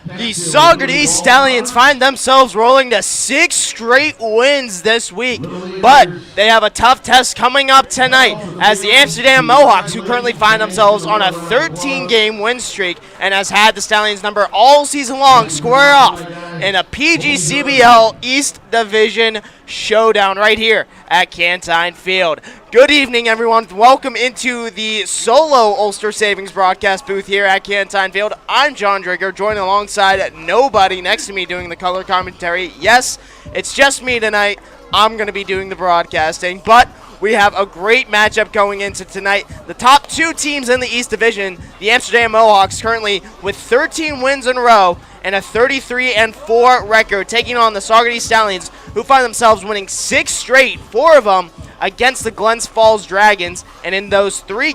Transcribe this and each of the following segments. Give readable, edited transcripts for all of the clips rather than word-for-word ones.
The Saugerties Stallions find themselves rolling to 6 straight wins this week, but they have a tough test coming up tonight as the Amsterdam Mohawks, who currently find themselves on a 13-game win streak and has had the Stallions number all season long, square off in a PGCBL East Division showdown right here at Cantine Field. Good evening, everyone. Welcome into the solo Ulster Savings broadcast booth here at Cantine Field. I'm John Drager, joined alongside nobody next to me doing the color commentary. Yes, it's just me tonight. I'm going to be doing the broadcasting, but we have a great matchup going into tonight. The top two teams in the East Division, the Amsterdam Mohawks, currently with 13 wins in a row and a 33-4 record, taking on the Saugerties Stallions, who find themselves winning 6 straight, 4 of them against the Glens Falls Dragons, and in three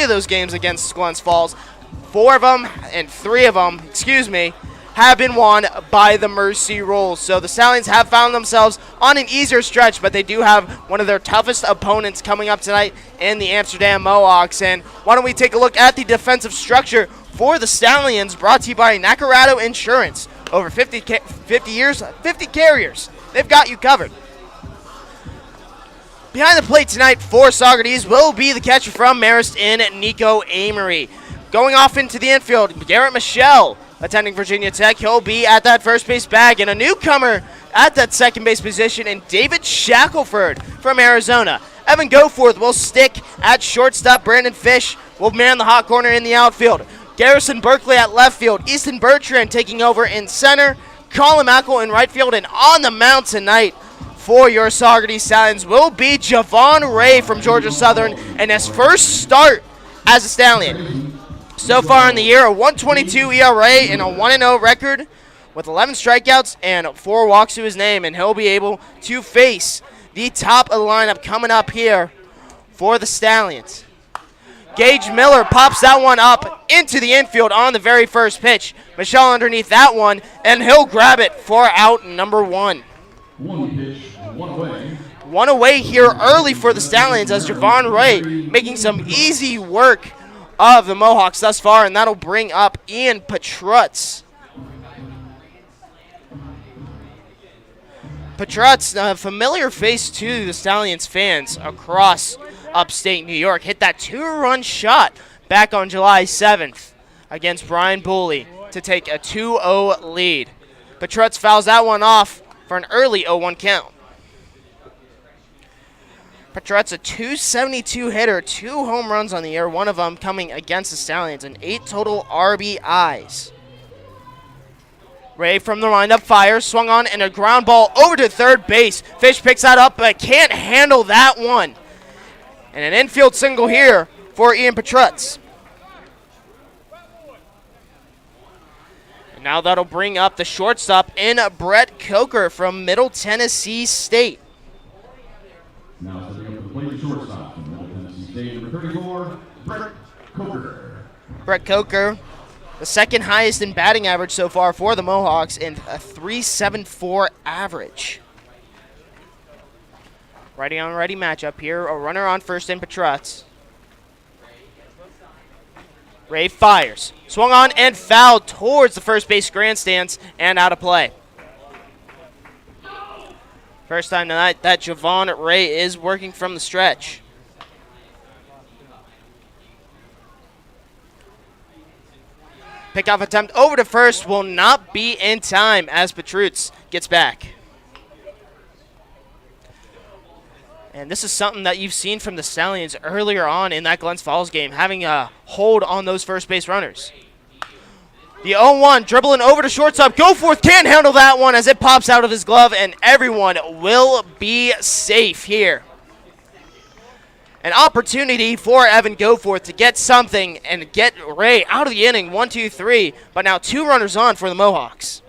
of those games against Glens Falls, 3 of them have been won by the Mercy Rolls. So the Stallions have found themselves on an easier stretch, but they do have one of their toughest opponents coming up tonight in the Amsterdam Mohawks. And why don't we take a look at the defensive structure for the Stallions, brought to you by Nacarado Insurance. Over 50 years, 50 carriers. They've got you covered. Behind the plate tonight for Saugerties will be the catcher from Marist in Nico Amory. Going off into the infield, Garrett Michelle, attending Virginia Tech. He'll be at that first base bag, and a newcomer at that second base position, and David Shackelford from Arizona. Evan Goforth will stick at shortstop. Brandon Fish will man the hot corner in the outfield. Garrison Berkeley at left field. Easton Bertrand taking over in center. Colin Mackel in right field, and on the mound tonight for your Saugerties Stallions will be Javon Ray from Georgia Southern, and his first start as a Stallion. So far in the year, a 1.22 ERA and a 1-0 record with 11 strikeouts and 4 walks to his name, and he'll be able to face the top of the lineup coming up here for the Stallions. Gage Miller pops that one up into the infield on the very first pitch. Michelle underneath that one, and he'll grab it for out number 1. One pitch, one away. One away here early for the Stallions as Javon Ray making some easy work of the Mohawks thus far, and that'll bring up Ian Petrutz. Petrutz, a familiar face to the Stallions fans across upstate New York, hit that 2-run shot back on July 7th against Brian Booley to take a 2-0 lead. Petrutz fouls that one off for an early 0-1 count. Petrutz, a .272 hitter, 2 home runs on the year, one of them coming against the Stallions, and 8 total RBIs. Ray from the windup fires, swung on, and a ground ball over to third base. Fish picks that up, but can't handle that one. And an infield single here for Ian Petrutz. And now that'll bring up the shortstop in Brett Coker from Middle Tennessee State. Now stepping up to the plate, the shortstop from Middle Tennessee State, number 34, Brett Coker. Brett Coker, the second highest in batting average so far for the Mohawks, and a .374 average. Righty on righty matchup here. A runner on first in Petrutz. Ray fires. Swung on and fouled towards the first base grandstands and out of play. First time tonight that Javon Ray is working from the stretch. Pickoff attempt over to first will not be in time as Petrutz gets back. And this is something that you've seen from the Stallions earlier on in that Glens Falls game, having a hold on those first base runners. The 0-1 dribbling over to shortstop. Goforth can't handle that one as it pops out of his glove, and everyone will be safe here. An opportunity for Evan Goforth to get something and get Ray out of the inning, 1-2-3, but now 2 runners on for the Mohawks.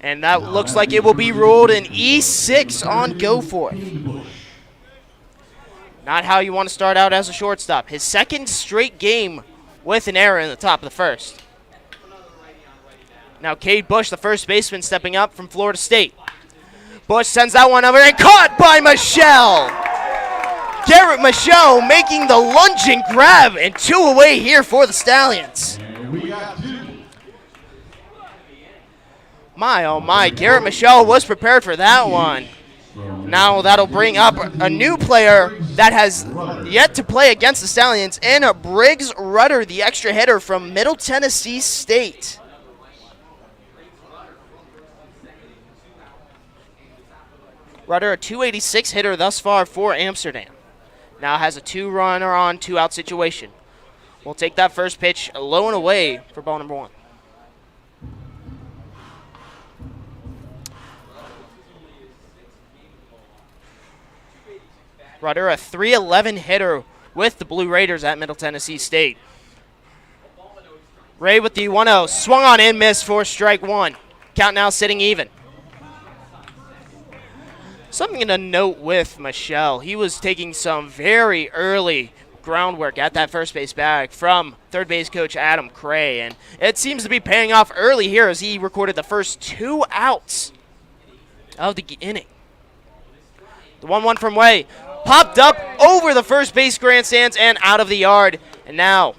And that looks like it will be ruled an E6 on Goforth. Not how you want to start out as a shortstop. His second straight game with an error in the top of the first. Now Cade Bush, the first baseman, stepping up from Florida State. Bush sends that one over and caught by Michelle. Garrett Michaud making the lunging grab, and 2 away here for the Stallions. And we got 2. My, oh my, Garrett Michaud was prepared for that one. Now that'll bring up a new player that has yet to play against the Stallions in Briggs Rudder, the extra hitter from Middle Tennessee State. Rudder, a 286 hitter thus far for Amsterdam. Now has a 2-runner on, 2-out situation. We'll take that first pitch low and away for ball number 1. Rudder, a 311 hitter with the Blue Raiders at Middle Tennessee State. Ray with the 1-0. Swung on and missed for strike 1. Count now sitting even. Something to note with Michelle. He was taking some very early groundwork at that first base bag from third base coach Adam Cray, and it seems to be paying off early here as he recorded the first 2 outs of the inning. The 1-1 from Way popped up over the first base grandstands and out of the yard, and now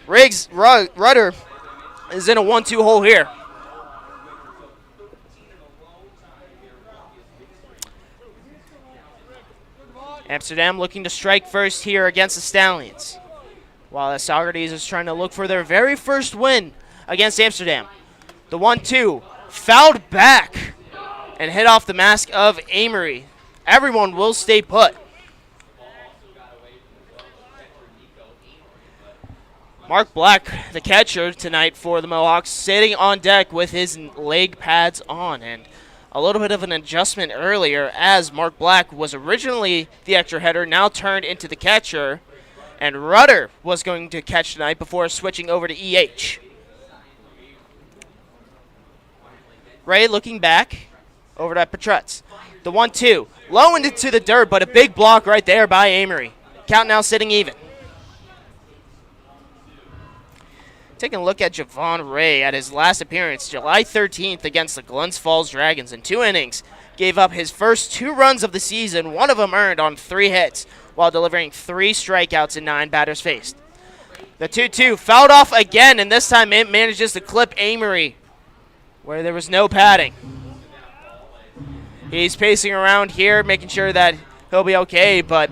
Rudder is in a 1-2 hole here. Amsterdam looking to strike first here against the Stallions, while the Saugerties is trying to look for their very first win against Amsterdam. The 1-2 fouled back and hit off the mask of Amory. Everyone will stay put. Mark Black, the catcher tonight for the Mohawks, sitting on deck with his leg pads on, and a little bit of an adjustment earlier as Mark Black was originally the extra header, now turned into the catcher, and Rudder was going to catch tonight before switching over to EH. Ray looking back over to Petrutz. The 1-2, low into the dirt, but a big block right there by Amory. Count now sitting even. Taking a look at Javon Ray at his last appearance, July 13th against the Glens Falls Dragons in 2 innings. Gave up his first 2 runs of the season, one of them earned on 3 hits, while delivering 3 strikeouts and 9 batters faced. The 2-2 fouled off again, and this time it manages to clip Amory, where there was no padding. He's pacing around here, making sure that he'll be okay, but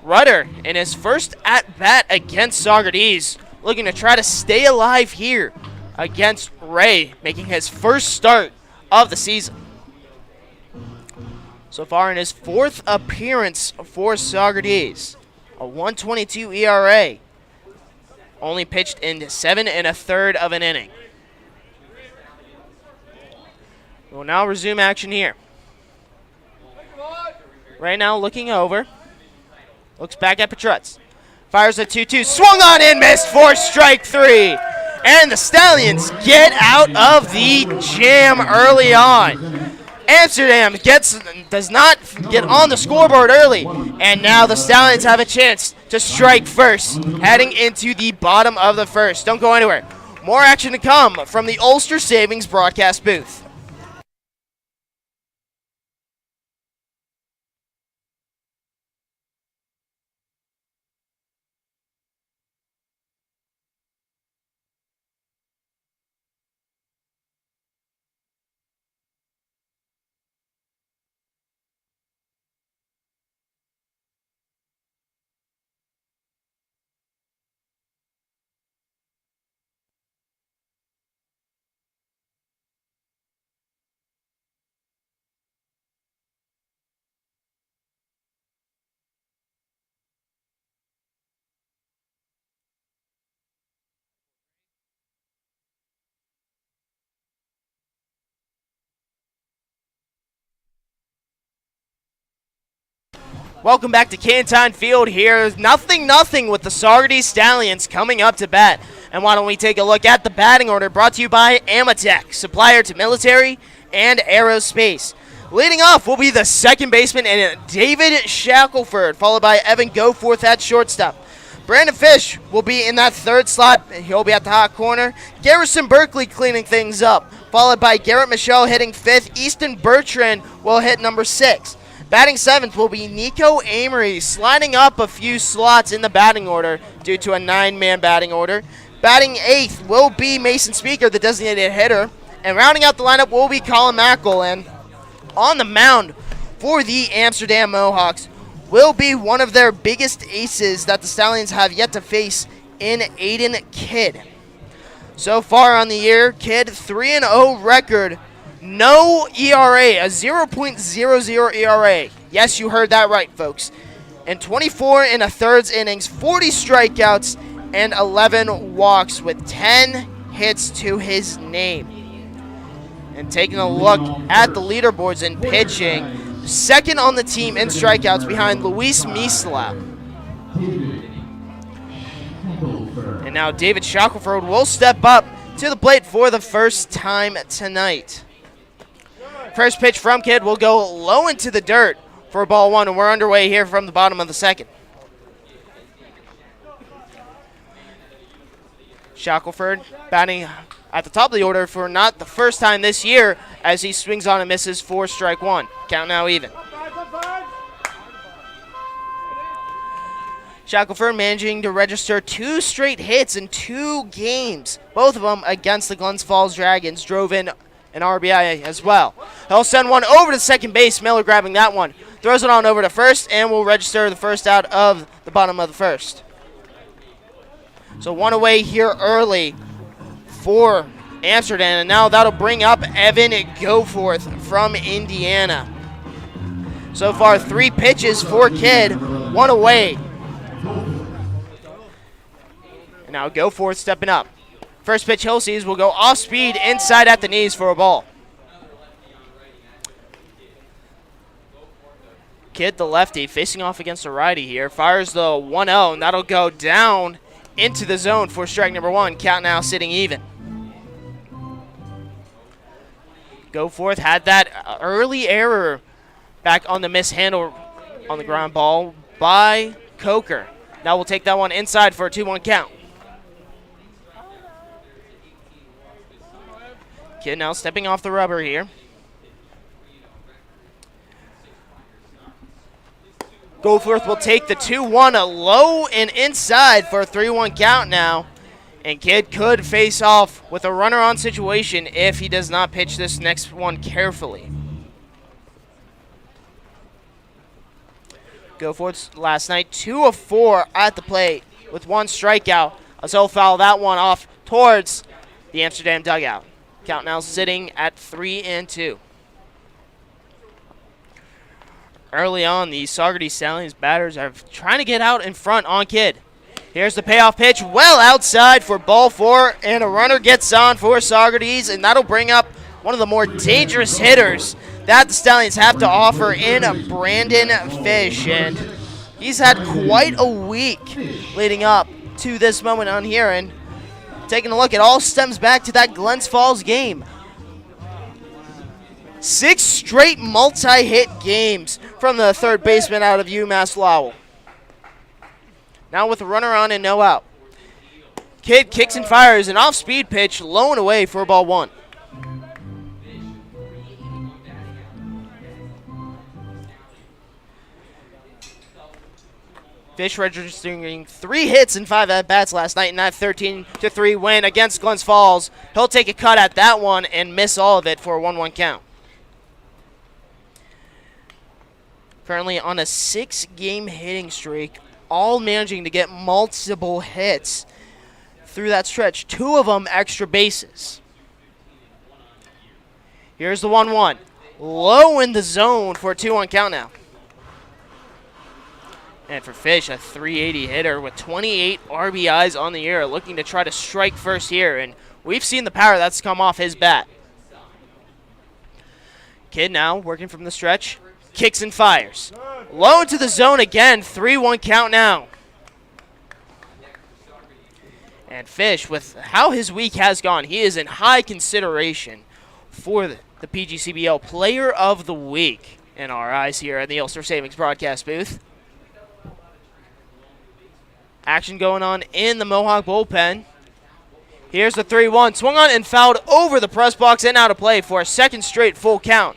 Rudder, in his first at-bat against Saugerties, looking to try to stay alive here against Ray, making his first start of the season. So far in his 4th appearance for Saugerties, a 1.22 ERA, only pitched in 7 1/3 of an inning. We'll now resume action here. Right now looking over, looks back at Petrutz. Fires a 2-2, swung on and missed for strike 3. And the Stallions get out of the jam early on. Amsterdam does not get on the scoreboard early. And now the Stallions have a chance to strike first, heading into the bottom of the first. Don't go anywhere. More action to come from the Ulster Savings broadcast booth. Welcome back to Canton Field here. Nothing with the Saugerties Stallions coming up to bat. And why don't we take a look at the batting order brought to you by Amatech, supplier to military and aerospace. Leading off will be the second baseman and David Shackelford, followed by Evan Goforth at shortstop. Brandon Fish will be in that third slot. He'll be at the hot corner. Garrison Berkeley cleaning things up, followed by Garrett Michaud hitting fifth. Easton Bertrand will hit number 6. Batting 7th will be Nico Amory, sliding up a few slots in the batting order due to a 9-man batting order. Batting 8th will be Mason Speaker, the designated hitter. And rounding out the lineup will be Colin Mackel. And on the mound for the Amsterdam Mohawks will be one of their biggest aces that the Stallions have yet to face in Aiden Kidd. So far on the year, Kidd 3-0 record, no ERA, a 0.00 ERA. Yes, you heard that right, folks. And 24 and a thirds innings, 40 strikeouts, and 11 walks with 10 hits to his name. And taking a look at the leaderboards in pitching, second on the team in strikeouts behind Luis Misla. And now David Shackelford will step up to the plate for the first time tonight. First pitch from Kidd will go low into the dirt for ball 1, and we're underway here from the bottom of the second. Shackelford batting at the top of the order for not the first time this year as he swings on and misses for strike 1. Count now even. Shackelford managing to register 2 straight hits in 2 games. Both of them against the Glens Falls Dragons. Drove in an RBI as well. He'll send one over to second base. Miller grabbing that one. Throws it on over to first and will register the first out of the bottom of the first. So one away here early for Amsterdam, and now that'll bring up Evan Goforth from Indiana. So far, 3 pitches for Kidd, 1 away. And now Goforth stepping up. First pitch he'll sees will go off speed inside at the knees for a ball. Kidd, the lefty, facing off against a righty here, fires the 1-0, and that'll go down into the zone for strike number 1. Count now sitting even. Goforth had that early error back on the mishandle on the ground ball by Coker. Now we'll take that one inside for a 2-1 count. Kidd now stepping off the rubber here. Goforth will take the 2-1 low and inside for a 3-1 count now. And Kidd could face off with a runner-on situation if he does not pitch this next one carefully. Goforth last night, 2 of 4 at the plate with 1 strikeout. As he'll foul that one off towards the Amsterdam dugout. Count now sitting at 3-2. Early on, the Saugerties Stallions batters are trying to get out in front on Kidd. Here's the payoff pitch, well outside for ball 4, and a runner gets on for Saugerties, and that'll bring up one of the more dangerous hitters that the Stallions have to offer in Brandon Fish. And he's had quite a week leading up to this moment on here, and taking a look, it all stems back to that Glens Falls game. 6 straight multi-hit games from the third baseman out of UMass Lowell. Now with a runner on and no out. Kidd kicks and fires an off-speed pitch, low and away for ball 1. Fish registering 3 hits and 5 at-bats last night in that 13-3 win against Glens Falls. He'll take a cut at that one and miss all of it for a 1-1 count. Currently on a 6-game hitting streak, all managing to get multiple hits through that stretch. 2 of them extra bases. Here's the 1-1. Low in the zone for a 2-1 count now. And for Fish, a 380 hitter with 28 RBIs on the year, looking to try to strike first here. And we've seen the power that's come off his bat. Kidd now working from the stretch. Kicks and fires. Low into the zone again. 3-1 count now. And Fish, with how his week has gone, he is in high consideration for the PGCBL Player of the Week in our eyes here at the Ulster Savings broadcast booth. Action going on in the Mohawk bullpen. Here's the 3-1. Swung on and fouled over the press box and out of play for a second straight full count.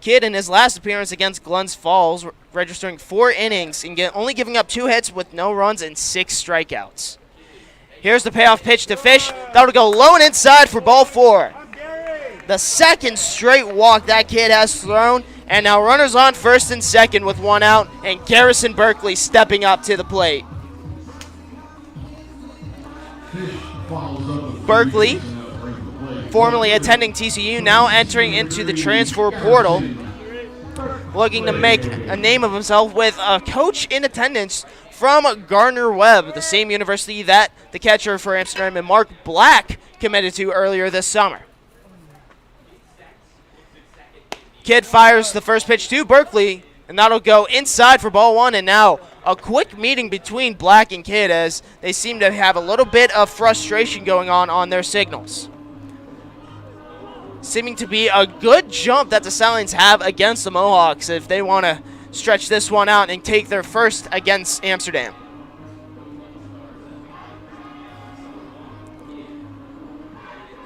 Kidd in his last appearance against Glens Falls, registering 4 innings and only giving up 2 hits with no runs and 6 strikeouts. Here's the payoff pitch to Fish. That'll go low and inside for ball 4. The second straight walk that kid has thrown, and now runners on first and second with 1 out, and Garrison Berkeley stepping up to the plate. Berkeley, formerly attending TCU, now entering into the transfer portal, looking to make a name of himself with a coach in attendance from Gardner-Webb, the same university that the catcher for Amsterdam and Mark Black committed to earlier this summer. Kidd fires the first pitch to Berkeley, and that'll go inside for ball 1, and now a quick meeting between Black and Kidd as they seem to have a little bit of frustration going on their signals. Seeming to be a good jump that the Stallions have against the Mohawks if they want to stretch this one out and take their first against Amsterdam.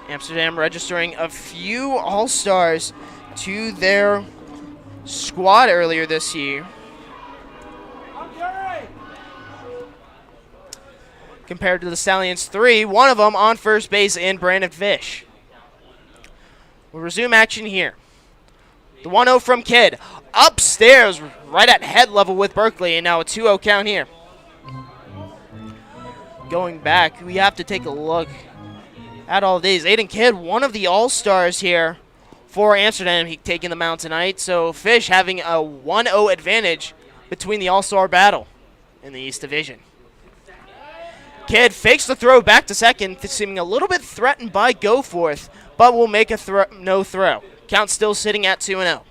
Amsterdam registering a few All-Stars to their squad earlier this year. Compared to the Stallions 3, one of them on first base in Brandon Fish. We'll resume action here. The 1-0 from Kidd. Upstairs, right at head level with Berkeley, and now a 2-0 count here. Going back, we have to take a look at all of these. Aiden Kidd, one of the All-Stars here for Amsterdam, he taking the mound tonight. So Fish having a 1-0 advantage between the All-Star battle in the East Division. Kidd fakes the throw back to second, seeming a little bit threatened by Goforth, but will make a no throw. Count still sitting at 2-0.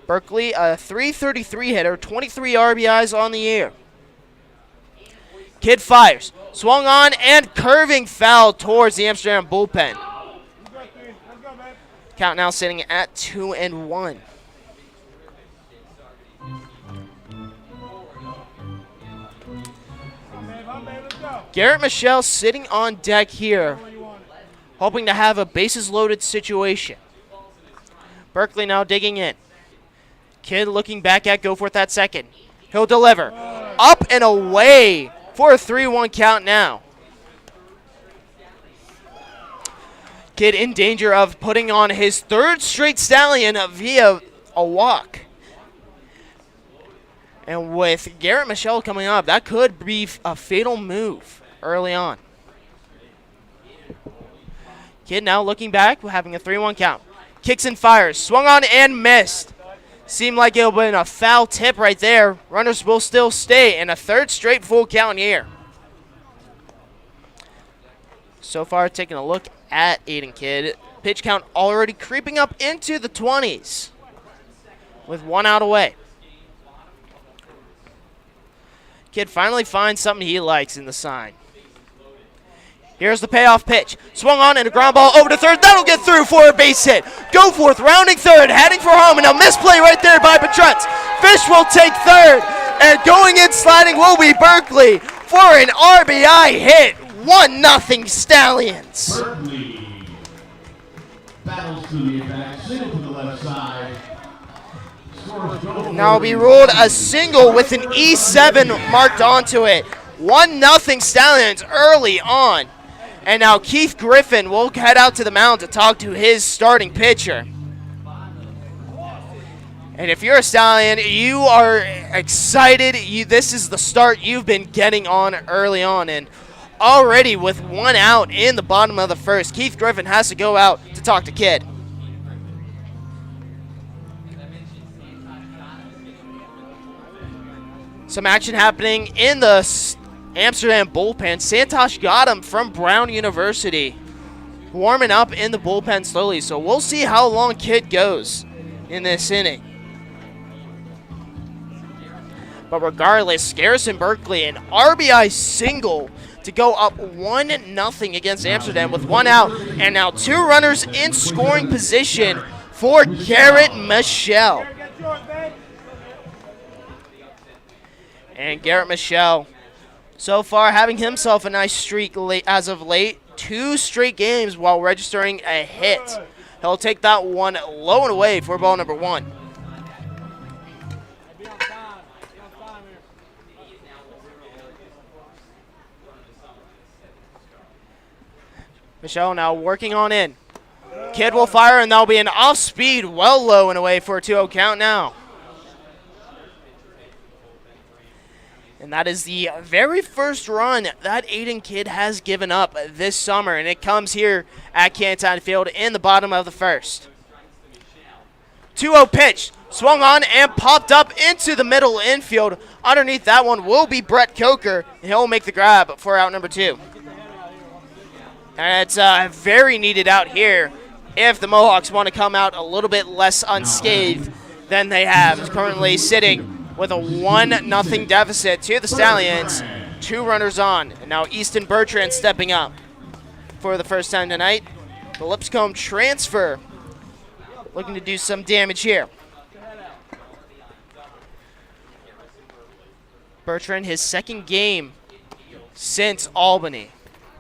Berkeley, a .333 hitter, 23 RBIs on the year. Kidd fires, swung on and curving foul towards the Amsterdam bullpen. Count now sitting at 2-1. Garrett Michelle sitting on deck here, hoping to have a bases-loaded situation. Berkeley now digging in. Kidd looking back at Goforth at second. He'll deliver. Up and away for a 3-1 count now. Kidd in danger of putting on his 3rd straight Stallion via a walk. And with Garrett Michelle coming up, that could be a fatal move early on. Kidd now looking back, having a 3-1 count. Kicks and fires, swung on and missed. Seemed like it would have been a foul tip right there. Runners will still stay in a 3rd straight full count here. So far, taking a look at Aiden Kidd. Pitch count already creeping up into the 20s with 1 out away. Kidd finally finds something he likes in the sign. Here's the payoff pitch. Swung on and a ground ball over to third. That'll get through for a base hit. Goforth rounding third, heading for home, and a misplay right there by Petrutz. Fish will take third, and going in sliding will be Berkeley for an RBI hit. 1-0 Stallions. Berkeley battles to the attack, single to the left side. Now will be ruled a single with an E7 marked onto it. 1-0 Stallions early on. And now Keith Griffin will head out to the mound to talk to his starting pitcher. And if you're a Stallion, you are excited. This is the start you've been getting on early on. And already with 1 out in the bottom of the 1st, Keith Griffin has to go out to talk to Kidd. Some action happening in the Amsterdam bullpen. Santosh got him from Brown University, warming up in the bullpen slowly. So we'll see how long Kidd goes in this inning. But regardless, Garrison Berkeley, an RBI single to go up 1-0 against Amsterdam with 1 out. And now 2 runners in scoring position for Garrett Michelle. And Garrett Michelle, so far having himself a nice streak as of late. 2 straight games while registering a hit. He'll take that one low and away for ball number 1. Michelle now working on in. Kid will fire, and that'll be an off-speed, well low and away for a 2-0 count now. And that is the very first run that Aiden Kidd has given up this summer, and it comes here at Canton Field in the bottom of the first. 2-0 pitch, swung on and popped up into the middle infield. Underneath that one will be Brett Coker, and he'll make the grab for out number 2. And it's very needed out here if the Mohawks want to come out a little bit less unscathed than they have. It's currently sitting with a 1-0 deficit to the Stallions. 2 runners on. And now Easton Bertrand stepping up for the first time tonight. The Lipscomb transfer looking to do some damage here. Bertrand, his second game since Albany.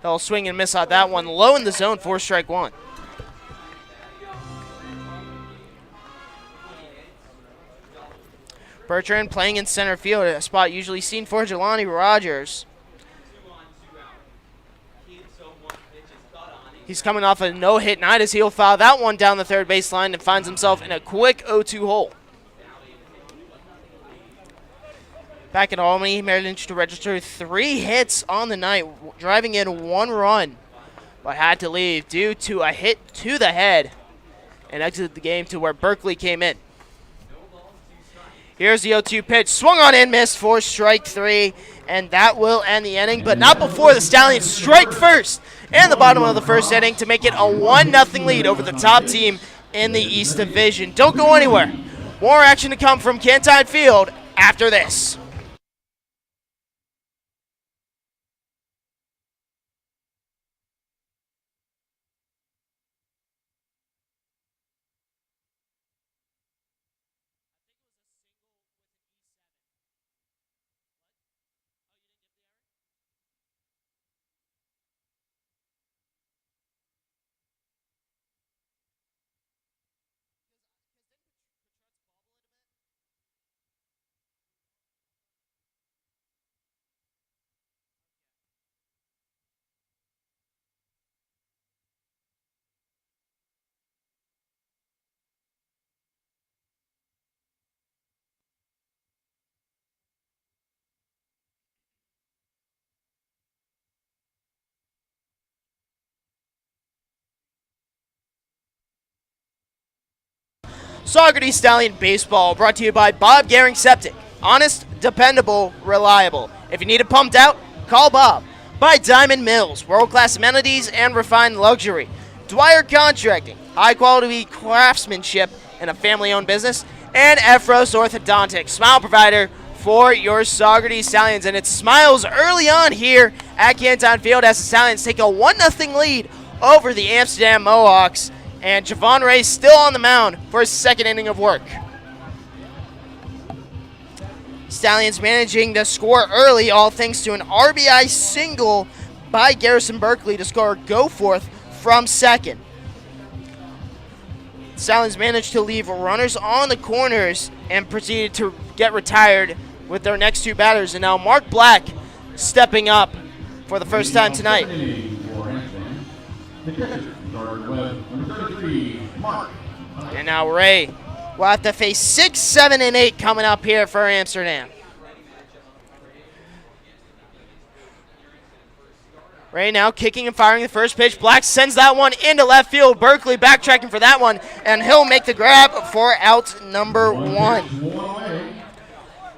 They'll swing and miss on that one. Low in the zone for strike 1. Bertrand playing in center field, a spot usually seen for Jelani Rogers. He's coming off a no-hit night as he'll foul that one down the third baseline and finds himself in a quick 0-2 hole. Back at Albany, he managed to register 3 hits on the night, driving in 1 run, but had to leave due to a hit to the head and exited the game to where Berkeley came in. Here's the 0-2 pitch, swung on and missed for strike 3, and that will end the inning, but not before the Stallions strike first in the bottom of the first inning to make it a 1-0 lead over the top team in the East Division. Don't go anywhere. More action to come from Canton Field after this. Saugerties Stallion Baseball brought to you by Bob Gehring Septic. Honest, dependable, reliable. If you need it pumped out, call Bob. By Diamond Mills, world-class amenities and refined luxury. Dwyer Contracting, high-quality craftsmanship and a family-owned business. And Ephros Orthodontics, smile provider for your Saugerties Stallions. And it smiles early on here at Canton Field as the Stallions take a 1-0 lead over the Amsterdam Mohawks. And Javon Ray still on the mound for his second inning of work. Stallions managing to score early, all thanks to an RBI single by Garrison Berkeley to score Goforth from second. Stallions managed to leave runners on the corners and proceeded to get retired with their next 2 batters. And now Mark Black stepping up for the first time tonight. And now Ray will have to face 6, 7, and 8 coming up here for Amsterdam. Ray now kicking and firing the first pitch. Black sends that one into left field. Berkeley backtracking for that one, and he'll make the grab for out number 1.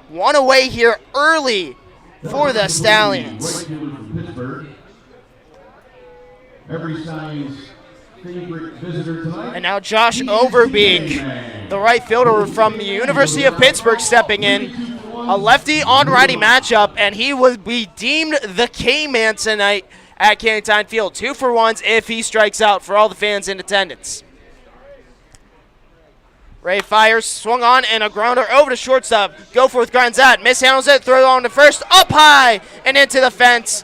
1 away here early for the Stallions. Every Stallion's favorite visitor tonight. And now Josh Overbeek, the right fielder from the University of Pittsburgh, stepping in. A lefty on righty matchup, and he would be deemed the K-man tonight at Canton Field. 2 for 1s if he strikes out for all the fans in attendance. Ray fires, swung on, and a grounder over to shortstop. Goforth grinds out, mishandles it, throw on to first, up high, and into the fence.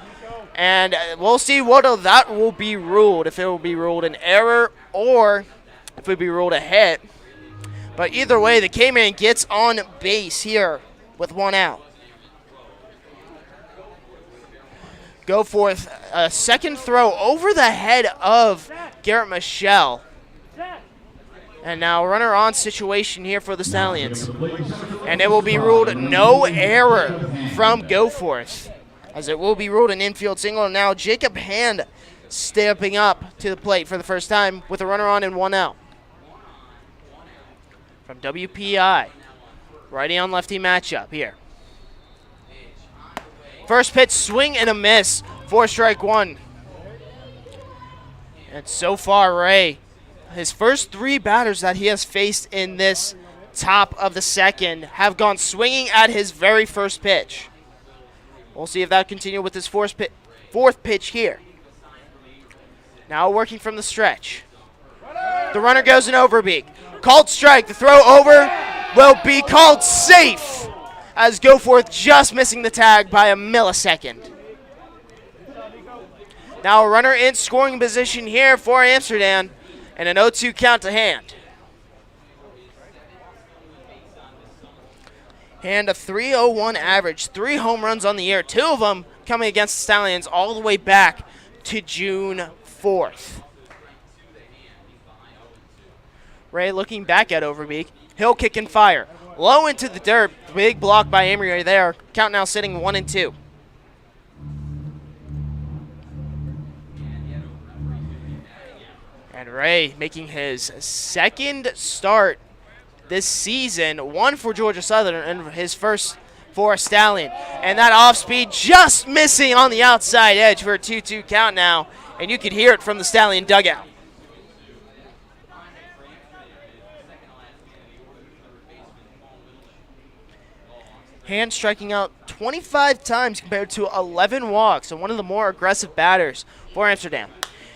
And we'll see what that will be ruled, if it will be ruled an error or if we'd be ruled a hit. But either way, the K-Man gets on base here with 1 out. Go for a second throw over the head of Garrett Michelle. And now runner on situation here for the Stallions. And it will be ruled no error from Goforth, as it will be ruled an infield single. And now Jacob Hand stepping up to the plate for the first time with a runner on and 1 out. From WPI, righty on lefty matchup here. First pitch, swing and a miss for strike 1. And so far, Ray, his first 3 batters that he has faced in this top of the second have gone swinging at his very first pitch. We'll see if that continues with his fourth pitch here. Now working from the stretch. The runner goes in Overbeek. Called strike. The throw over will be called safe, as Goforth just missing the tag by a millisecond. Now a runner in scoring position here for Amsterdam, and an 0-2 count to Hand. Hand a 3.01 average, 3 home runs on the year, 2 of them coming against the Stallions all the way back to June 4th. Ray looking back at Overbeek. He'll kick and fire. Low into the dirt. Big block by Amory there. Count now sitting 1-2. And Ray making his second start this season. 1 for Georgia Southern and his first for Stallion. And that off speed just missing on the outside edge for a 2-2 count now. And you could hear it from the Stallion dugout. Hand striking out 25 times compared to 11 walks, and one of the more aggressive batters for Amsterdam.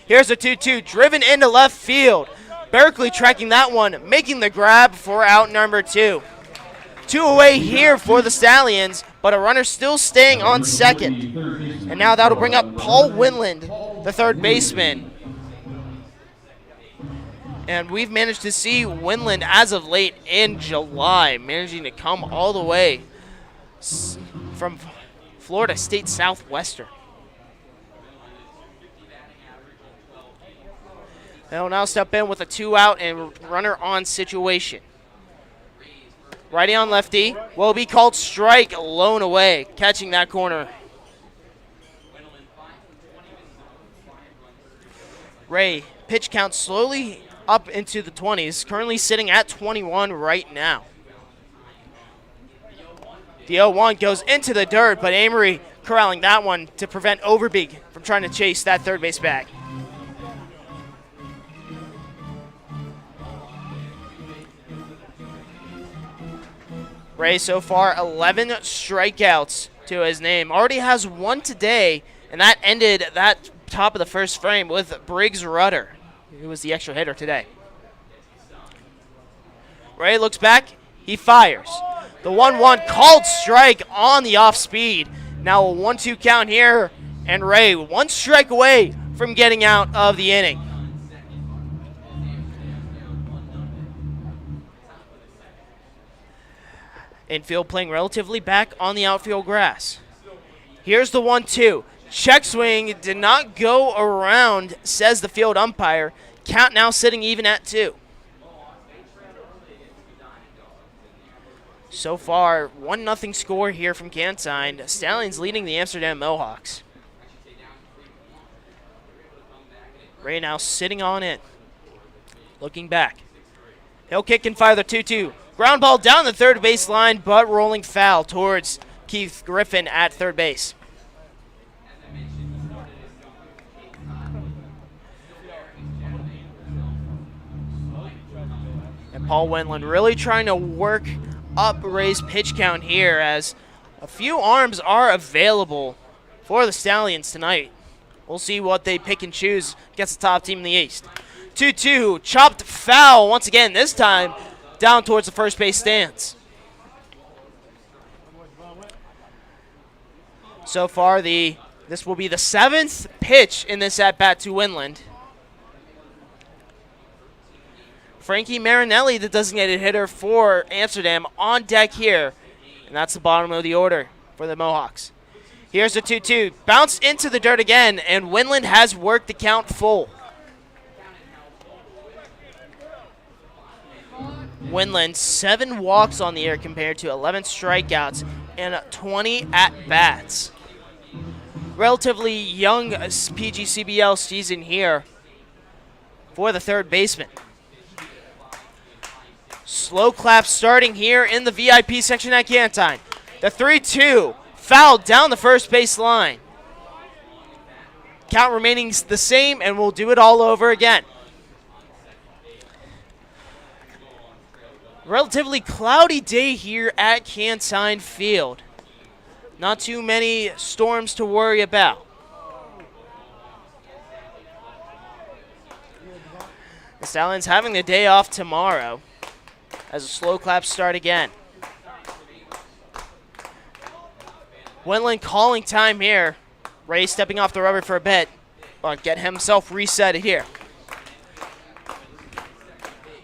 Here's a 2-2 driven into left field. Berkeley tracking that one, making the grab for out number 2. 2 away here for the Stallions, but a runner still staying on second. And now that'll bring up Paul Winland, the third baseman. And we've managed to see Winland as of late in July, managing to come all the way from Florida State Southwestern. They'll now step in with a 2 out and runner on situation. Righty on lefty will be called strike, lone away, catching that corner. Ray, pitch count slowly up into the 20s, currently sitting at 21 right now. The 0-1 goes into the dirt, but Amory corralling that one to prevent Overbeek from trying to chase that third base bag. Ray so far 11 strikeouts to his name. Already has 1 today, and that ended that top of the first frame with Briggs Rudder, who was the extra hitter today. Ray looks back, he fires. The 1-1 called strike on the off speed. Now a 1-2 count here, and Ray 1 strike away from getting out of the inning. Infield playing relatively back on the outfield grass. Here's the 1-2. Check swing did not go around, says the field umpire. Count now sitting even at 2. So far, 1-0 score here from Kansine. Stallions leading the Amsterdam Mohawks. Ray now sitting on it. Looking back. He'll kick and fire the 2-2. Ground ball down the third base line, but rolling foul towards Keith Griffin at third base. And Paul Wendland really trying to work up Ray's pitch count here, as a few arms are available for the Stallions tonight. We'll see what they pick and choose against the top team in the East. 2-2, chopped foul once again, this time down towards the first base stands. So far, this will be the 7th pitch in this at-bat to Winland. Frankie Marinelli, the designated hitter for Amsterdam, on deck here. And that's the bottom of the order for the Mohawks. Here's the 2-2. Bounced into the dirt again, and Winland has worked the count full. Winland, 7 walks on the year compared to 11 strikeouts and 20 at-bats. Relatively young PGCBL season here for the third baseman. Slow clap starting here in the VIP section at Cantine. The 3-2 fouled down the first base line. Count remaining the same, and we'll do it all over again. Relatively cloudy day here at Cantine Field. Not too many storms to worry about. The Stallions having the day off tomorrow as a slow clap start again. Winland calling time here. Ray stepping off the rubber for a bit, but get himself reset here.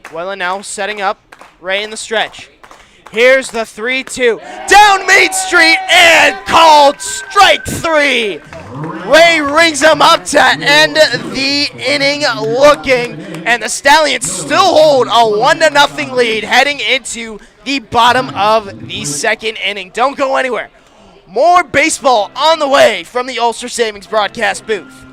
Winland now setting up. Ray in the stretch. Here's the 3-2. Down Main Street and called strike 3. Ray rings him up to end the inning looking. And the Stallions still hold a 1-0 lead heading into the bottom of the second inning. Don't go anywhere. More baseball on the way from the Ulster Savings broadcast booth.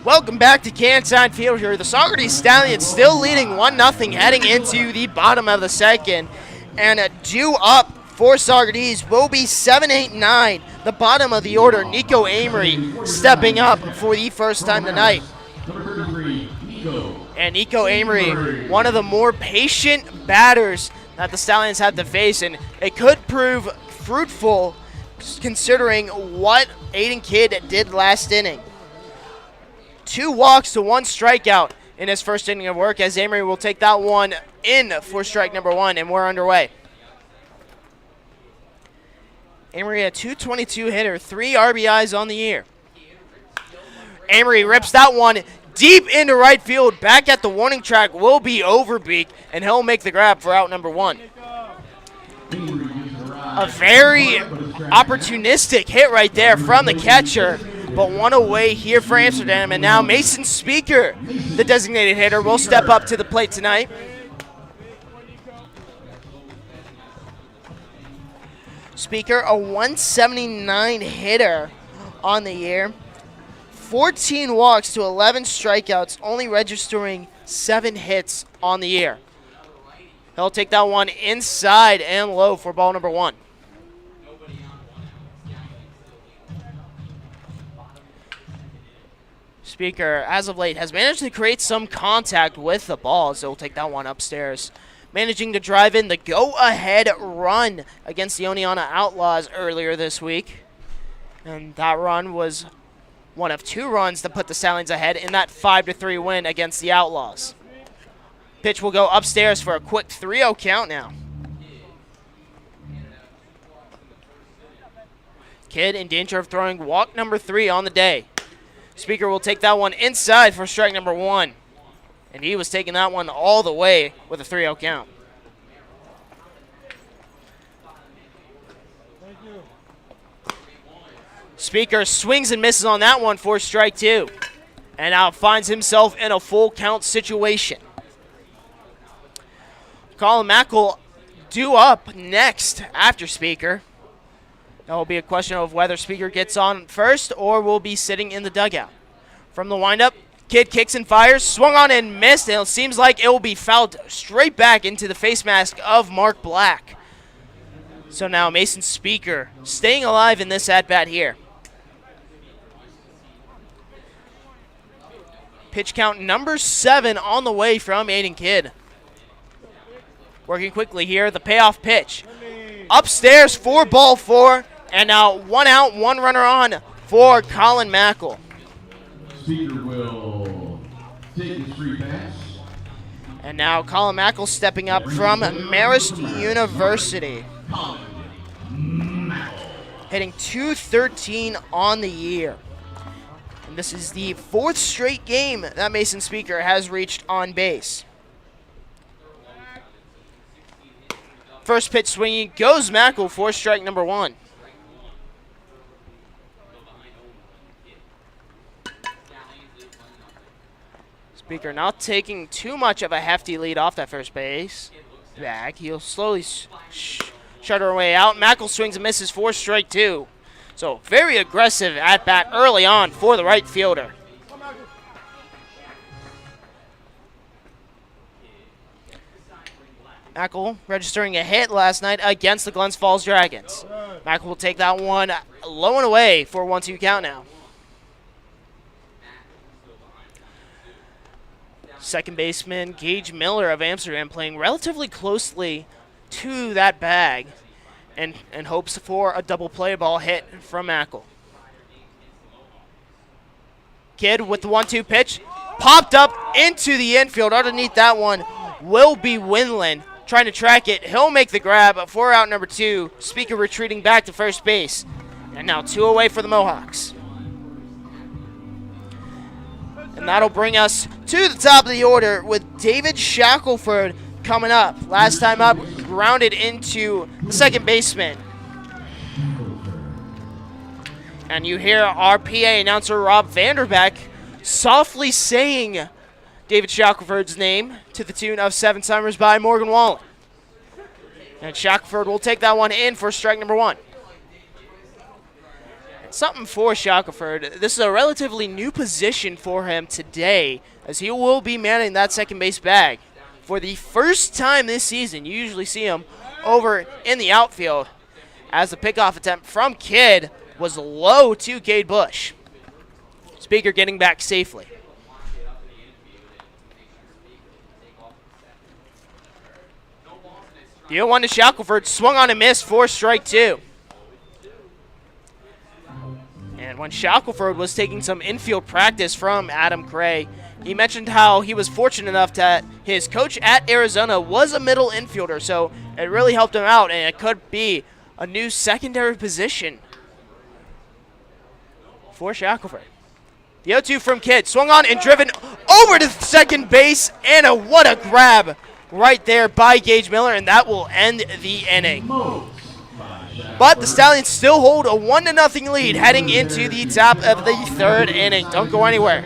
Welcome back to Cantine Field here. The Saugerties Stallions still leading 1-0 heading into the bottom of the second. And due up for Saugerties will be 7-8-9, the bottom of the order. Nico Amory stepping up for the first time tonight. And Nico Amory, one of the more patient batters that the Stallions have to face, and it could prove fruitful considering what Aiden Kidd did last inning. 2 walks to 1 strikeout in his first inning of work, as Amory will take that one in for strike number 1, and we're underway. Amory, a .222 hitter, 3 RBIs on the year. Amory rips that one deep into right field. Back at the warning track will be Overbeek, and he'll make the grab for out number 1. A very opportunistic hit right there from the catcher, but one away here for Amsterdam. And now Mason Speaker, the designated hitter, will step up to the plate tonight. Speaker, a .179 hitter on the year. 14 walks to 11 strikeouts, only registering 7 hits on the year. He'll take that one inside and low for ball number 1. Speaker, as of late, has managed to create some contact with the ball, so he'll take that one upstairs. Managing to drive in the go-ahead run against the Oneonta Outlaws earlier this week. And that run was one of 2 runs to put the Stallions ahead in that 5-3 win against the Outlaws. Pitch will go upstairs for a quick 3-0 count now. Kidd in danger of throwing walk number 3 on the day. Speaker will take that one inside for strike number 1. And he was taking that one all the way with a 3-0 count. Speaker swings and misses on that one for strike 2. And now finds himself in a full count situation. Colin Mackle due up next after Speaker. That will be a question of whether Speaker gets on first or will be sitting in the dugout. From the windup, Kid kicks and fires, swung on and missed, and it seems like it will be fouled straight back into the face mask of Mark Black. So now Mason Speaker staying alive in this at-bat here. Pitch count number 7 on the way from Aiden Kidd. Working quickly here, the payoff pitch. Upstairs for ball 4, and now 1 out, 1 runner on for Colin Mackle. Speaker will take his free pass. And now Colin Mackle stepping up from Marist University. Hitting .213 on the year. And this is the 4th straight game that Mason Speaker has reached on base. First pitch swinging goes Mackle for strike number 1. Speaker not taking too much of a hefty lead off that first base. Back, he'll slowly shut her way out. Mackle swings and misses for strike 2. So very aggressive at bat early on for the right fielder. Mackle registering a hit last night against the Glens Falls Dragons. Mackle will take that one low and away for a 1-2 count now. Second baseman Gage Miller of Amsterdam playing relatively closely to that bag and hopes for a double play ball hit from Mackle. Kidd with the 1-2 pitch. Popped up into the infield. Underneath that one will be Winland. Trying to track it. He'll make the grab for out number 2. Speaker retreating back to first base. And now 2 away for the Mohawks. And that'll bring us to the top of the order with David Shackelford coming up. Last time up, grounded into the second baseman. And you hear our PA announcer, Rob Vanderbeck, softly saying David Shackelford's name to the tune of 7 Summers by Morgan Wallen. And Shackelford will take that one in for strike number 1. Something for Shackelford. This is a relatively new position for him today, as he will be manning that second base bag for the first time this season. You usually see him over in the outfield, as the pickoff attempt from Kidd was low to Cade Bush. Speaker getting back safely. The 0-1 to Shackelford, swung on and missed for strike 2. And when Shackelford was taking some infield practice from Adam Cray, he mentioned how he was fortunate enough that his coach at Arizona was a middle infielder, so it really helped him out, and it could be a new secondary position for Shackelford. The 0-2 from Kidd, swung on and driven over to second base, and what a grab right there by Gage Miller, and that will end the inning. But the Stallions still hold a 1-0 lead heading into the top of the 3rd inning. Don't go anywhere.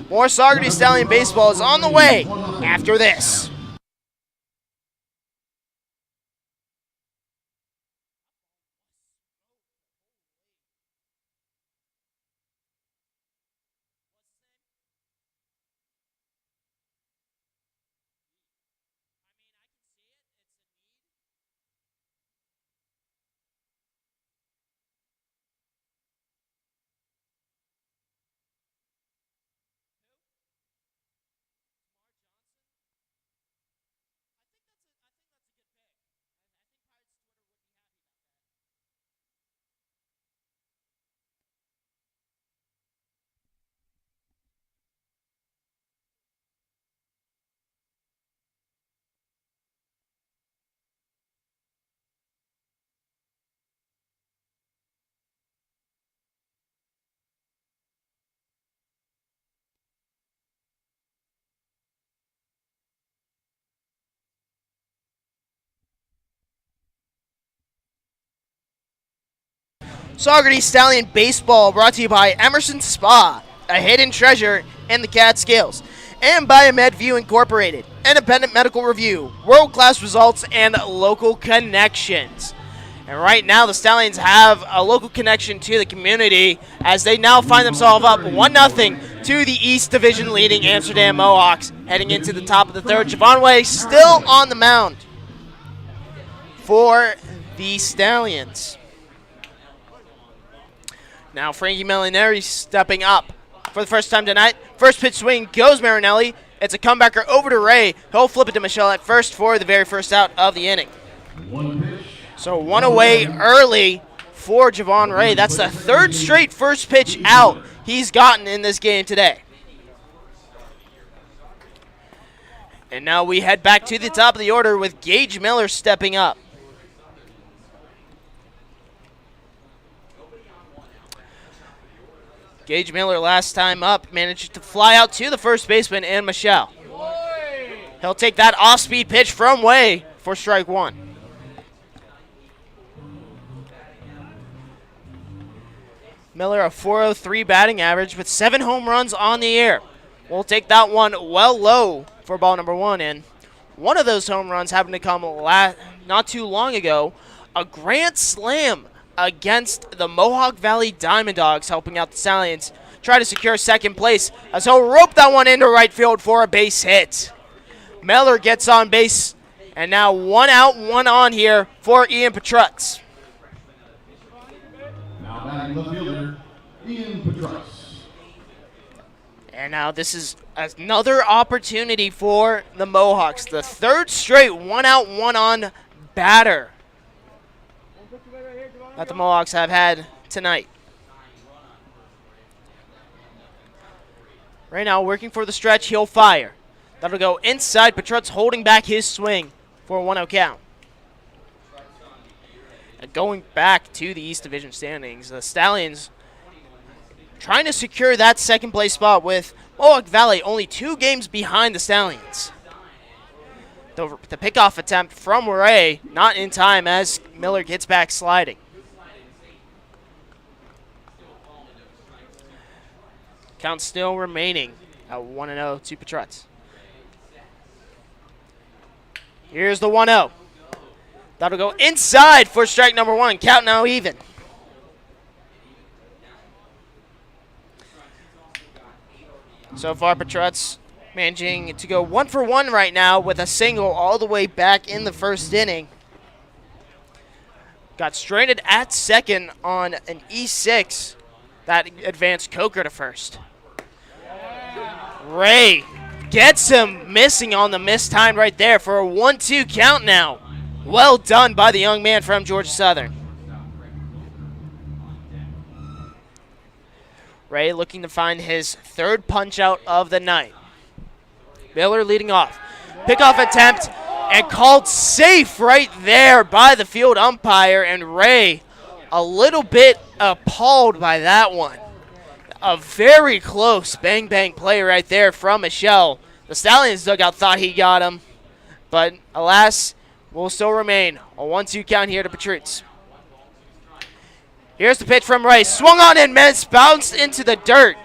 More Saugerties Stallion baseball is on the way after this. Saugerties Stallion Baseball brought to you by Emerson Spa, a hidden treasure in the Catskills, and by Medview Incorporated. independent medical review, world-class results, and local connections. And right now, the Stallions have a local connection to the community as they now find themselves up 1-0 to the East Division leading Amsterdam Mohawks. Heading into the top of the third, Javon Way still on the mound for the Stallions. Now Frankie Marinelli stepping up for the first time tonight. First pitch swing goes Marinelli. It's a comebacker over to Ray. He'll flip it to Michelle at first for the very first out of the inning. So one away early for Javon Ray. That's the third straight first pitch out he's gotten in this game today. And now we head back to the top of the order with Gage Miller stepping up. Gage Miller last time up managed to fly out to the first baseman and Michelle. He'll take that off-speed pitch from Way for strike one. Miller a .403 batting average with 7 home runs on the year. We'll take that one well low for ball number one. And one of those home runs happened to come not too long ago. A grand slam against the Mohawk Valley Diamond Dogs, helping out the Stallions try to secure second place as he'll rope that one into right field for a base hit. Miller gets on base, and now 1 out, 1 on here for Ian Petrutz. Now batting left fielder, Ian Petrutz. And now this is another opportunity for the Mohawks. The third straight 1 out, 1 on batter that the Mohawks have had tonight. Right now, working for the stretch, he'll fire. That'll go inside. Petrutz holding back his swing for a 1-0 count. And going back to the East Division standings, the Stallions trying to secure that second place spot with Mohawk Valley only 2 games behind the Stallions. The pickoff attempt from Ray not in time as Miller gets back sliding. Count still remaining at 1-0 to Petrutz. Here's the 1-0. That'll go inside for strike number 1. Count now even. So far, Petrutz managing to go 1 for 1 right now with a single all the way back in the first inning. Got stranded at second on an E6 that advanced Coker to first. Ray gets him missing on the missed time right there for a 1-2 count now. Well done by the young man from Georgia Southern. Ray looking to find his third punch out of the night. Miller leading off. Pickoff attempt and called safe right there by the field umpire, and Ray a little bit appalled by that one. A very close bang-bang play right there from Michelle. The Stallions dugout thought he got him, but alas, will still remain a 1-2 count here to Petrutz. Here's the pitch from Ray. Swung on and missed, bounced into the dirt.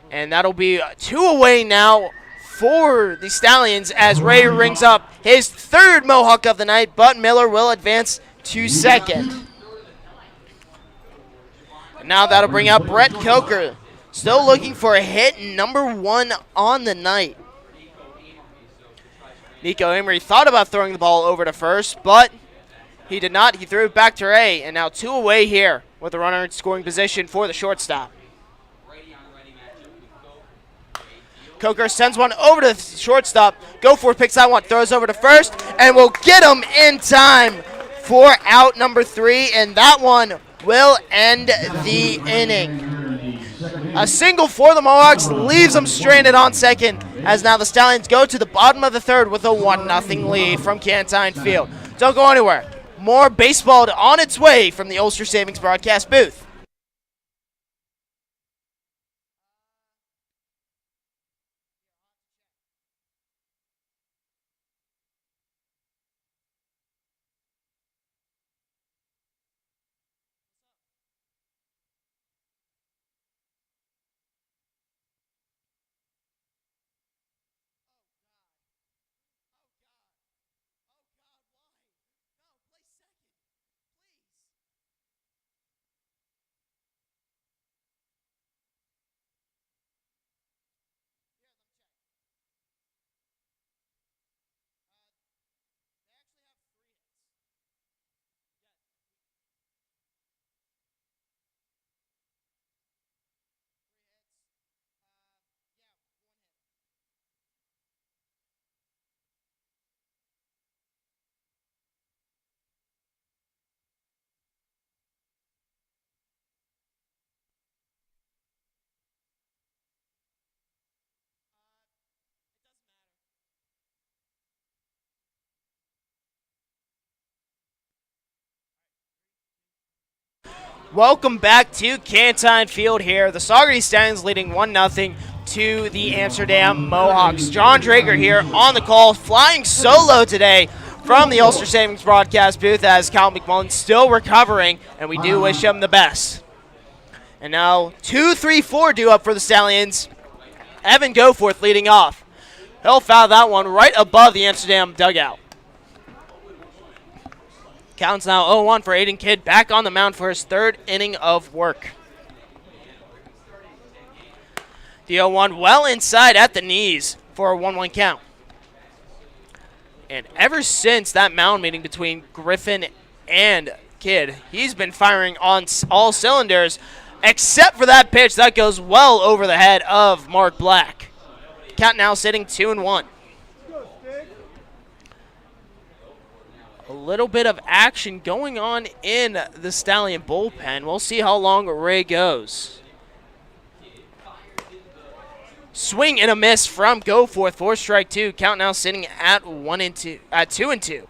And that'll be 2 away now for the Stallions as Ray rings up his third Mohawk of the night, but Miller will advance to second. And now that'll bring out Brett Coker, still looking for a hit number 1 on the night. Nico Emery thought about throwing the ball over to first, but he did not. He threw it back to Ray, and now 2 away here with the runner in scoring position for the shortstop. Coker sends one over to the shortstop. Goforth picks that one, throws over to first, and will get him in time for out number 3, and that one will end the inning. A single for the Mohawks leaves them stranded on second, as now the Stallions go to the bottom of the third with a 1-0 lead from Cantine Field. Don't go anywhere. More baseball on its way from the Ulster Savings broadcast booth. Welcome back to Canton Field here. The Saugerties Stallions leading 1-0 to the Amsterdam Mohawks. John Drager here on the call, flying solo today from the Ulster Savings broadcast booth as Cal McMullen still recovering, and we do wish him the best. And now 2-3-4 due up for the Stallions. Evan Goforth leading off. He'll foul that one right above the Amsterdam dugout. Count's now 0-1 for Aiden Kidd, back on the mound for his third inning of work. The 0-1 well inside at the knees for a 1-1 count. And ever since that mound meeting between Griffin and Kidd, he's been firing on all cylinders, except for that pitch that goes well over the head of Mark Black. Count now sitting 2-1. A little bit of action going on in the Stallion bullpen. We'll see how long Ray goes. Swing and a miss from Goforth for strike two. Count now sitting at 2-2.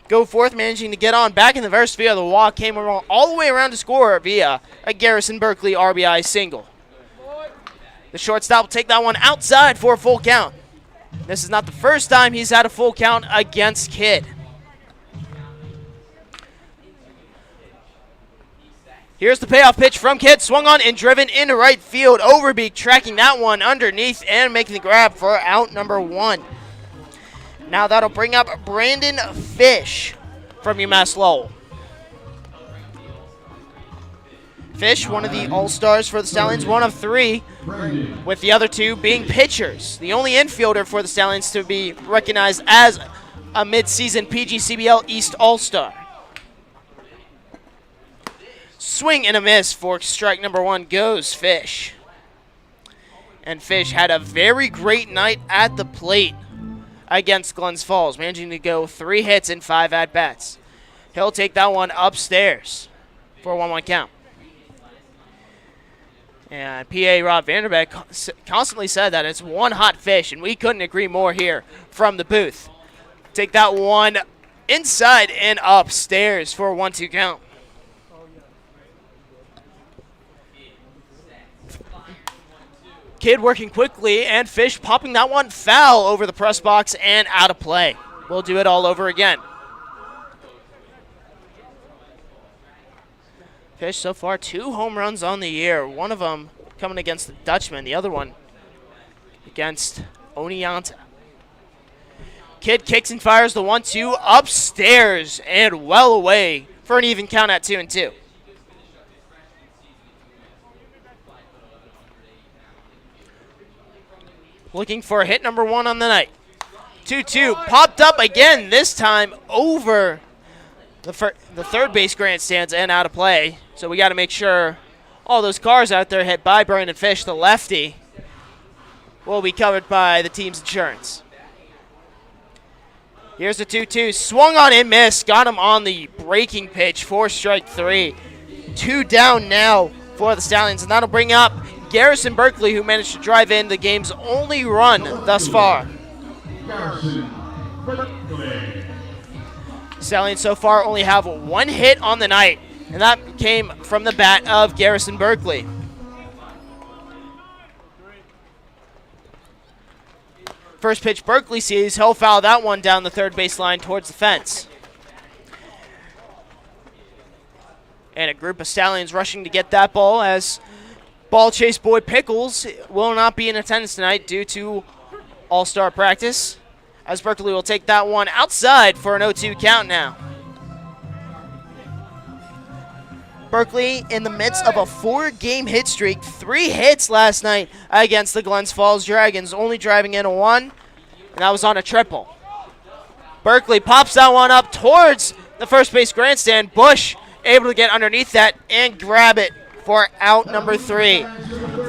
Goforth managing to get on back in the verse via the walk, came all the way around to score via a Garrison Berkeley RBI single. The shortstop will take that one outside for a full count. This is not the first time he's had a full count against Kidd. Here's the payoff pitch from Kidd. Swung on and driven into right field. Overbeek tracking that one underneath and making the grab for out number one. Now that'll bring up Brandon Fish from UMass Lowell. Fish, one of the all-stars for the Stallions, one of three, with the other two being pitchers. The only infielder for the Stallions to be recognized as a mid-season PGCBL East All-Star. Swing and a miss for strike number one goes Fish. And Fish had a very great night at the plate against Glens Falls, managing to go 3 hits and 5 at-bats. He'll take that one upstairs for a 1-1 count. And PA Rob Vanderbeck constantly said that it's one hot fish, and we couldn't agree more here from the booth. Take that one inside and upstairs for a 1-2 count. Kidd working quickly, and Fish popping that one foul over the press box and out of play. We'll do it all over again. Fish so far 2 home runs on the year. One of them coming against the Dutchman, the other one against Oneonta. Kidd kicks and fires the 1-2 upstairs and well away for an even count at 2-2. Looking for hit number one on the night. 2-2 popped up again, this time over the third base grandstands and out of play. So we got to make sure all those cars out there hit by Brandon Fish, the lefty, will be covered by the team's insurance. Here's the 2-2. Swung on and missed. Got him on the breaking pitch for strike three. 2 down now for the Stallions, and that'll bring up Garrison Berkeley, who managed to drive in the game's only run thus far. Garrison Berkeley. Stallions so far only have 1 hit on the night, and that came from the bat of Garrison Berkeley. First pitch Berkeley sees, he'll foul that one down the third base line towards the fence. And a group of Stallions rushing to get that ball, as ball chase boy Pickles will not be in attendance tonight due to all-star practice, as Berkeley will take that one outside for an 0-2 count now. Berkeley in the midst of a 4-game hit streak, 3 hits last night against the Glens Falls Dragons, only driving in a 1, and that was on a triple. Berkeley pops that one up towards the first base grandstand. Bush able to get underneath that and grab it for out number 3.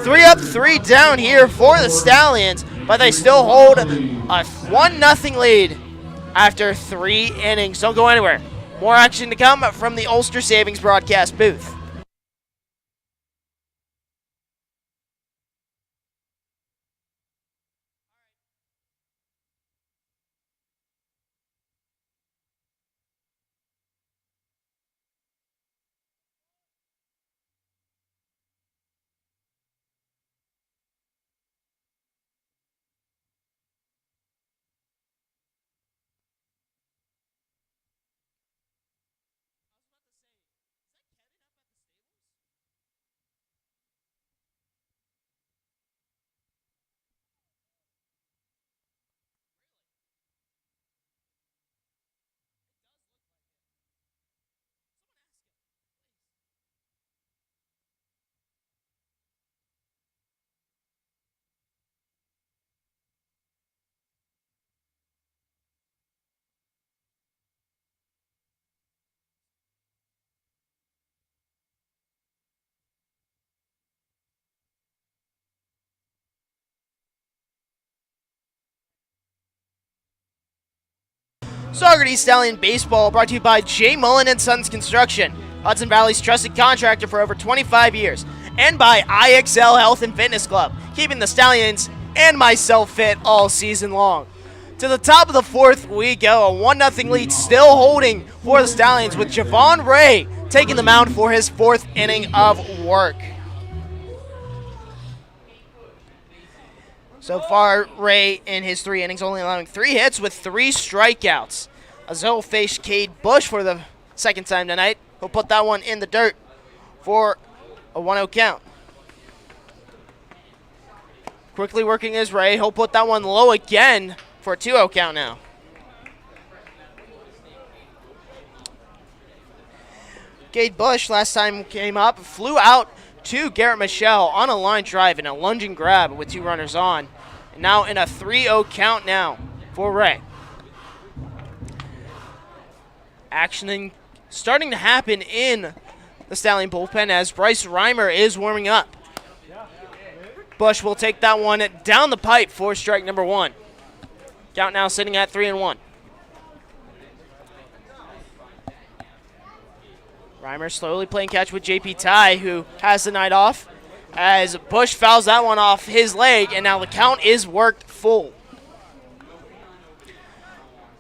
3 up, 3 down here for the Stallions, but they still hold a 1-0 lead after 3 innings. Don't go anywhere. More action to come from the Ulster Savings broadcast booth. Saugerties Stallion Baseball brought to you by J. Mullen & Sons Construction, Hudson Valley's trusted contractor for over 25 years, and by IXL Health and Fitness Club, keeping the Stallions and myself fit all season long. To the top of the fourth we go, a 1-0 lead still holding for the Stallions with Javon Ray taking the mound for his fourth inning of work. So far, Ray in his 3 innings only allowing 3 hits with 3 strikeouts. Azul faced Cade Bush for the second time tonight. He'll put that one in the dirt for a 1-0 count. Quickly working his Ray. He'll put that one low again for a 2-0 count now. Cade Bush last time came up, flew out to Garrett Michelle on a line drive and a lunging grab with 2 runners on. And now in a 3-0 count now for Ray. Action starting to happen in the Stallion bullpen as Bryce Reimer is warming up. Bush will take that one down the pipe for strike number 1. Count now sitting at 3-1. Reimer slowly playing catch with JP Ty, who has the night off, as Bush fouls that one off his leg, and now the count is worked full.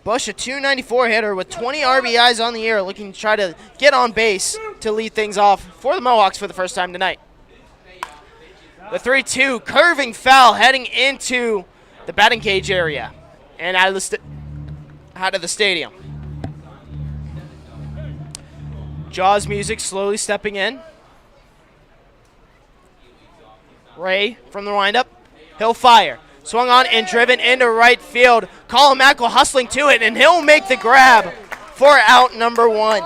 Bush, a .294 hitter with 20 RBIs on the year, looking to try to get on base to lead things off for the Mohawks for the first time tonight. The 3-2 curving foul heading into the batting cage area and out of the stadium. Jaws music slowly stepping in. Ray from the windup. He'll fire. Swung on and driven into right field. Colin Mackel hustling to it, and he'll make the grab for out number 1.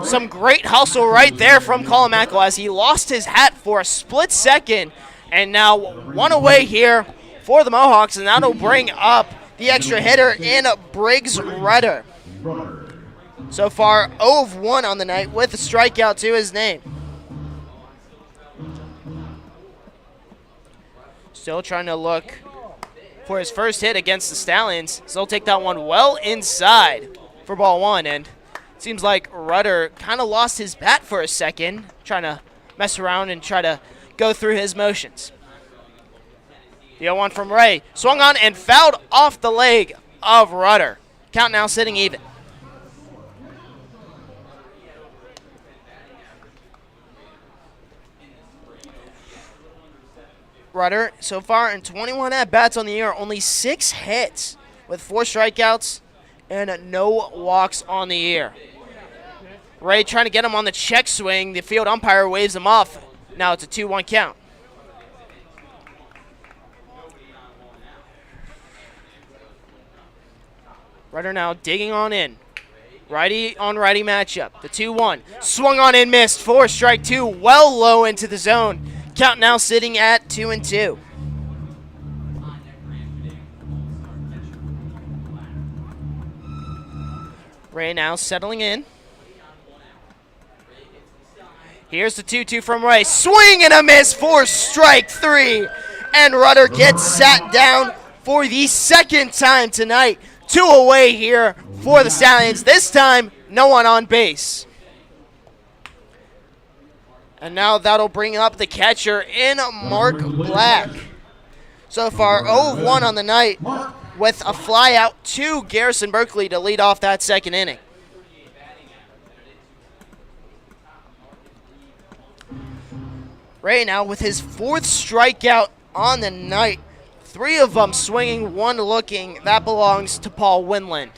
Some great hustle right there from Colin Mackel as he lost his hat for a split second. And now 1 away here for the Mohawks, and that'll bring up the extra hitter in Briggs Rudder. So far, 0 of 1 on the night with a strikeout to his name. Still trying to look for his first hit against the Stallions. So he'll take that one well inside for ball 1. And it seems like Rudder kind of lost his bat for a second, trying to mess around and try to go through his motions. The 0-1 from Ray. Swung on and fouled off the leg of Rudder. Count now sitting even. Rudder, so far in 21 at-bats on the year, only 6 hits with 4 strikeouts and no walks on the year. Ray trying to get him on the check swing. The field umpire waves him off. Now it's a 2-1 count. Rudder now digging on in. Righty on righty matchup. The 2-1. Swung on and missed for strike 2. Well low into the zone. Count now sitting at 2-2. Ray now settling in. Here's the 2-2 from Ray. Swing and a miss for strike 3. And Rudder gets sat down for the second time tonight. 2 away here for the Stallions. This time, no one on base. And now that'll bring up the catcher in Mark Black. So far, 0-1 on the night with a fly out to Garrison Berkeley to lead off that second inning. Ray now with his 4th strikeout on the night. 3 of them swinging, 1 looking. That belongs to Paul Winland.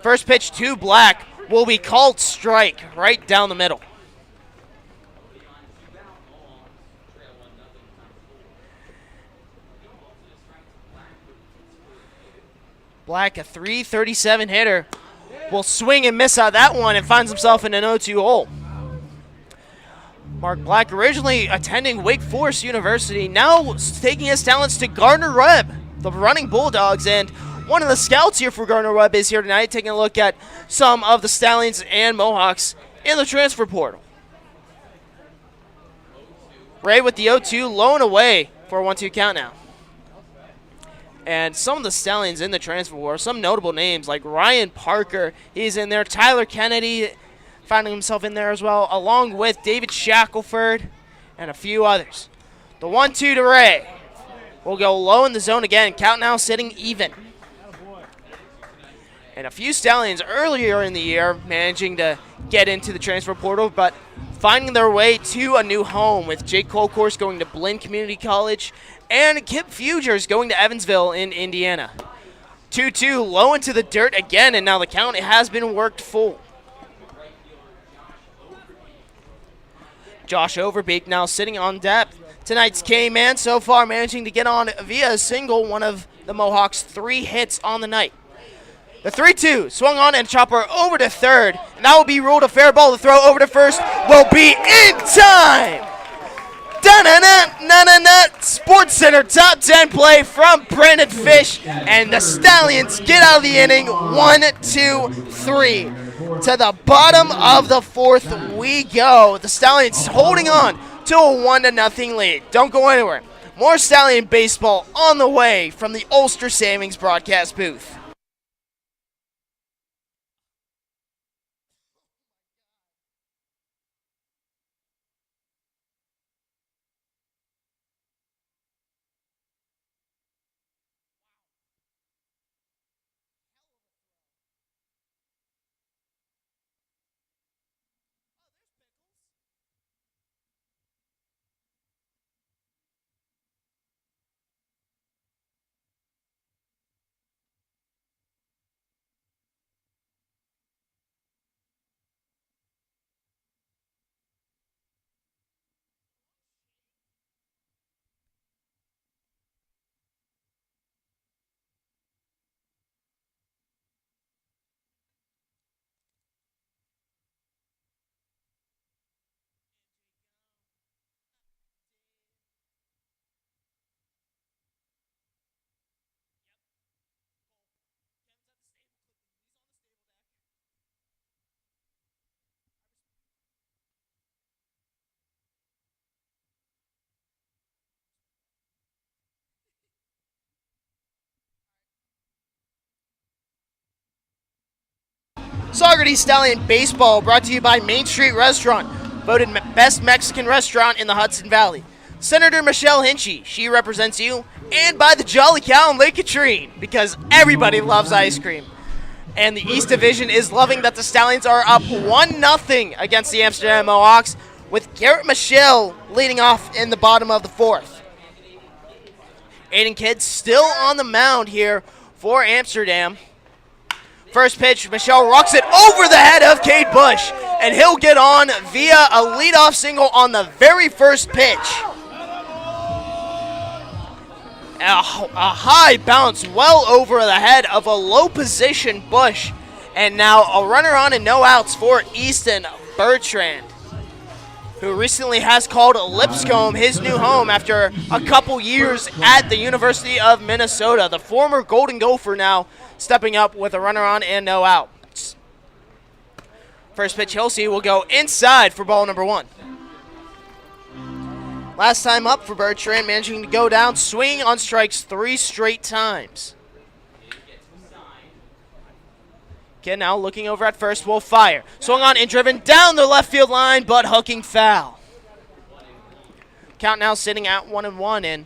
First pitch to Black will be called strike right down the middle. Black, a .337 hitter, will swing and miss out that one and finds himself in an 0-2 hole. Mark Black, originally attending Wake Forest University, now taking his talents to Gardner-Webb, the running Bulldogs, and one of the scouts here for Gardner-Webb is here tonight, taking a look at some of the Stallions and Mohawks in the transfer portal. Ray with the 0-2, low and away for a 1-2 count now. And some of the Stallions in the transfer war, some notable names like Ryan Parker, he's in there. Tyler Kennedy finding himself in there as well, along with David Shackelford and a few others. The 1-2 to Ray. We'll go low in the zone again. Count now sitting even. And a few Stallions earlier in the year managing to get into the transfer portal, but finding their way to a new home, with Jake Colcourse going to Blinn Community College and Kip Fugers going to Evansville in Indiana. 2-2 low into the dirt again, and now the count has been worked full. Josh Overbeek now sitting on depth. Tonight's K-Man so far managing to get on via a single, one of the Mohawks' 3 hits on the night. The 3-2 swung on and chopper over to third, and that will be ruled a fair ball. The throw over to first will be in time. Da-na-na-na-na-na. Sports Center top 10 play from Brandon Fish, and the Stallions get out of the inning 1-2-3. To the bottom of the 4th we go. The Stallions holding on to a 1-0 lead. Don't go anywhere. More Stallion baseball on the way from the Ulster Savings broadcast booth. Saugerties Stallion Baseball brought to you by Main Street Restaurant, voted best Mexican restaurant in the Hudson Valley. Senator Michelle Hinchy, she represents you, and by the Jolly Cow in Lake Katrine, because everybody loves ice cream. And the East Division is loving that the Stallions are up 1-0 against the Amsterdam Mohawks, with Garrett Michelle leading off in the bottom of the 4th. Aiden Kidd still on the mound here for Amsterdam. First pitch, Michelle rocks it over the head of Cade Bush, and he'll get on via a leadoff single on the very first pitch. A high bounce well over the head of a low position Bush, and now a runner on and no outs for Easton Bertrand, who recently has called Lipscomb his new home after a couple years at the University of Minnesota. The former Golden Gopher now stepping up with a runner on and no outs. First pitch he'll see will go inside for ball number 1. Last time up for Bertrand, managing to go down, swinging on strikes 3 straight times. Again, now looking over at first, will fire. Swung on and driven down the left field line, but hooking foul. Count now sitting at 1-1, and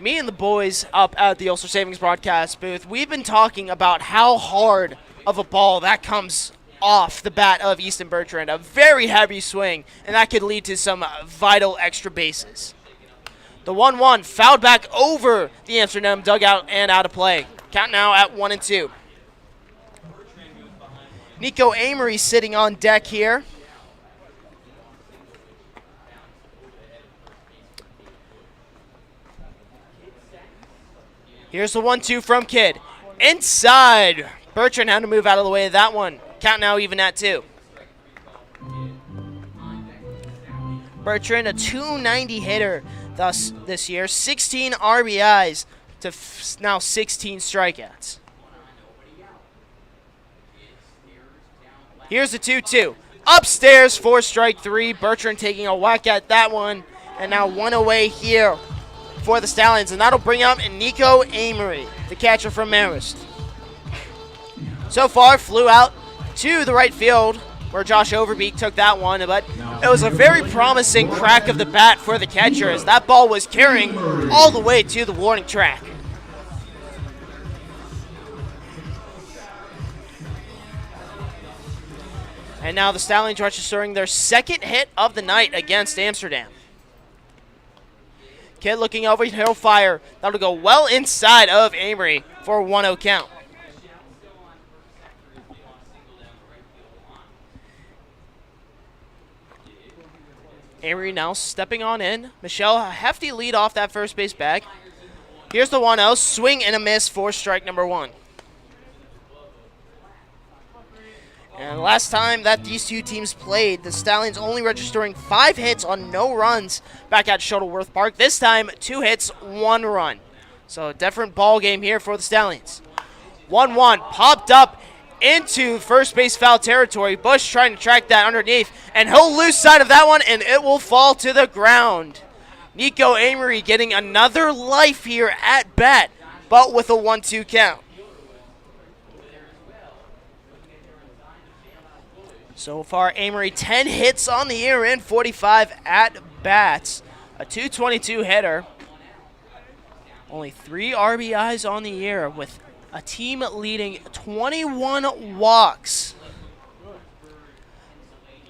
me and the boys up at the Ulster Savings broadcast booth, we've been talking about how hard of a ball that comes off the bat of Easton Bertrand. A very heavy swing, and that could lead to some vital extra bases. The 1-1 fouled back over the Amsterdam dugout and out of play. Count now at 1-2. Nico Amory sitting on deck here. Here's the 1-2 from Kidd. Inside. Bertrand had to move out of the way of that one. Count now even at 2. Bertrand, a .290 hitter thus this year. 16 RBIs to now 16 strikeouts. Here's the 2-2. Upstairs for strike 3. Bertrand taking a whack at that one. And now one away here for the Stallions, and that'll bring up Nico Amory, the catcher from Marist. So far, flew out to the right field where Josh Overbeek took that one, but it was a very promising crack of the bat for the catcher as that ball was carrying all the way to the warning track. And now the Stallions registering their second hit of the night against Amsterdam. Kid looking over, he'll fire. That'll go well inside of Amory for a 1-0 count. Amory now stepping on in. Michelle, a hefty lead off that first base bag. Here's the 1-0, swing and a miss for strike number 1. And last time that these two teams played, the Stallions only registering 5 hits on no runs back at Shuttleworth Park. This time, 2 hits, 1 run. So a different ball game here for the Stallions. 1-1 popped up into first base foul territory. Bush trying to track that underneath, and he'll lose sight of that one, and it will fall to the ground. Nico Amory getting another life here at bat, but with a 1-2 count. So far, Amory 10 hits on the year in 45 at bats, a .222 hitter. Only 3 RBIs on the year with a team leading 21 walks.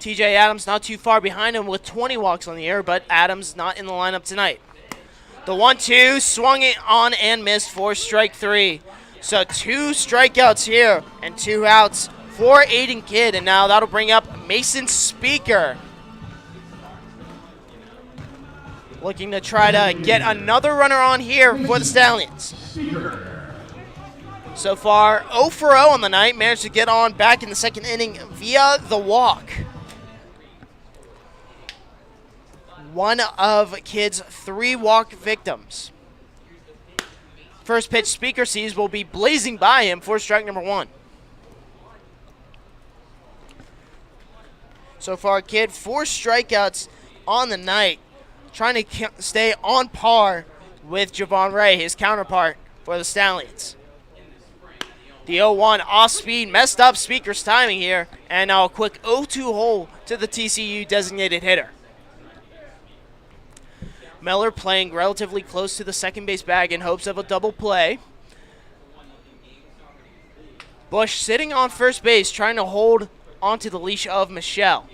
TJ Adams not too far behind him with 20 walks on the year, but Adams not in the lineup tonight. The 1-2 swung it on and missed for strike 3. So 2 strikeouts here and 2 outs for Aiden Kidd, and now that'll bring up Mason Speaker. Looking to try to get another runner on here for the Stallions. So far, 0 for 0 on the night. Managed to get on back in the second inning via the walk. One of Kidd's 3 walk victims. First pitch Speaker sees will be blazing by him for strike number 1. So far, Kidd 4 strikeouts on the night, trying to stay on par with Javon Ray, his counterpart for the Stallions. The 0-1 off speed messed up Speaker's timing here, and now a quick 0-2 hole to the TCU designated hitter. Miller playing relatively close to the second base bag in hopes of a double play. Bush sitting on first base, trying to hold onto the leash of Michelle.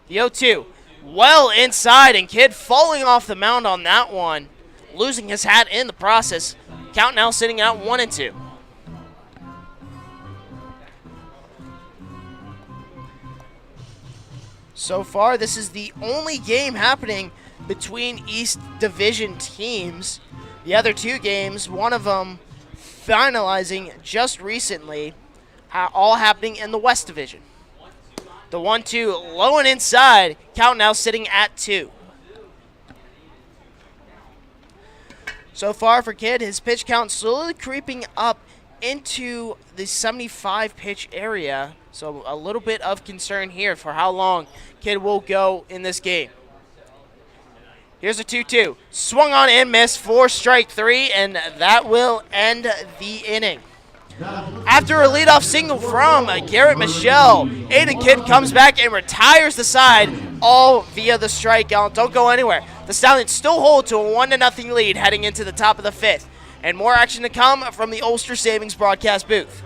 The 0-2 well inside, and Kidd falling off the mound on that one, losing his hat in the process. Count now sitting at 1-2. So far, this is the only game happening between East Division teams. The other 2 games, one of them finalizing just recently, all happening in the West Division. The 1-2 low and inside, count now sitting at 2. So far for Kidd, his pitch count slowly creeping up into the 75 pitch area. So a little bit of concern here for how long Kidd will go in this game. Here's a 2-2. Swung on and missed for strike 3, and that will end the inning. After a leadoff single from Garrett Michelle, Aiden Kidd comes back and retires the side, all via the strikeout. Don't go anywhere. The Stallions still hold to a 1-0 lead heading into the top of the 5th. And more action to come from the Ulster Savings broadcast booth.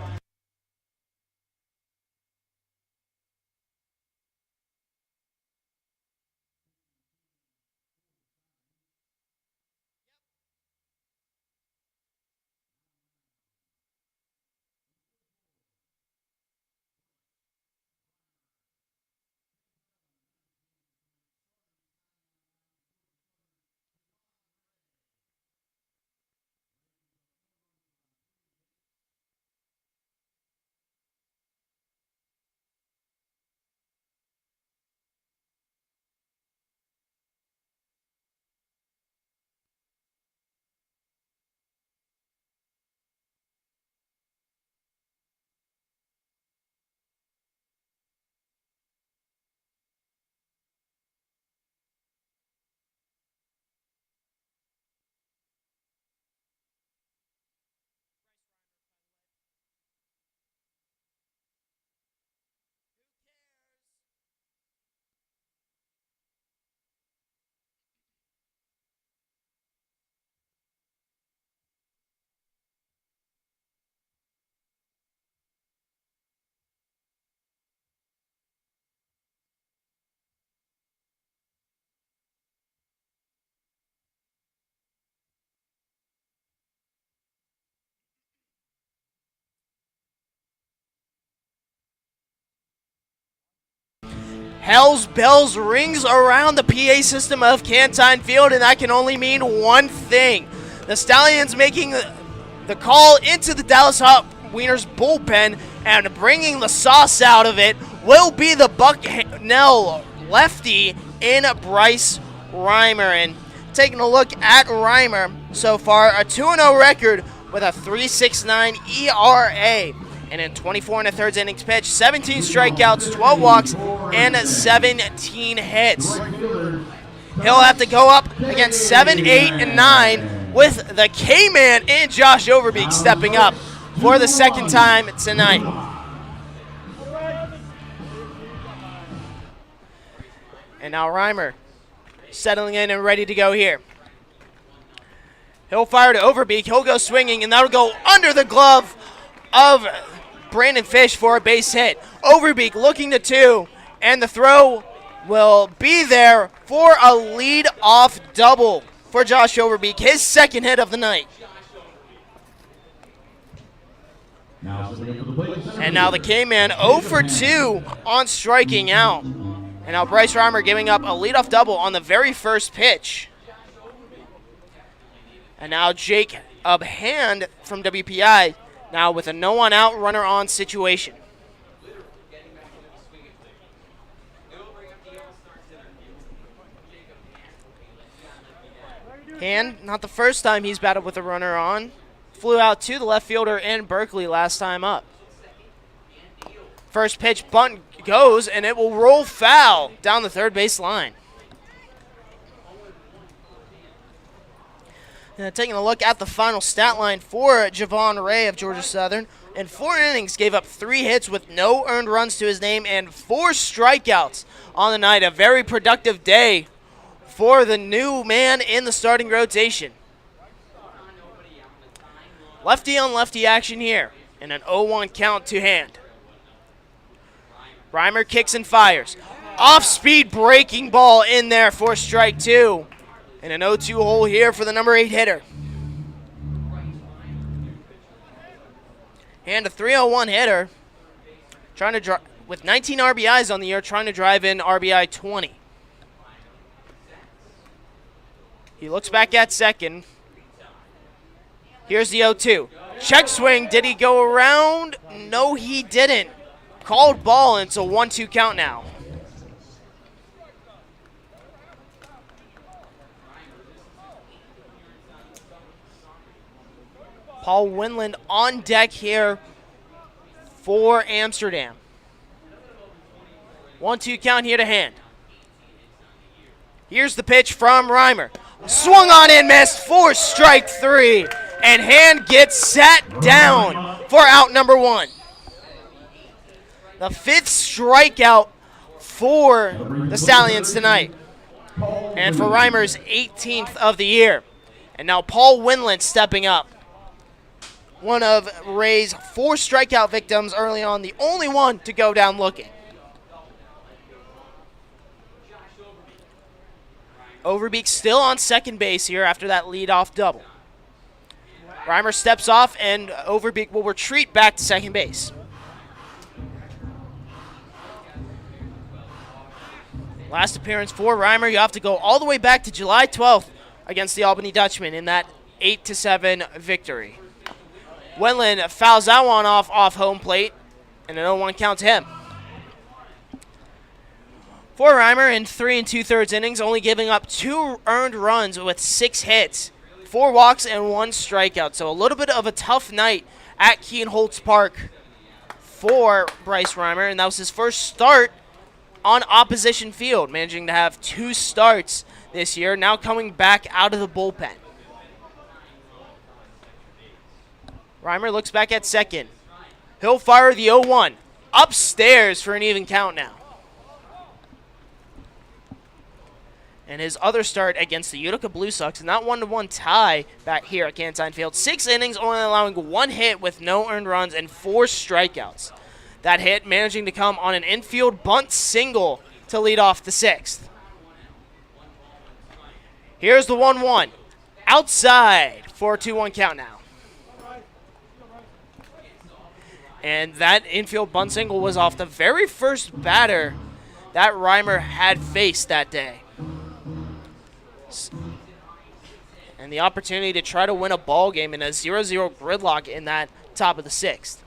Hell's Bells rings around the PA system of Cantine Field, and that can only mean one thing. The Stallions making the call into the Dallas Hot Wieners bullpen, and bringing the sauce out of it will be the Bucknell lefty in Bryce Reimer. And taking a look at Reimer so far, a 2-0 record with a 3.69 ERA. And in 24 and a third innings pitched, 17 strikeouts, 12 walks, and 17 hits. He'll have to go up against 7, 8, and 9 with the K-Man and Josh Overbeek stepping up for the second time tonight. And now Reimer settling in and ready to go here. He'll fire to Overbeek. He'll go swinging, and that'll go under the glove of Brandon Fish for a base hit. Overbeek looking to 2, and the throw will be there for a lead-off double for Josh Overbeek, his second hit of the night. And now the K-Man 0 for 2 on striking out. And now Bryce Reimer giving up a leadoff double on the very first pitch. And now Jake Hand from WPI now with a no-one-out, runner-on situation. Hand, not the first time he's battled with a runner on. Flew out to the left fielder in Berkeley last time up. First pitch bunt goes, and it will roll foul down the third base line. Now taking a look at the final stat line for Javon Ray of Georgia Southern. In 4 innings, gave up 3 hits with no earned runs to his name and 4 strikeouts on the night. A very productive day for the new man in the starting rotation. Lefty on lefty action here, and an 0-1 count to Hand. Reimer kicks and fires. Off-speed breaking ball in there for strike 2. And an 0-2 hole here for the number 8 hitter. And a 301 hitter, trying to with 19 RBIs on the year, trying to drive in RBI 20. He looks back at second. Here's the 0-2. Check swing. Did he go around? No, he didn't. Called ball, and it's a 1-2 count now. Paul Winland on deck here for Amsterdam. 1-2 count here to Hand. Here's the pitch from Reimer. Swung on and missed for strike 3. And Hand gets sat down for out number 1. The 5th strikeout for the Stallions tonight. And for Reimer's 18th of the year. And now Paul Winland stepping up. One of Ray's 4 strikeout victims early on, the only one to go down looking. Overbeek still on second base here after that leadoff double. Reimer steps off, and Overbeek will retreat back to second base. Last appearance for Reimer, you have to go all the way back to July 12th against the Albany Dutchmen in that 8-7 victory. Winland fouls that one off home plate, and an 0-1 count to him. For Reimer in 3 2/3 innings, only giving up 2 earned runs with 6 hits, 4 walks, and 1 strikeout. So a little bit of a tough night at Keene Holtz Park for Bryce Reimer, and that was his first start on opposition field, managing to have 2 starts this year, now coming back out of the bullpen. Reimer looks back at second. He'll fire the 0-1. Upstairs for an even count now. And his other start against the Utica Blue Sox in that 1-1 tie back here at Cantine Field. 6 innings, only allowing 1 hit with no earned runs and 4 strikeouts. That hit managing to come on an infield bunt single to lead off the 6th. Here's the 1-1. Outside for a 2-1 count now. And that infield bunt single was off the very first batter that Reimer had faced that day. And the opportunity to try to win a ball game in a 0-0 gridlock in that top of the 6th.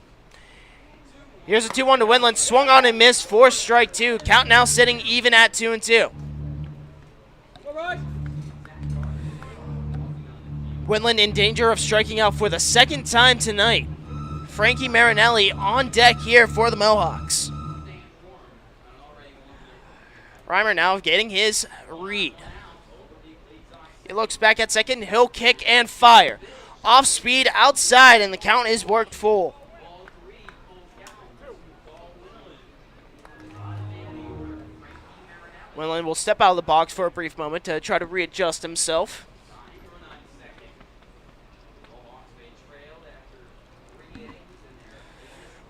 Here's a 2-1 to Winland. Swung on and missed for strike 2. Count now sitting even at 2-2. Winland in danger of striking out for the second time tonight. Frankie Marinelli on deck here for the Mohawks. Reimer now getting his read. He looks back at second. He'll kick and fire. Off speed outside, and the count is worked full. Winland will step out of the box for a brief moment to try to readjust himself.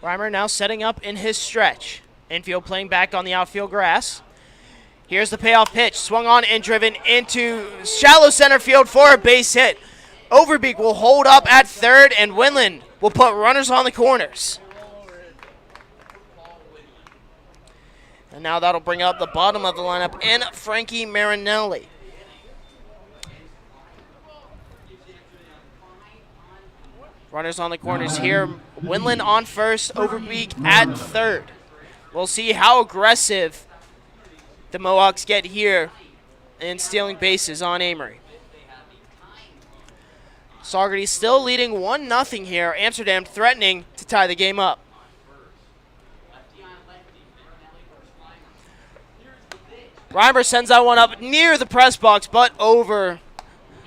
Reimer now setting up in his stretch. Infield playing back on the outfield grass. Here's the payoff pitch. Swung on and driven into shallow center field for a base hit. Overbeek will hold up at third, and Winland will put runners on the corners. And now that'll bring up the bottom of the lineup and Frankie Marinelli. Runners on the corners here. Winland on first, Overbeek at third. We'll see how aggressive the Mohawks get here in stealing bases on Amory. Saugerties still leading 1-0 here. Amsterdam threatening to tie the game up. Reimer sends that one up near the press box, but over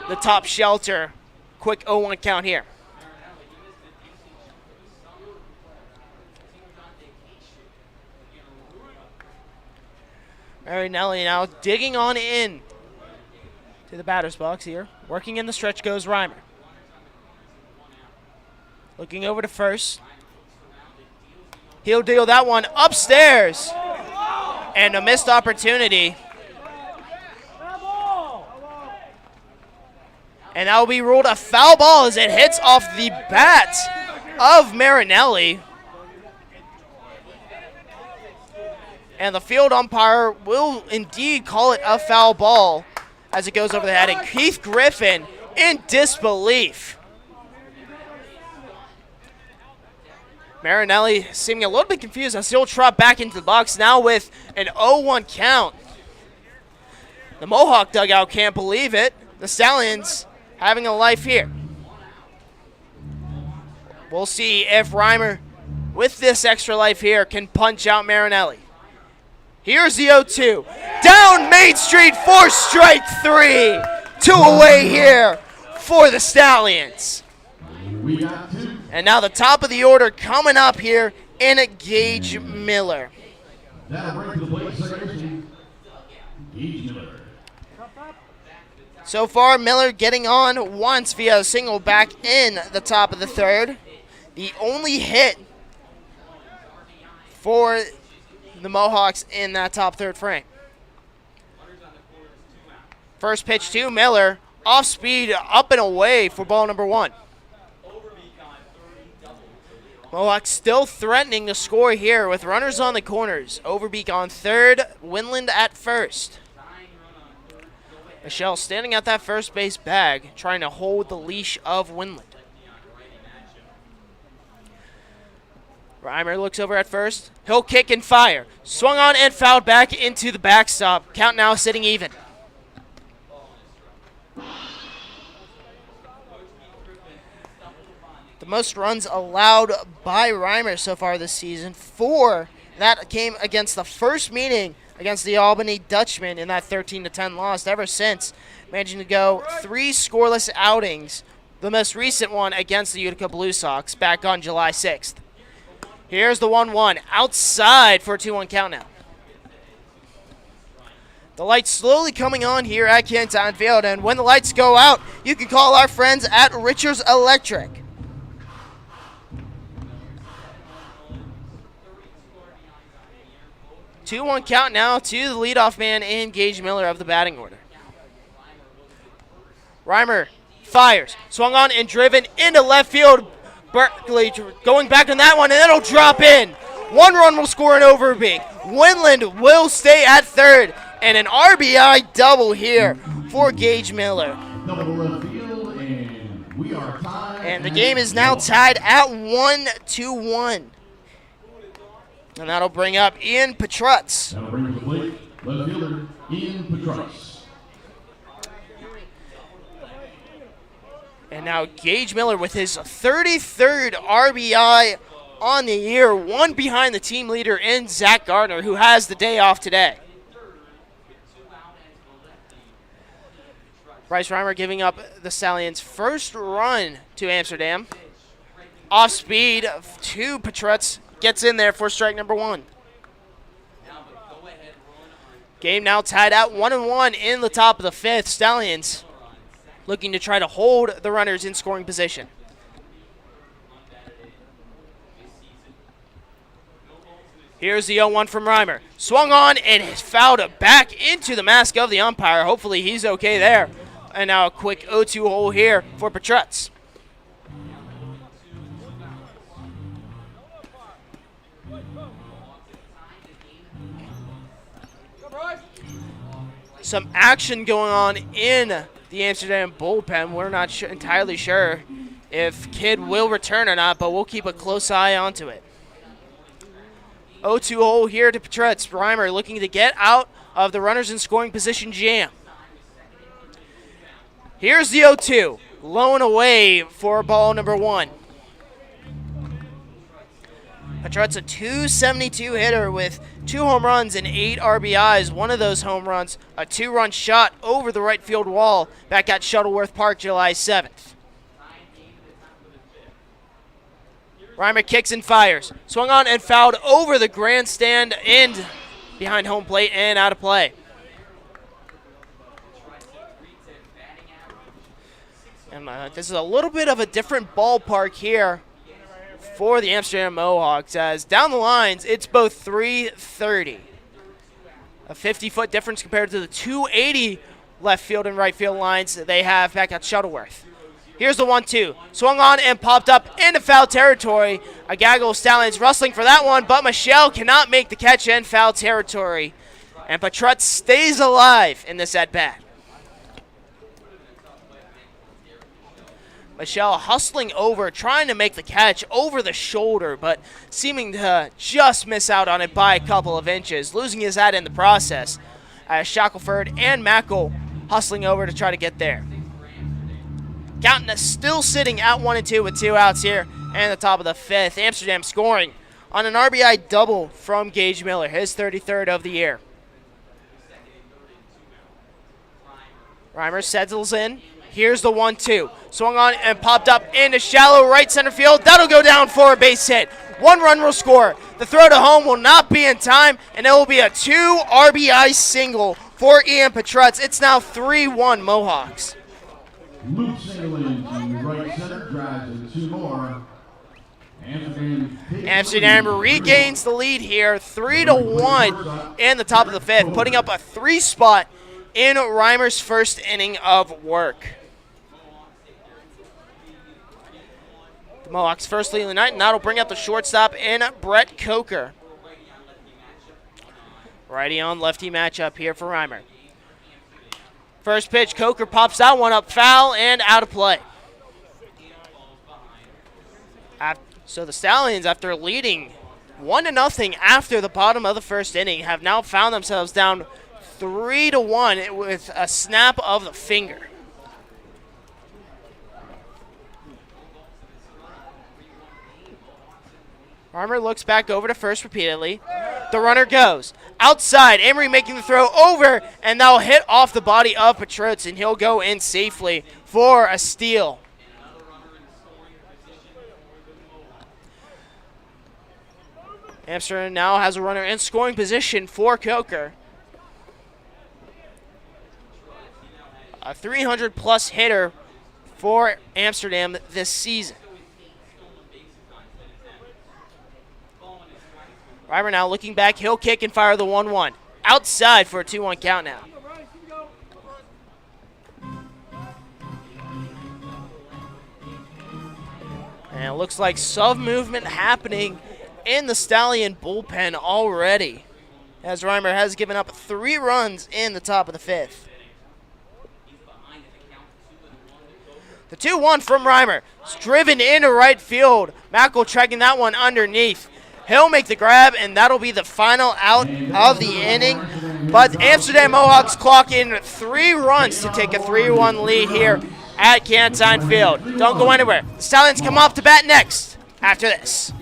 the top shelter. Quick 0-1 count here. Marinelli now digging on in to the batter's box here. Working in the stretch goes Reimer. Looking over to first. He'll deal that one upstairs. And a missed opportunity. And that will be ruled a foul ball as it hits off the bat of Marinelli. And the field umpire will indeed call it a foul ball as it goes over the head. And Keith Griffin in disbelief. Marinelli seeming a little bit confused as he'll trot back into the box now with an 0-1 count. The Mohawk dugout can't believe it. The Stallions having a life here. We'll see if Reimer, with this extra life here, can punch out Marinelli. Here's the 0-2. Down Main Street for strike 3. 2 away here for the Stallions. We got 2. And now the top of the order coming up here in Gage Miller. That'll bring to the plate second Gage Miller. So far, Miller getting on once via a single back in the top of the third. The only hit for the Mohawks in that top third frame. First pitch to Miller. Off speed, up and away for ball number 1. Mohawks still threatening to score here with runners on the corners. Overbeek on third, Winland at first. Michelle standing at that first base bag, trying to hold the leash of Winland. Reimer looks over at first. He'll kick and fire. Swung on and fouled back into the backstop. Count now sitting even. The most runs allowed by Reimer so far this season. 4. That came against the first meeting against the Albany Dutchmen in that 13-10 loss. Ever since, managing to go 3 scoreless outings. The most recent one against the Utica Blue Sox back on July 6th. Here's the 1-1 outside for a 2-1 count now. The lights slowly coming on here at Canton Field, and when the lights go out, you can call our friends at Richards Electric. Two-one count now to the leadoff man in Gage Miller of the batting order. Reimer fires, swung on and driven into left field. Berkeley going back on that one, and it'll drop in. 1 run will score in Overbeek. Winland will stay at third. And an RBI double here for Gage Miller. Double to left field, and we are tied. And the game is now tied at 1-1. And that'll bring up Ian Petrutz. That'll bring to the plate left fielder Ian Petrutz. And now Gage Miller with his 33rd RBI on the year, one behind the team leader in Zach Gardner, who has the day off today. Bryce Reimer giving up the Stallions' first run to Amsterdam. Off speed to Petrutz, gets in there for strike number 1. Game now tied at 1-1 in the top of the 5th. Stallions looking to try to hold the runners in scoring position. Here's the 0-1 from Reimer. Swung on and is fouled back into the mask of the umpire. Hopefully he's okay there. And now a quick 0-2 hole here for Petrutz. Some action going on in the Amsterdam bullpen. We're not entirely sure if Kidd will return or not, but we'll keep a close eye onto it. 0-2 hole here to Petrutz. Reimer looking to get out of the runners in scoring position jam. Here's the 0-2. Low and away for ball number 1. Petrutz, a .272 hitter with 2 home runs and 8 RBIs. One of those home runs, a 2-run shot over the right field wall back at Shuttleworth Park July 7th. Reimer kicks and fires. Swung on and fouled over the grandstand end behind home plate and out of play. And this is a little bit of a different ballpark here for the Amsterdam Mohawks, as down the lines, it's both 330. A 50-foot difference compared to the 280 left field and right field lines that they have back at Shuttleworth. Here's the 1-2. Swung on and popped up into foul territory. A gaggle of Stallions rustling for that one, but Michelle cannot make the catch in foul territory. And Petrutz stays alive in this at-bat. Michelle hustling over, trying to make the catch over the shoulder, but seeming to just miss out on it by a couple of inches, losing his hat in the process. Shackelford and Mackel hustling over to try to get there. Counting is still sitting at 1-2 with 2 outs here and the top of the 5th. Amsterdam scoring on an RBI double from Gage Miller, his 33rd of the year. Reimer settles in. Here's the 1-2. Swung on and popped up into shallow right center field. That'll go down for a base hit. 1 run will score. The throw to home will not be in time, and it will be a 2 RBI single for Ian Petrutz. It's now 3-1 Mohawks. Luke singling to right center, drives in 2 more. Amsterdam regains the lead here, 3-1 in the top of the 5th, putting up a 3 spot in Reimer's first inning of work. The Mohawks' first lead of the night, and that'll bring up the shortstop in Brett Coker. Righty on lefty matchup here for Reimer. First pitch, Coker pops that one up foul and out of play. So the Stallions, after leading 1-0 after the bottom of the first inning, have now found themselves down 3-1 with a snap of the finger. Reimer looks back over to first repeatedly. The runner goes outside. Emery making the throw over, and that'll hit off the body of Petrutz, and he'll go in safely for a steal. Amsterdam now has a runner in scoring position for Coker. A 300-plus hitter for Amsterdam this season. Reimer now looking back. He'll kick and fire the 1-1. Outside for a 2-1 count now. And it looks like some movement happening in the Stallion bullpen already, as Reimer has given up 3 runs in the top of the 5th. The 2-1 from Reimer. It's driven into right field. Mackel tracking that one underneath. He'll make the grab, and that'll be the final out of the inning. But Amsterdam Mohawks clock in 3 runs to take a 3-1 lead here at Canton Field. Don't go anywhere. The Stallions come off to bat next after this.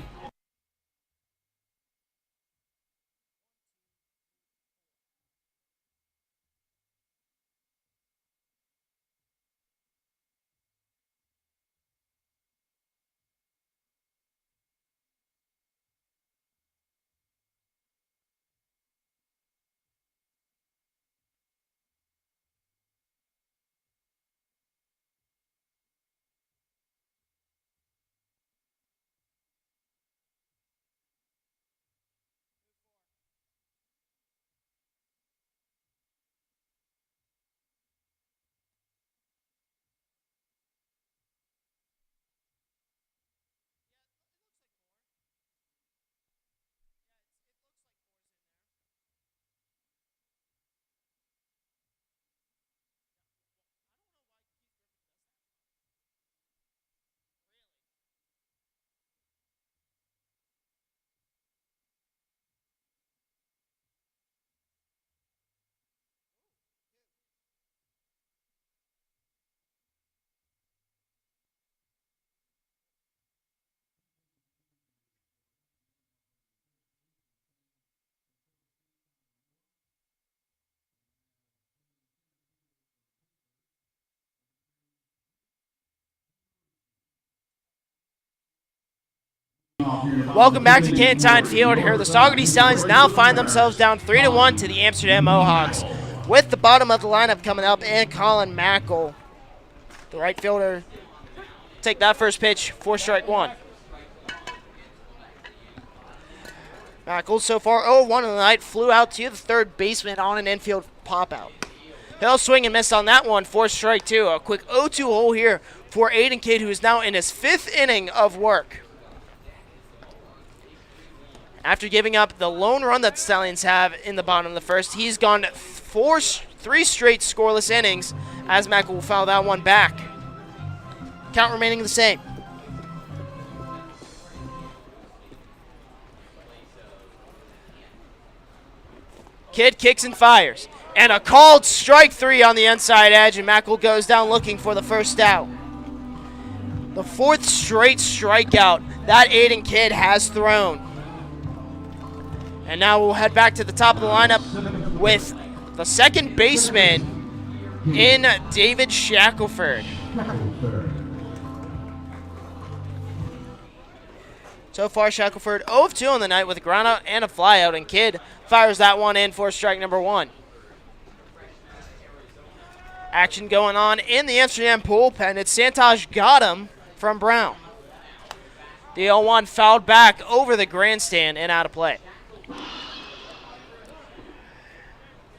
Welcome back to Canton Field here. The Saugerties Stallions now find themselves down 3-1 to the Amsterdam Mohawks, with the bottom of the lineup coming up and Colin Mackel, the right fielder. Take that first pitch for strike 1. Mackel so far 0-1 in the night, flew out to the third baseman on an infield pop out. He'll swing and miss on that one for strike 2. A quick 0-2 hole here for Aiden Kidd, who is now in his 5th inning of work. After giving up the lone run that the Stallions have in the bottom of the first, he's gone 3 straight scoreless innings, as Mackel will foul that one back. Count remaining the same. Kidd kicks and fires. And a called strike 3 on the inside edge, and Mackel goes down looking for the first out. The 4th straight strikeout that Aiden Kidd has thrown. And now we'll head back to the top of the lineup with the second baseman in David Shackelford. So far, Shackelford 0-2 on the night with a groundout and a flyout, and Kidd fires that one in for strike number 1. Action going on in the Amsterdam bullpen. It's Santosh got him from Brown. The 0-1 fouled back over the grandstand and out of play.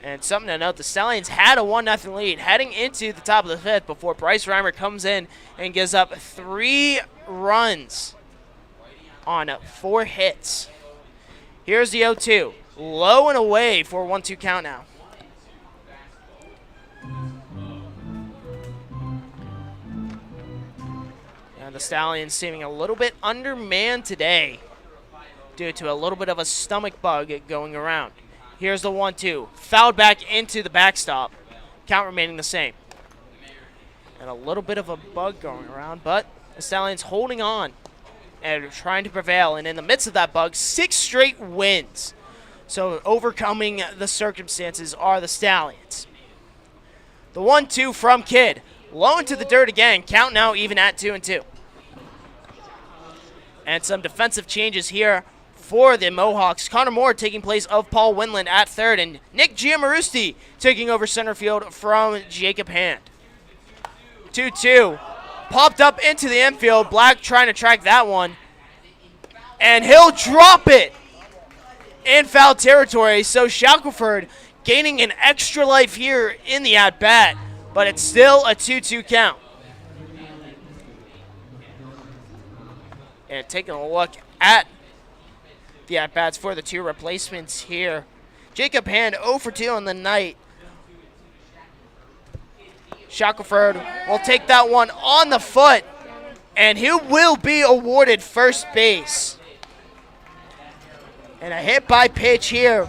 And something to note, the Stallions had a 1-0 lead heading into the top of the 5th before Bryce Reimer comes in and gives up 3 runs on 4 hits. Here's the 0-2. Low and away for a 1-2 count now. And the Stallions seeming a little bit undermanned today due to a little bit of a stomach bug going around. Here's the 1-2. Fouled back into the backstop. Count remaining the same. And a little bit of a bug going around, but the Stallions holding on and trying to prevail. And in the midst of that bug, 6 straight wins. So overcoming the circumstances are the Stallions. The 1-2 from Kidd. Low into the dirt again. Count now even at 2-2. And some defensive changes here for the Mohawks. Connor Moore taking place of Paul Winland at third, and Nick Giamarusti taking over center field from Jacob Hand. 2-2. Popped up into the infield. Black trying to track that one. And he'll drop it in foul territory. So Shackelford gaining an extra life here in the at-bat, but it's still a 2-2 count. And taking a look at the at-bats for the two replacements here. Jacob Hand 0 for 2 on the night. Shackelford will take that one on the foot, and he will be awarded first base. And a hit by pitch here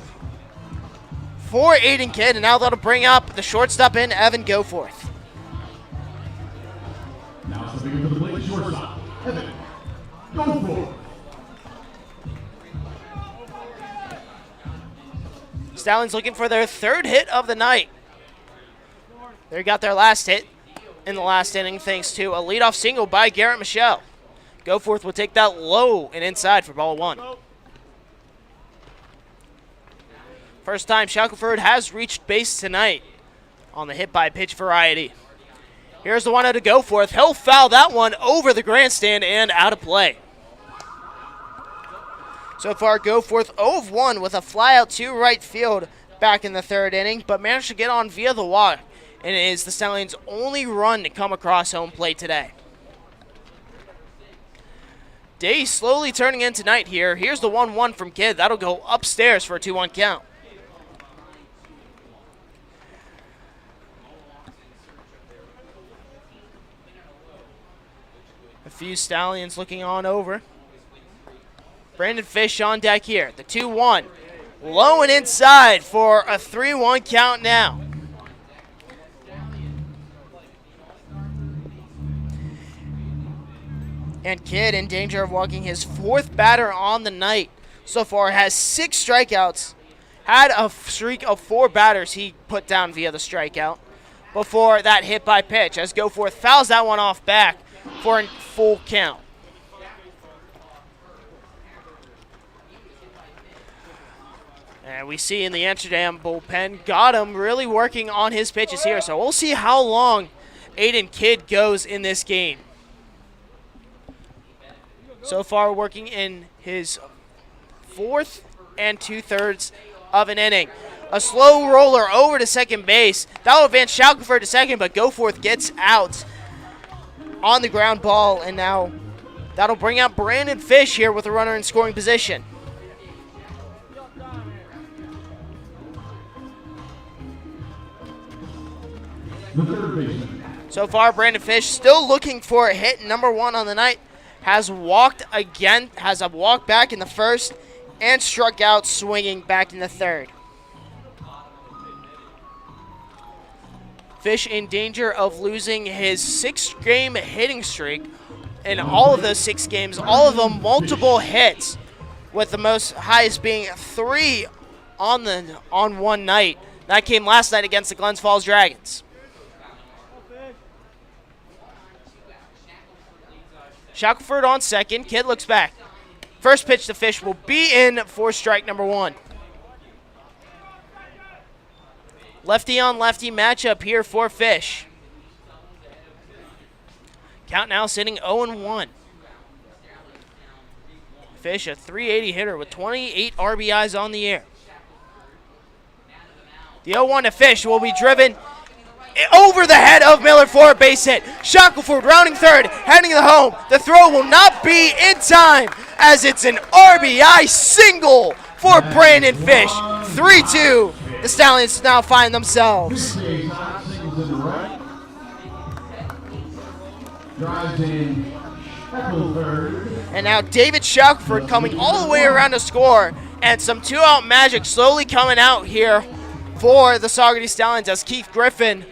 for Aiden Kidd, and now that'll bring up the shortstop in, Evan Goforth. Now stepping into the plate, shortstop, Evan Goforth. Stallions looking for their third hit of the night. They got their last hit in the last inning thanks to a leadoff single by Garrett Michelle. Goforth will take that low and inside for ball one. First time Shackelford has reached base tonight on the hit by pitch variety. Here's the 1-0 to Goforth. He'll foul that one over the grandstand and out of play. So far, Goforth 0-1 with a flyout to right field back in the third inning, but managed to get on via the walk, and it is the Stallions' only run to come across home plate today. Day slowly turning in tonight here. Here's the 1-1 from Kidd. That'll go upstairs for a 2-1 count. A few Stallions looking on over. Brandon Fish on deck here. The 2-1. Low and inside for a 3-1 count now. And Kidd in danger of walking his fourth batter on the night. So far has 6 strikeouts. Had a streak of 4 batters he put down via the strikeout before that hit by pitch, as Goforth fouls that one off back for a full count. And we see in the Amsterdam bullpen, got him really working on his pitches here. So we'll see how long Aiden Kidd goes in this game. So far working in his 4th and 2/3 of an inning. A slow roller over to second base. That will advance Shackelford to second, but Goforth gets out on the ground ball. And now that'll bring out Brandon Fish here with a runner in scoring position. The third baseman. So far, Brandon Fish still looking for a hit. Number 1 on the night. Has walked again, has a walk back in the first, and struck out swinging back in the third. Fish in danger of losing his 6-game hitting streak. In all of those 6 games, all of them multiple hits, with the most highest being 3 on one night. That came last night against the Glens Falls Dragons. Shackelford on second. Kidd looks back. First pitch to Fish will be in for strike number 1. Lefty on lefty matchup here for Fish. Count now sitting 0-1. Fish, a .380 hitter with 28 RBIs on the year. The 0-1 to Fish will be driven over the head of Miller for a base hit. Shackelford rounding third, heading to the home. The throw will not be in time, as it's an RBI single for Brandon Fish. 3-2. The Stallions now find themselves. And now David Shackelford coming all the way around to score, and some 2-out magic slowly coming out here for the Saugerties Stallions, as Keith Griffin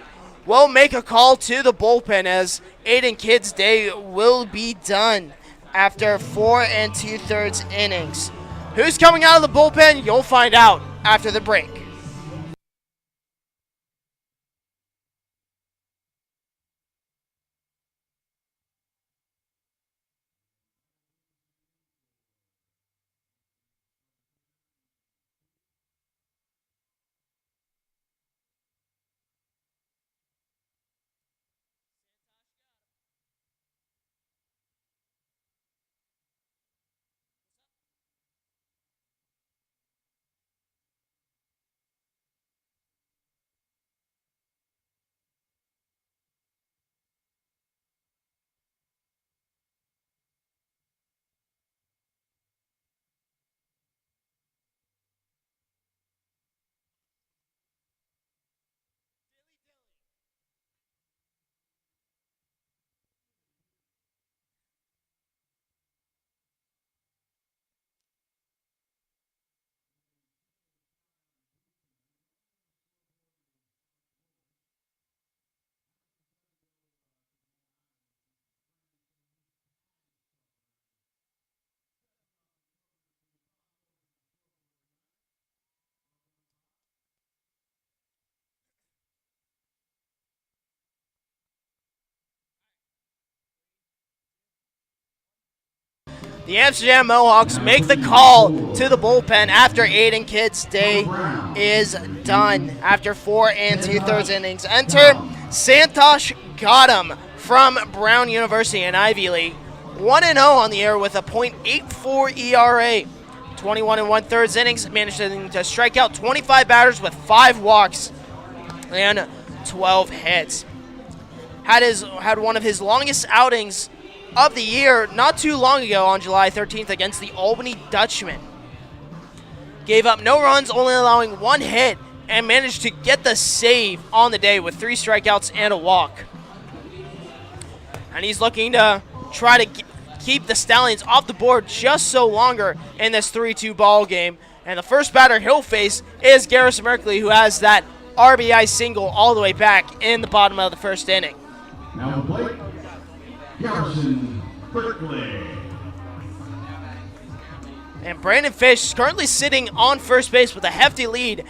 will make a call to the bullpen, as Aiden Kidd's day will be done after 4 2/3 innings. Who's coming out of the bullpen? You'll find out after the break. the Amsterdam Mohawks make the call to the bullpen after Aiden Kidd's day is done. After 4 2/3 innings, enter Santosh Gautam from Brown University in Ivy League. 1-0 on the year with a .84 ERA. 21 1/3 innings, managed to strike out 25 batters with 5 walks and 12 hits. Had one of his longest outings of the year not too long ago on July 13th against the Albany Dutchmen. Gave up no runs, only allowing 1 hit, and managed to get the save on the day with 3 strikeouts and a walk. And he's looking to try to keep the Stallions off the board just so longer in this 3-2 ball game. And the first batter he'll face is Garrison Merkley, who has that RBI single all the way back in the bottom of the first inning. Now the plate, Garrison Berkeley. And Brandon Fish is currently sitting on first base with a hefty lead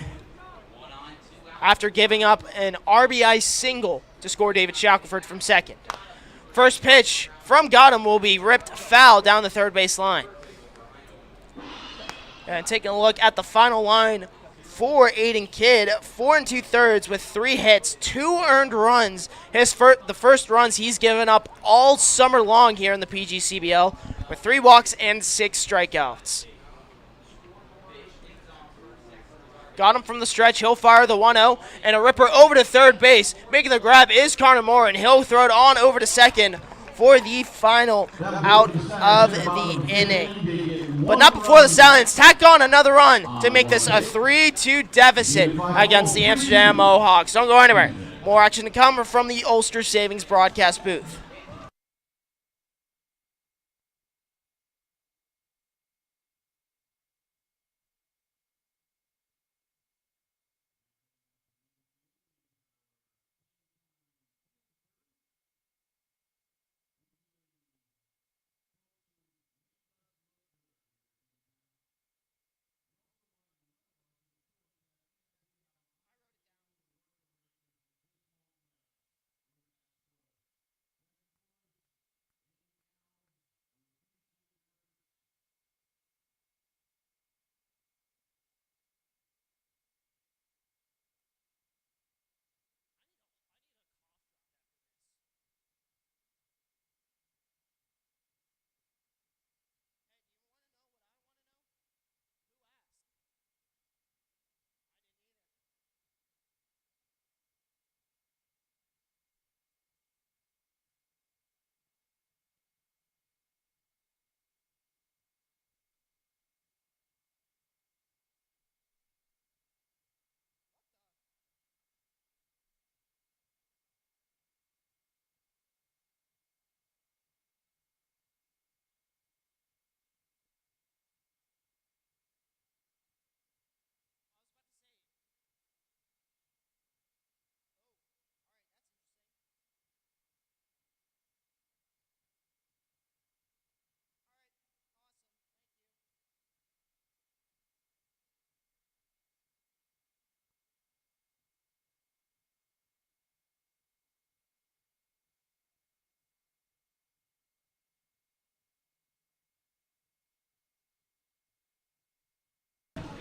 after giving up an RBI single to score David Shackelford from second. First pitch from Gautam will be ripped foul down the third base line. And taking a look at the final line for Aiden Kidd, 4 2/3 with 3 hits, 2 earned runs. The first runs he's given up all summer long here in the PGCBL, with 3 walks and 6 strikeouts. Got him from the stretch. He'll fire the 1-0 and a ripper over to third base. Making the grab is Connor Moore, and he'll throw it on over to second for the final out of the inning. But not before the Stallions tack on another run to make this a 3-2 deficit against the Amsterdam Mohawks. Don't go anywhere. More action to come from the Ulster Savings broadcast booth.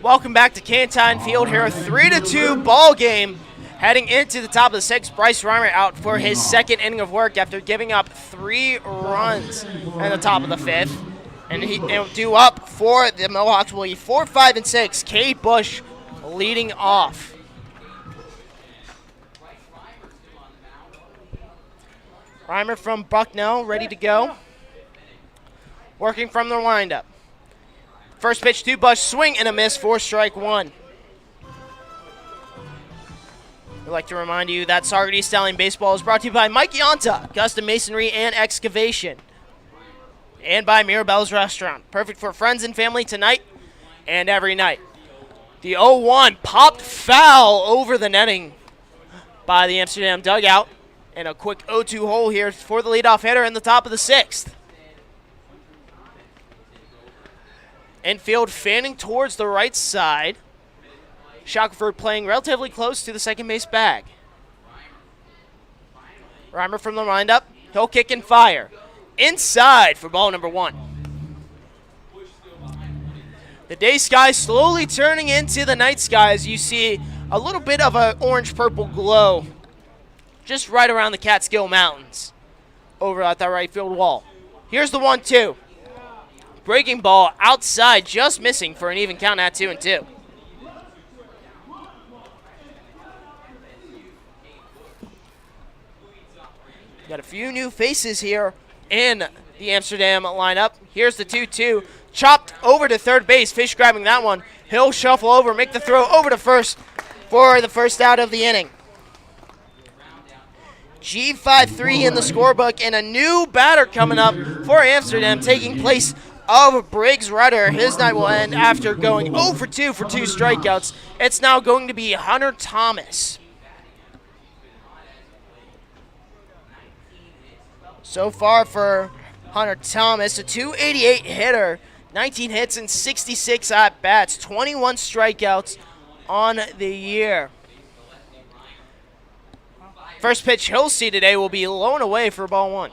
Welcome back to Canton Field here, a 3-2 ball game. Heading into the top of the 6th, Bryce Reimer out for his second inning of work after giving up 3 runs in the top of the 5th. And he'll due up for the Mohawks will be 4, 5, and 6. Cade Bush leading off. Reimer from Bucknell ready to go. Working from the windup. First pitch to Bush, swing and a miss for strike 1. We'd like to remind you that Saugerties Stallion Baseball is brought to you by Mike Yonta, Custom Masonry and Excavation, and by Mirabelle's Restaurant. Perfect for friends and family tonight and every night. The 0-1 popped foul over the netting by the Amsterdam dugout, and a quick 0-2 hole here for the leadoff hitter in the top of the 6th. Infield fanning towards the right side. Shackelford playing relatively close to the second base bag. Reimer from the windup. He'll kick and fire. Inside for ball number 1. The day sky slowly turning into the night sky as you see a little bit of an orange-purple glow just right around the Catskill Mountains over at that right field wall. Here's the 1-2. Breaking ball outside, just missing for an even count at 2-2. Got a few new faces here in the Amsterdam lineup. Here's the 2-2. Chopped over to third base. Fish grabbing that one. He'll shuffle over, make the throw over to first for the first out of the inning. G5-3 in the scorebook, and a new batter coming up for Amsterdam, taking place of Briggs Rudder. His night will end after going 0 for 2 for 2 strikeouts. It's now going to be Hunter Thomas. So far for Hunter Thomas, a .288 hitter, 19 hits and 66 at-bats, 21 strikeouts on the year. First pitch he'll see today will be low and away for ball 1.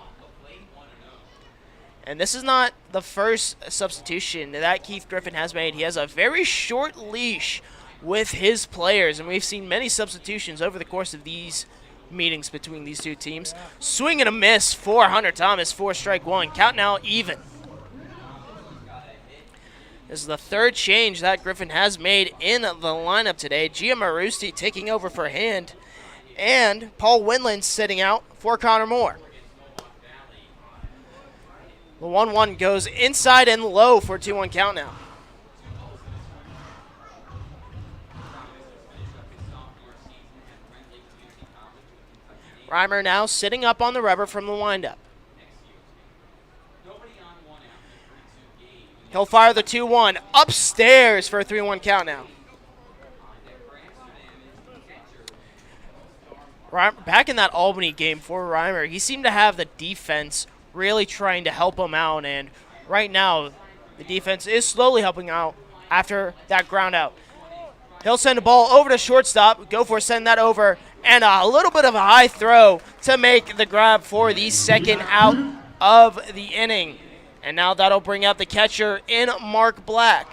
And this is not the first substitution that Keith Griffin has made. He has a very short leash with his players, and we've seen many substitutions over the course of these meetings between these two teams. Swing and a miss for Hunter Thomas for strike 1. Count now even. This is the third change that Griffin has made in the lineup today. Gia Marusti taking over for Hand, and Paul Winland sitting out for Connor Moore. The 1-1 goes inside and low for a 2-1 count now. Reimer now sitting up on the rubber from the windup. He'll fire the 2-1 upstairs for a 3-1 count now. Back in that Albany game for Reimer, he seemed to have the defense really trying to help him out, and right now the defense is slowly helping out after that ground out. He'll send the ball over to shortstop, go for send that over, and a little bit of a high throw to make the grab for the second out of the inning. And now that'll bring out the catcher in Mark Black.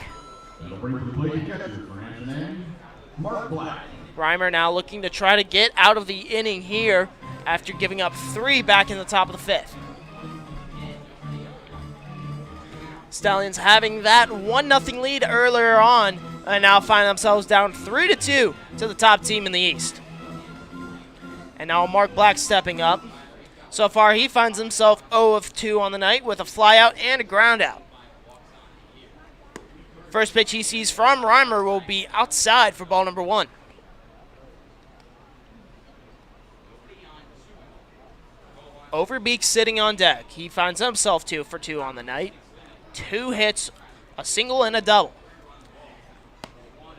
That'll bring to the plate the catcher for Amsterdam, Mark Black. Reimer now looking to try to get out of the inning here after giving up 3 back in the top of the 5th. Stallions having that 1-0 lead earlier on and now find themselves down 3-2 to the top team in the East. And now Mark Black stepping up. So far he finds himself 0 of 2 on the night with a flyout and a ground out. First pitch he sees from Reimer will be outside for ball number 1. Overbeek sitting on deck. He finds himself 2 for 2 on the night. 2 hits, a single and a double.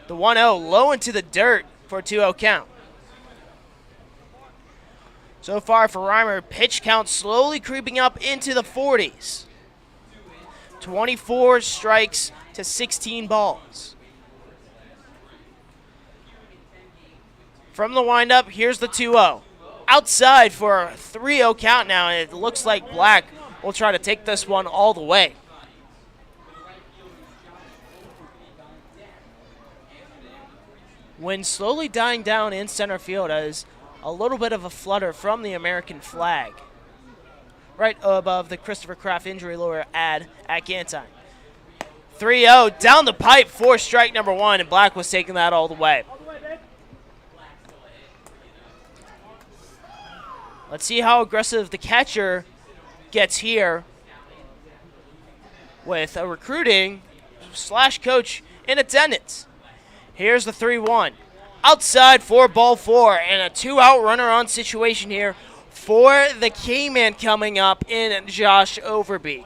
The 1-0 low into the dirt for a 2-0 count. So far for Reimer, pitch count slowly creeping up into the 40s. 24 strikes to 16 balls. From the windup, here's the 2-0. Outside for a 3-0 count now, and it looks like Black will try to take this one all the way. Wind slowly dying down in center field as a little bit of a flutter from the American flag right above the Christopher Kraft injury lawyer ad at Gantine. 3-0 down the pipe for strike number 1, and Black was taking that all the way. Let's see how aggressive the catcher gets here with a recruiting / coach in attendance. Here's the 3-1. Outside for ball 4, and a 2-out runner on situation here for the K-Man coming up in Josh Overbeek.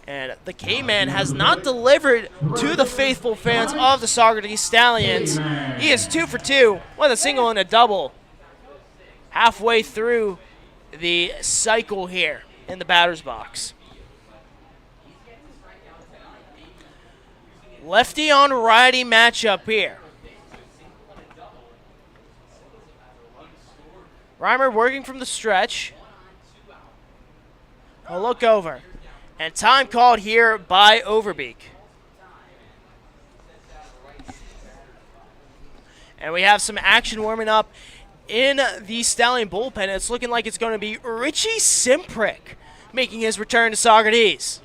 And the K-Man has not delivered to the faithful fans of the Saugerties Stallions. He is 2 for 2 with a single and a double halfway through the cycle here in the batter's box. Lefty on righty matchup here. Reimer working from the stretch. A look over. And time called here by Overbeek. And we have some action warming up in the Stallion bullpen. It's looking like it's going to be Richie Simprick making his return to Saugerties.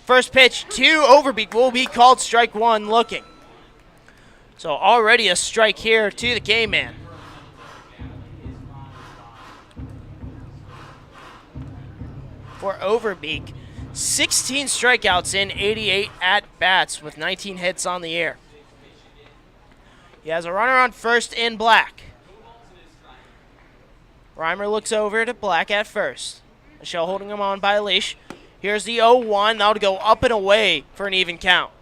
First pitch to Overbeek will be called strike one looking. So already a strike here to the K-Man. For Overbeek, 16 strikeouts in 88 at-bats with 19 hits on the year. He has a runner on first in Black. Reimer looks over to Black at first. Michelle holding him on by a leash. Here's the 0-1. That'll go up and away for an even count.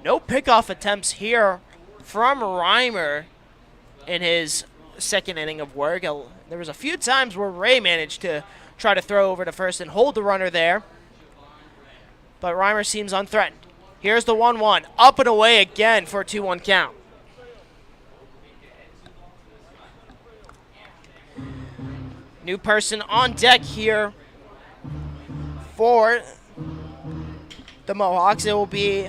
No pickoff attempts here from Reimer in his second inning of work. There was a few times where Ray managed to try to throw over to first and hold the runner there. But Reimer seems unthreatened. Here's the 1-1. Up and away again for a 2-1 count. New person on deck here for the Mohawks. It will be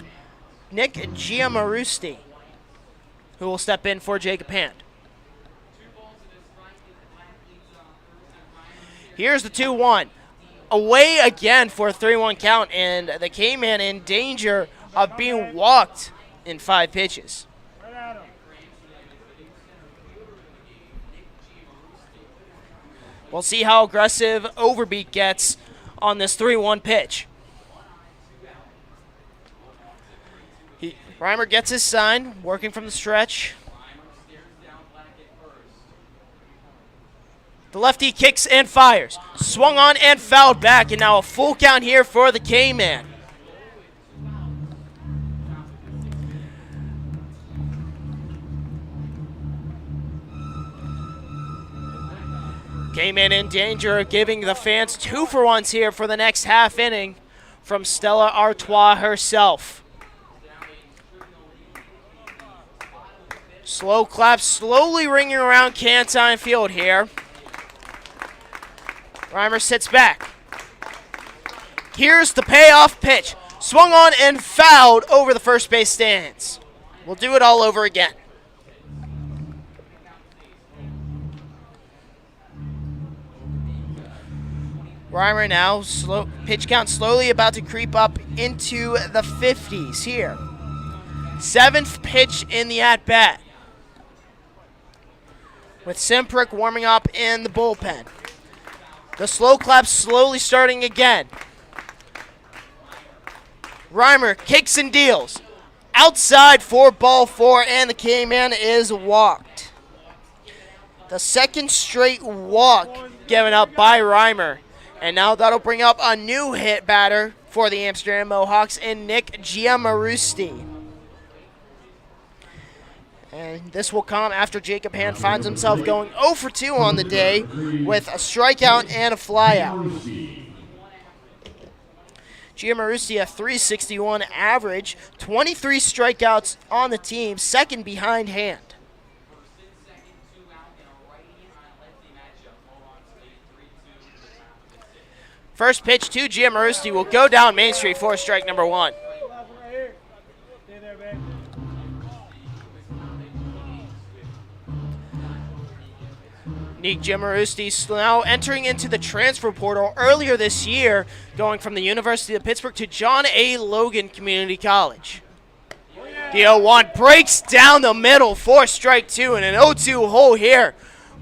Nick Giamarusti, who will step in for Jacob Hand. Here's the 2-1. Away again for a 3-1 count, and the K-Man in danger of being walked in 5 pitches. We'll see how aggressive Overbeek gets on this 3-1 pitch. Reimer gets his sign, working from the stretch. The lefty kicks and fires. Swung on and fouled back, and now a full count here for the K-Man. K-Man in danger of giving the fans 2-for-1s here for the next half inning from Stella Artois herself. Slow clap, slowly ringing around Canton Field here. Reimer sits back. Here's the payoff pitch. Swung on and fouled over the first base stands. We'll do it all over again. Reimer now, pitch count slowly about to creep up into the 50s here. 7th pitch in the at-bat, with Simprick warming up in the bullpen. The slow clap slowly starting again. Reimer kicks and deals. Outside for ball 4, and the K-Man is walked. The second straight walk given up by Reimer. And now that'll bring up a new hit batter for the Amsterdam Mohawks in Nick Giamarusti. And this will come after Jacob Hand finds himself going 0 for 2 on the day with a strikeout and a flyout. Giamarusti, a .361 average, 23 strikeouts on the team, second behind Hand. First pitch to Giamarusti will go down Main Street for strike number 1. Nick Giamarusti now entering into the transfer portal earlier this year, going from the University of Pittsburgh to John A. Logan Community College. The 0-1 breaks down the middle for strike 2, and an 0-2 hole here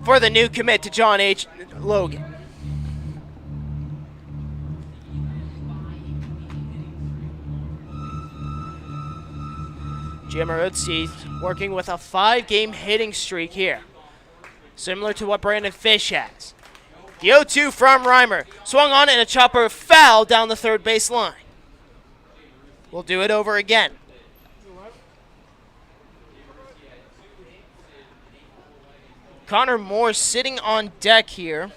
for the new commit to John H. Logan. Giamarusti working with a 5-game hitting streak here, similar to what Brandon Fish has. The 0-2 from Reimer. Swung on and a chopper foul down the third base line. We'll do it over again. Connor Moore sitting on deck here.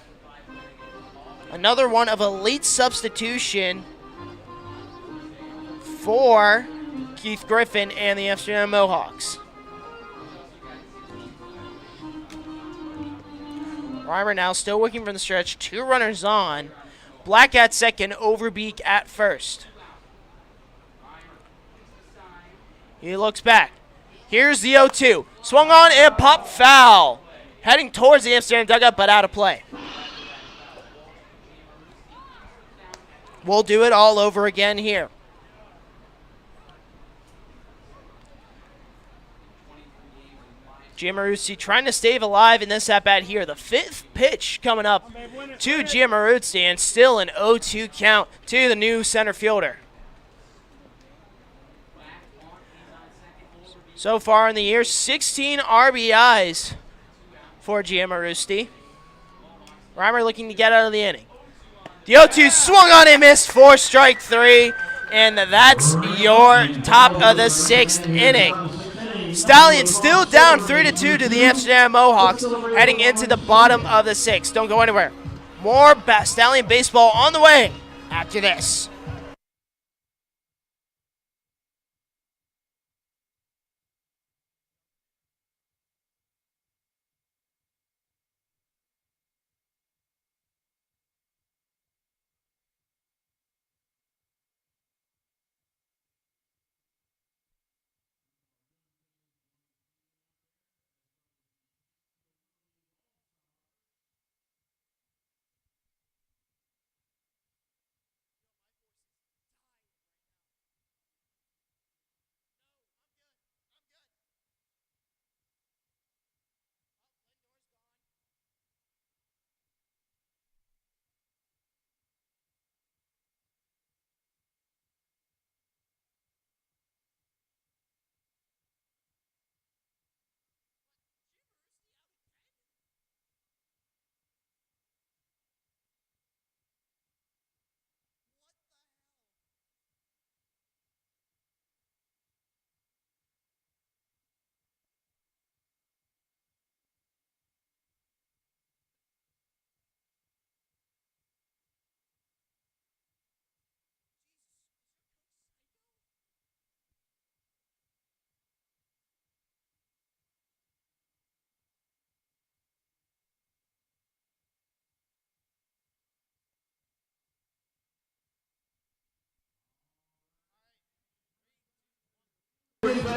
Another one of a late substitution for Keith Griffin and the Amsterdam Mohawks. Reimer now still working from the stretch. 2 runners on. Black at second, Overbeek at first. He looks back. Here's the 0-2. Swung on and pop foul. Heading towards the Amsterdam dugout, but out of play. We'll do it all over again here. Giammaruzzi trying to stay alive in this at-bat here. The 5th pitch coming up to Giammaruzzi, and still an 0-2 count to the new center fielder. So far in the year, 16 RBIs for Giammaruzzi. Reimer looking to get out of the inning. The 0-2 swung on and missed for strike 3, and that's your top of the 6th inning. Stallion still down 3-2 to the Amsterdam Mohawks, heading into the bottom of the 6th. Don't go anywhere. More Stallion baseball on the way after this.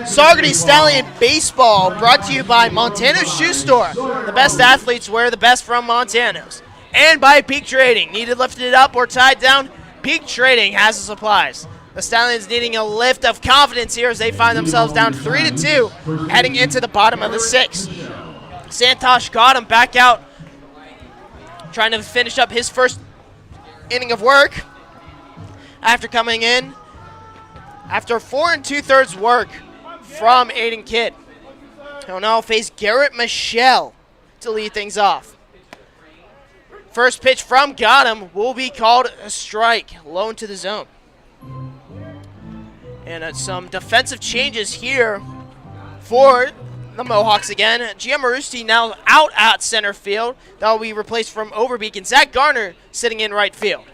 Saugerties Stallion Baseball brought to you by Montano's Shoe Store. The best athletes wear the best from Montano's. And by Peak Trading. Needed lifted up or tied down? Peak Trading has the supplies. The Stallions needing a lift of confidence here as they find themselves down 3-2, heading into the bottom of the 6th. Santosh got him back out, trying to finish up his first inning of work after coming in. After 4 2/3 work from Aiden Kidd, he'll now face Garrett Michelle to lead things off. First pitch from Gotham will be called a strike, low into the zone. And some defensive changes here for the Mohawks again. Giammaruzzi now out at center field. That will be replaced from Overbeek, and Zach Garner sitting in right field.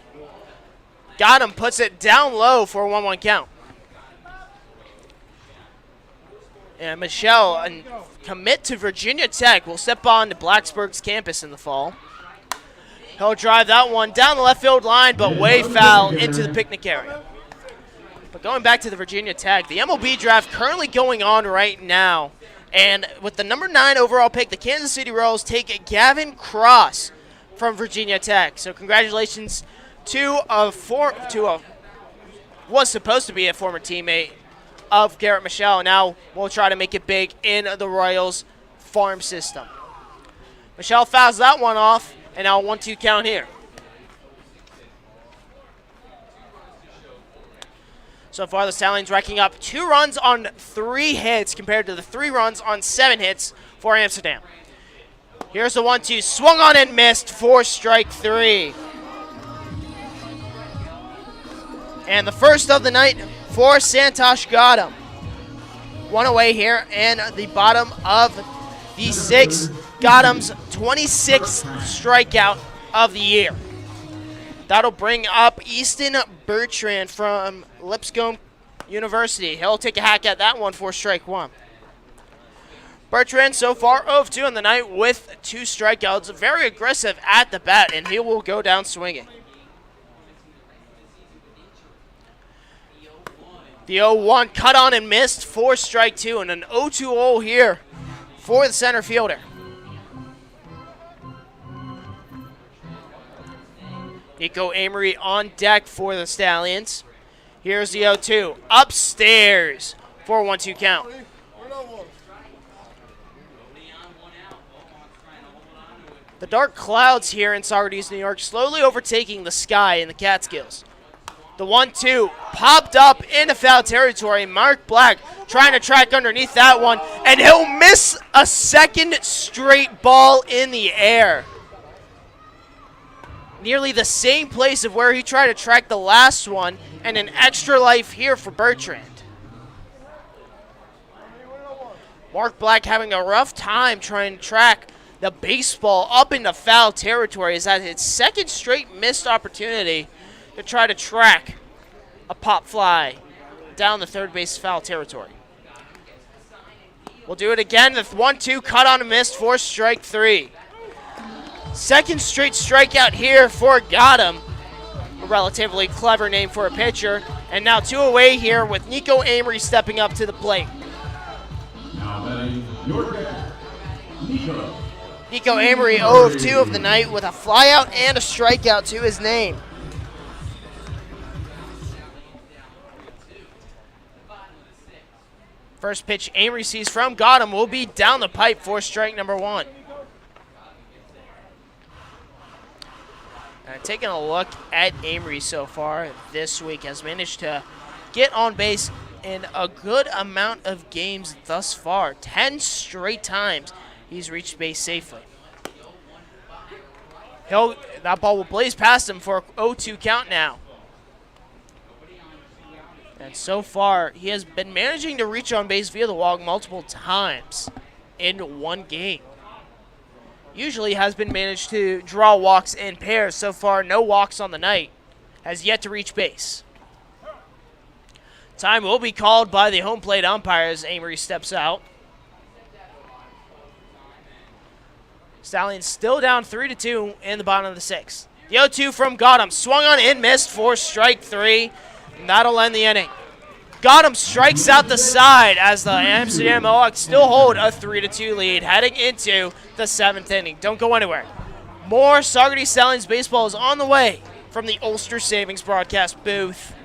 Gotham puts it down low for a 1-1 count. And Michelle, a commit to Virginia Tech, will step on to Blacksburg's campus in the fall. He'll drive that one down the left field line, but way foul into the picnic area. But going back to the Virginia Tech, the MLB draft currently going on right now. And with the number 9 overall pick, the Kansas City Royals take Gavin Cross from Virginia Tech. So congratulations to was supposed to be a former teammate of Garrett Michelle. Now we'll try to make it big in the Royals farm system. Michelle fouls that one off, and now a 1-2 count here. So far, the Stallions racking up 2 runs on 3 hits compared to the 3 runs on 7 hits for Amsterdam. Here's the 1-2, swung on and missed for strike 3. And the first of the night for Santosh Gotham. 1 away here, and the bottom of the 6th. Gotham's 26th strikeout of the year. That'll bring up Easton Bertrand from Lipscomb University. He'll take a hack at that one for strike 1. Bertrand so far 0-2 on the night with 2 strikeouts. Very aggressive at the bat, and he will go down swinging. The 0-1 cut on and missed for strike 2, and an 0-2-0 here for the center fielder. Nico Amory on deck for the Stallions. Here's the 0-2. Upstairs for a 1-2 count. The dark clouds here in Saugerties, New York, slowly overtaking the sky in the Catskills. The 1-2 popped up into foul territory. Mark Black trying to track underneath that one, and he'll miss a second straight ball in the air. Nearly the same place of where he tried to track the last one, and an extra life here for Bertrand. Mark Black having a rough time trying to track the baseball up into foul territory. Is that his second straight missed opportunity to try to track a pop fly down the third base foul territory. We'll do it again. The 1-2 cut on and missed for strike 3. Second straight strikeout here for Gotham. A relatively clever name for a pitcher. And now 2 away here with Nico Amory stepping up to the plate. Now batting your catcher, Nico. Nico Amory 0-2 of the night with a flyout and a strikeout to his name. First pitch Amory sees from Gotham will be down the pipe for strike number 1. Taking a look at Amory so far this week, has managed to get on base in a good amount of games thus far. 10 straight times he's reached base safely. That ball will blaze past him for a 0-2 count now. And so far, he has been managing to reach on base via the walk multiple times in one game. Usually has been managed to draw walks in pairs. So far, no walks on the night. Has yet to reach base. Time will be called by the home plate umpire as Amory steps out. Stallions still down 3-2 in the bottom of the 6th. The 0-2 from Gotham. Swung on and missed for strike 3. And that'll end the inning. Gotham strikes out the side as the Amsterdam Mohawks still hold a 3-2 lead heading into the 7th inning. Don't go anywhere. More Saugerties Stallions baseball is on the way from the Ulster Savings broadcast booth.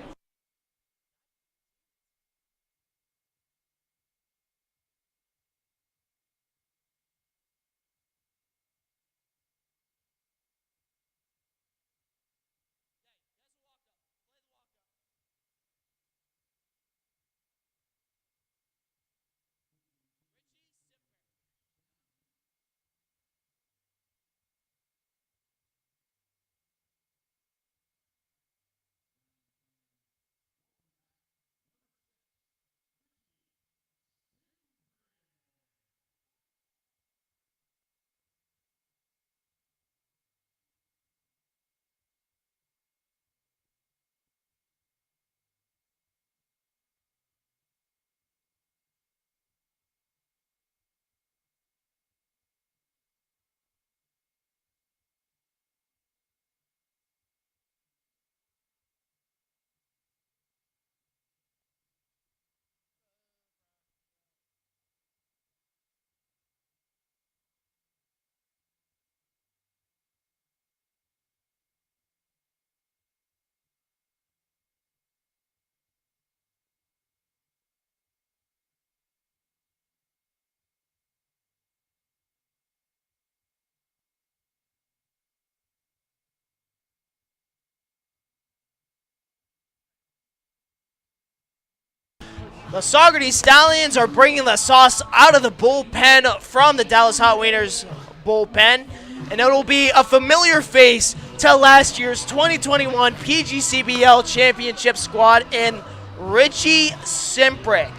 The Saugerties Stallions are bringing the sauce out of the bullpen from the Dallas Hot Wieners bullpen, and it will be a familiar face to last year's 2021 PGCBL Championship squad in Richie Simprick.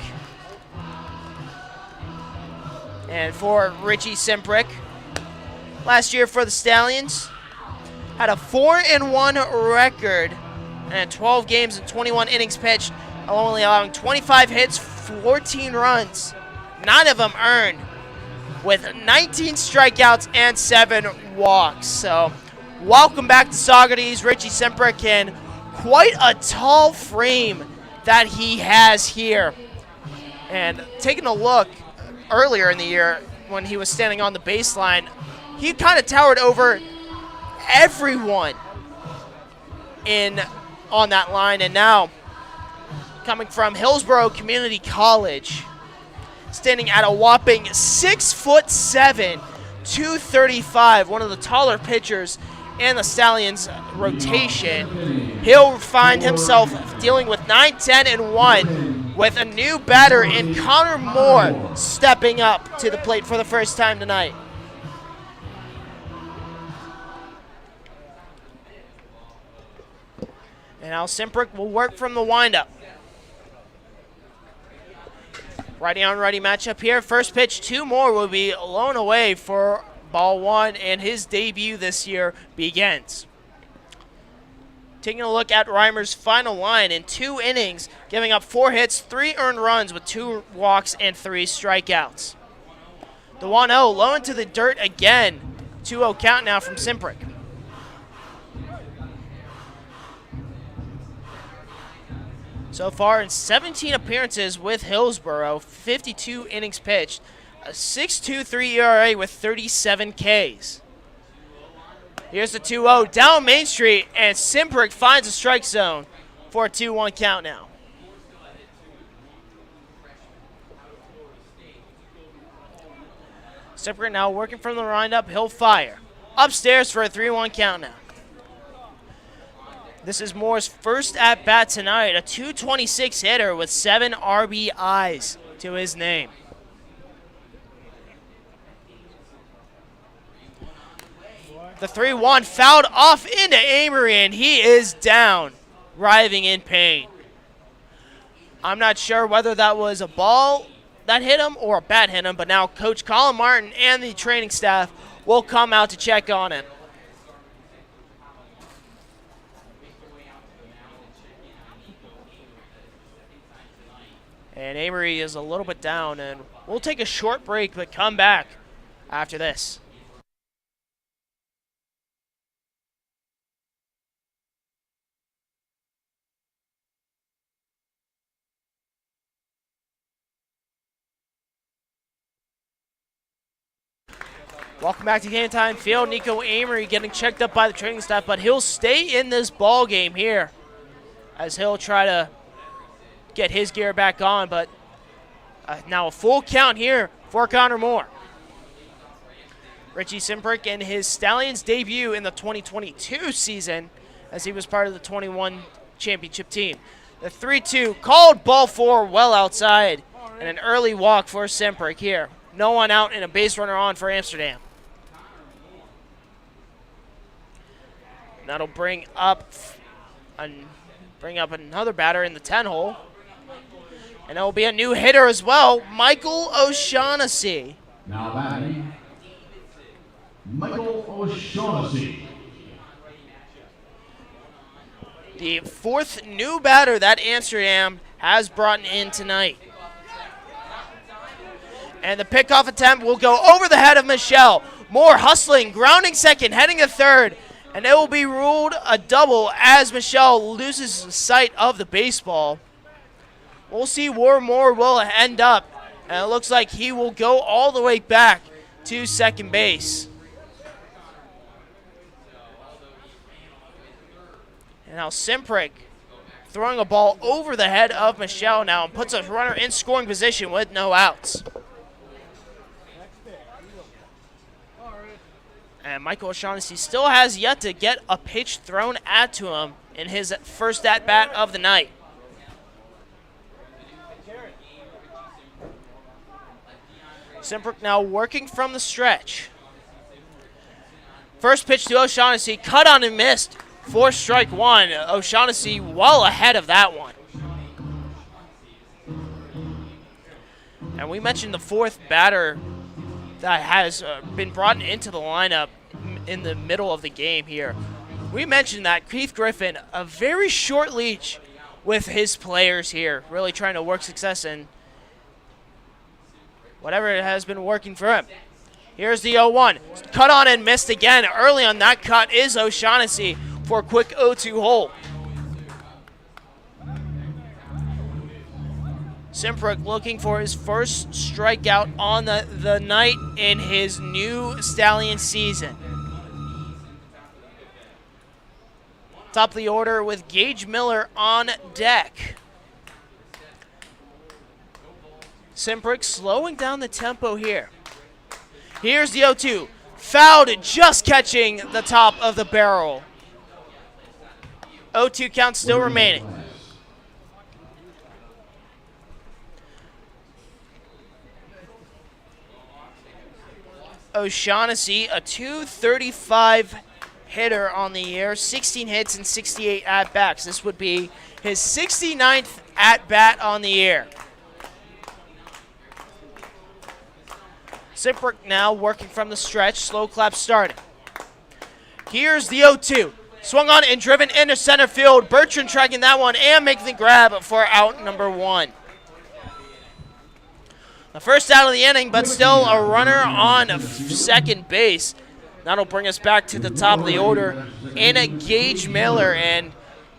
And for Richie Simprick, last year for the Stallions, had a 4-1 record and 12 games and 21 innings pitched, only allowing 25 hits, 14 runs, 9 of them earned, with 19 strikeouts and 7 walks. So welcome back to Saugerties, Richie Simprick, and quite a tall frame that he has here. And taking a look earlier in the year when he was standing on the baseline, he kind of towered over everyone on that line. And now, coming from Hillsborough Community College, standing at a whopping 6'7", 235, one of the taller pitchers in the Stallions rotation. He'll find himself dealing with 9, 10, and 1 with a new batter in Connor Moore stepping up to the plate for the first time tonight. And now Simprick will work from the windup. Righty on righty matchup here. First pitch, 2 more will be blown away for ball 1, and his debut this year begins. Taking a look at Reimer's final line in 2 innings, giving up 4 hits, 3 earned runs with 2 walks and 3 strikeouts. The 1-0 low into the dirt again. 2-0 count now from Simprick. So far in 17 appearances with Hillsborough, 52 innings pitched, a 6.23 ERA with 37 Ks. Here's the 2-0 down Main Street, and Simprick finds a strike zone for a 2-1 count now. Simprick now working from the windup. He'll fire upstairs for a 3-1 count now. This is Moore's first at-bat tonight, a .226 hitter with 7 RBIs to his name. The 3-1 fouled off into Amory, and he is down, writhing in pain. I'm not sure whether that was a ball that hit him or a bat hit him, but now Coach Colin Martin and the training staff will come out to check on him. And Amory is a little bit down, and we'll take a short break, but come back after this. Welcome back to Game Time Field. Nico Amory getting checked up by the training staff, but he'll stay in this ball game here as he'll try to get his gear back on, but now a full count here for Connor Moore. Richie Simprick in his Stallions debut in the 2022 season as he was part of the 21 championship team. The 3-2 called ball 4 well outside, and an early walk for Simprick here. No one out and a base runner on for Amsterdam. That'll bring up another batter in the 10 hole. And it will be a new hitter as well, Michael O'Shaughnessy. Now batting, Michael O'Shaughnessy. The 4th new batter that Amsterdam has brought in tonight. And the pickoff attempt will go over the head of Michelle. Moore hustling, grounding second, heading to third. And it will be ruled a double as Michelle loses sight of the baseball. We'll see where Moore will end up. And it looks like he will go all the way back to second base. And now Simprick throwing a ball over the head of Michelle now and puts a runner in scoring position with no outs. And Michael O'Shaughnessy still has yet to get a pitch thrown to him in his first at-bat of the night. Simprick now working from the stretch. First pitch to O'Shaughnessy, cut on and missed for strike 1. O'Shaughnessy well ahead of that one. And we mentioned the 4th batter that has been brought into the lineup in the middle of the game here. We mentioned that Keith Griffin, a very short leash with his players here, really trying to work success in whatever it has been working for him. Here's the 0-1. Cut on and missed again. Early on that cut is O'Shaughnessy for a quick 0-2 hole. Simprick looking for his first strikeout on the night in his new Stallion season. Top of the order with Gage Miller on deck. Simprick slowing down the tempo here. Here's the 0-2. Fouled, just catching the top of the barrel. 0-2 count still remaining. O'Shaughnessy, a .235 hitter on the year, 16 hits and 68 at-bats. This would be his 69th at-bat on the year. Simprick now working from the stretch, slow clap starting. Here's the 0-2. Swung on and driven into center field. Bertrand tracking that one and making the grab for out number 1. The first out of the inning, but still a runner on second base. That'll bring us back to the top of the order in a Gage Miller, and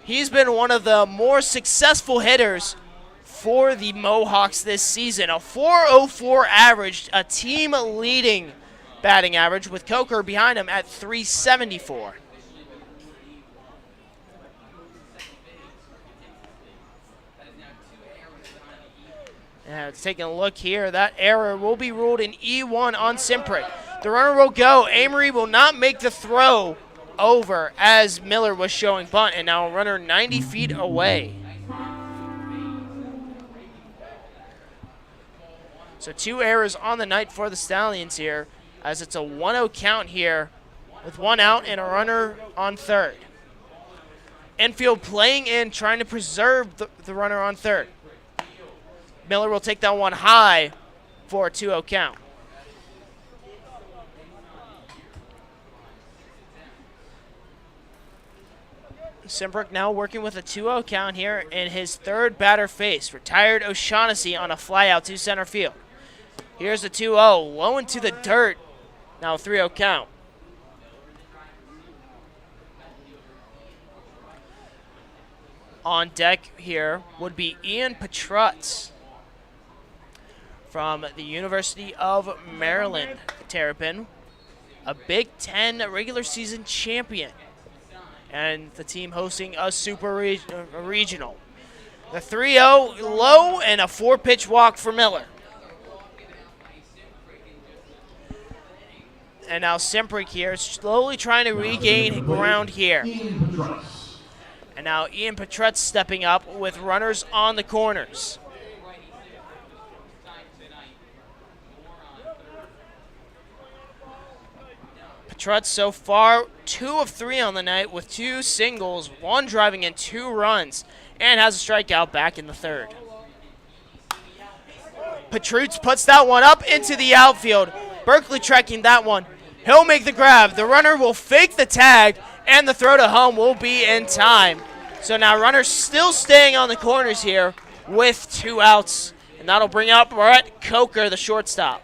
he's been one of the more successful hitters for the Mohawks this season. A .404 average, a team-leading batting average, with Coker behind him at .374. Taking a look here, that error will be ruled an E1 on Simprick. The runner will go. Amory will not make the throw over as Miller was showing bunt, and now a runner 90 feet away. So 2 errors on the night for the Stallions here, as it's a 1-0 count here with 1 out and a runner on third. Infield playing in, trying to preserve the runner on third. Miller will take that one high for a 2-0 count. Simprick now working with a 2-0 count here in his third batter face. Retired O'Shaughnessy on a fly out to center field. Here's the 2-0, low into the dirt. Now a 3-0 count. On deck here would be Ian Petrutz from the University of Maryland, Terrapin, a Big Ten regular season champion, and the team hosting a super regional. The 3-0 low and a 4-pitch walk for Miller. And now Simprick here, slowly trying to regain ground here. And now Ian Petrutz stepping up with runners on the corners. Petrutz so far 2 of 3 on the night with 2 singles, 1 driving in 2 runs, and has a strikeout back in the third. Petrutz puts that one up into the outfield. Berkeley tracking that one. He'll make the grab. The runner will fake the tag, and the throw to home will be in time. So now runners still staying on the corners here with 2 outs, and that'll bring up Brett Coker, the shortstop.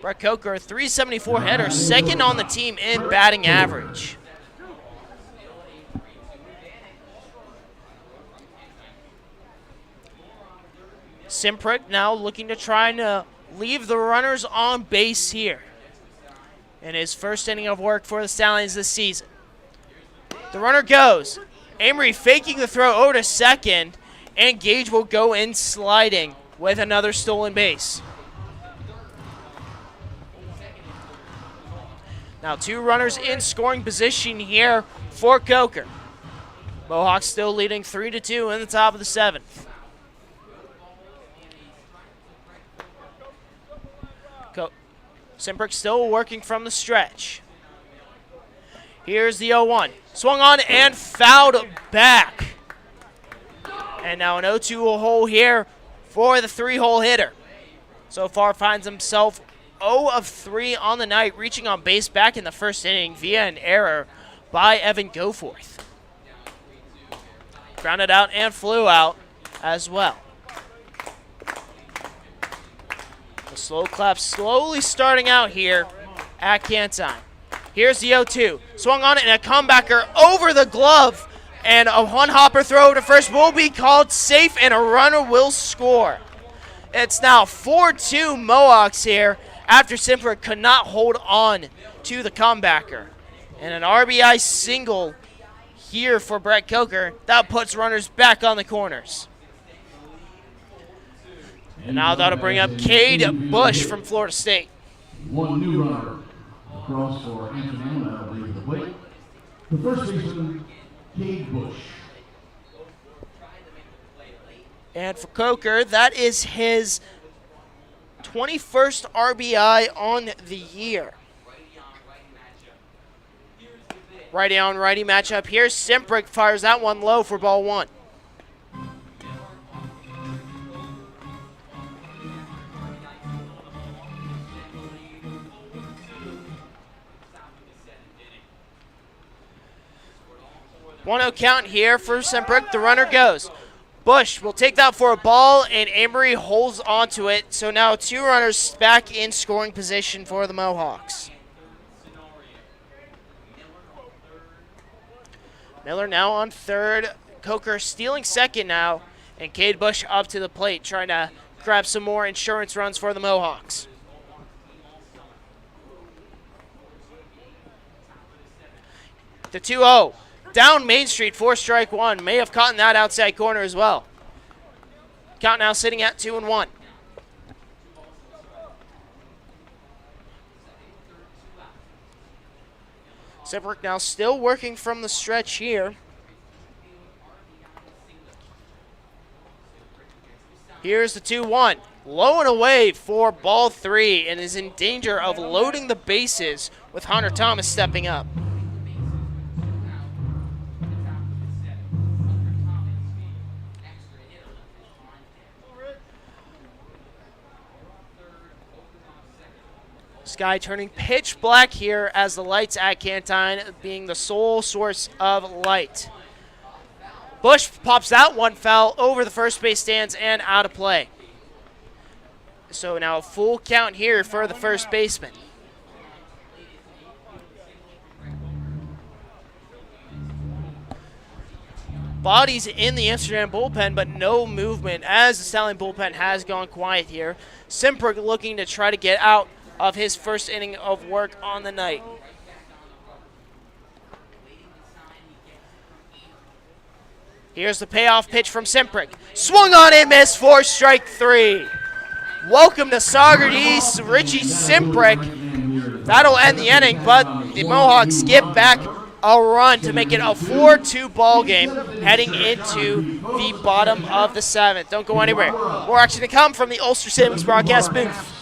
Brett Coker, 374 hitter, second on the team in batting average. Simprick now looking to try to leave the runners on base here in his first inning of work for the Stallions this season. The runner goes. Amory faking the throw over to second, and Gage will go in sliding with another stolen base. Now 2 runners in scoring position here for Coker. Mohawks still leading 3-2 in the top of the 7th. Simprick still working from the stretch. Here's the 0-1. Swung on and fouled back. And now an 0-2 hole here for the 3-hole hitter. So far finds himself 0 of 3 on the night, reaching on base back in the first inning via an error by Evan Goforth. Grounded out and flew out as well. The slow clap slowly starting out here at Canton. Here's the 0-2. Swung on it and a comebacker over the glove. And a one-hopper throw to first will be called safe and a runner will score. It's now 4-2 Mohawks here after Simper could not hold on to the comebacker. And an RBI single here for Brett Coker. That puts runners back on the corners. And now that'll bring up Cade Bush from Florida State. One new runner across for Amsterdam, that'll leave the plate. The first baseman, Cade Bush. And for Coker, that is his 21st RBI on the year. Righty on righty matchup here. Simprick fires that one low for ball one. One-0 count here for Simprick. The runner goes. Bush will take that for a ball, and Amory holds onto it. So now two runners back in scoring position for the Mohawks. Miller now on third. Coker stealing second now, and Cade Bush up to the plate, trying to grab some more insurance runs for the Mohawks. The 2-0. Down Main Street for strike one. May have caught in that outside corner as well. Count now sitting at 2-1. Simprick now still working from the stretch here. Here's the 2-1. Low and away for ball three, and is in danger of loading the bases with Hunter Thomas stepping up. Sky turning pitch black here as the lights at Canton being the sole source of light. Bush pops that one foul over the first base stands and out of play. So now a full count here for the first baseman. Bodies in the Amsterdam bullpen, but no movement as the Stallion bullpen has gone quiet here. Simprick looking to try to get out of his first inning of work on the night. Here's the payoff pitch from Simprick. Swung on and missed for strike three. Welcome to Saugerties, Richie Simprick. That'll end the inning, but the Mohawks get back a run to make it a 4-2 ball game heading into the bottom of the seventh. Don't go anywhere. More action to come from the Ulster Savings broadcast booth.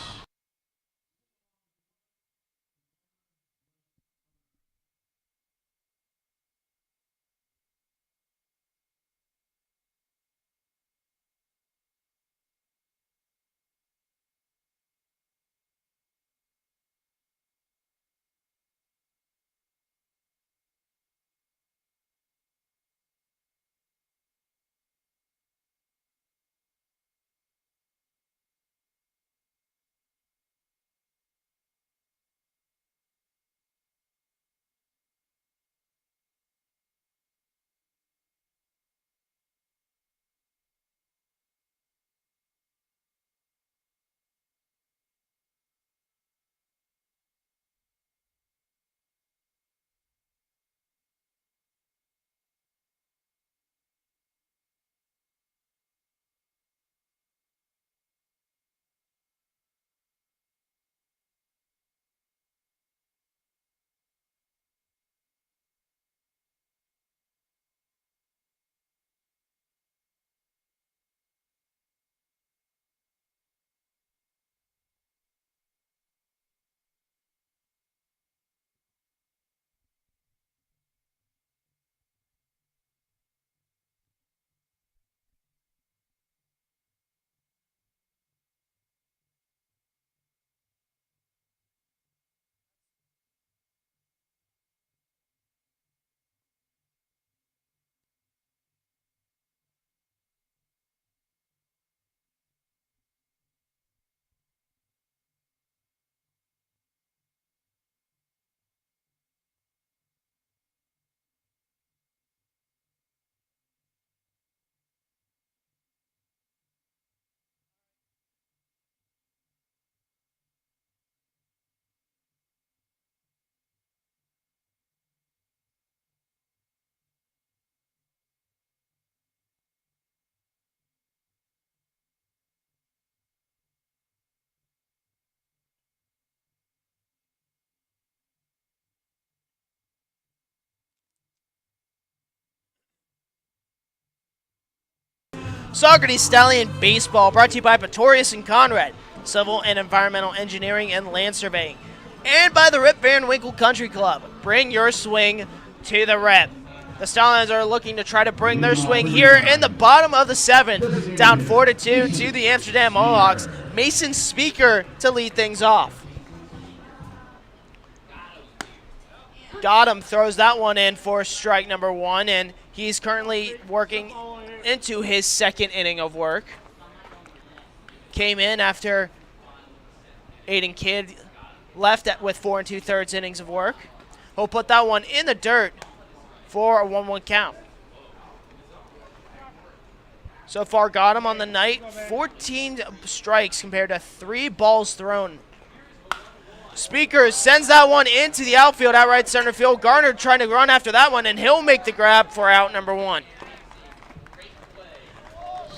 Saugerties Stallion Baseball, brought to you by Pretorius and Conrad, Civil and Environmental Engineering and Land Surveying, and by the Rip Van Winkle Country Club. Bring your swing to the Rip. The Stallions are looking to try to bring their swing here in the bottom of the 7th, down 4-2 to the Amsterdam Mohawks. Mason Speaker to lead things off. Gotham throws that one in for strike number 1, and he's currently working into his second inning of work. Came in after Aiden Kidd left with 4 2/3 innings of work. He'll put that one in the dirt for a 1-1 count. So far, Gotham on the night, 14 strikes compared to 3 balls thrown. Speaker sends that one into the outfield, out right center field. Garner trying to run after that one, and he'll make the grab for out number 1.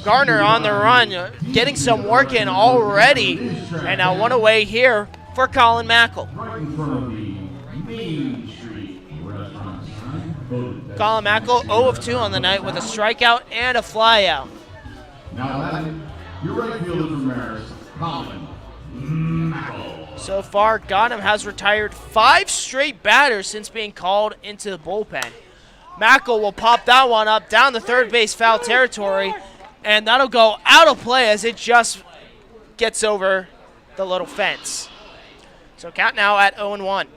Garner on the run, getting some work in already. And now one away here for Colin Mackel. Colin Mackel 0 of 2 on the night with a strikeout and a flyout. Now, your right fielder from Maris, Colin Mackel. So far, Gotham has retired 5 straight batters since being called into the bullpen. Mackel will pop that one up down the third base foul territory, and that'll go out of play as it just gets over the little fence. So count now at 0-1.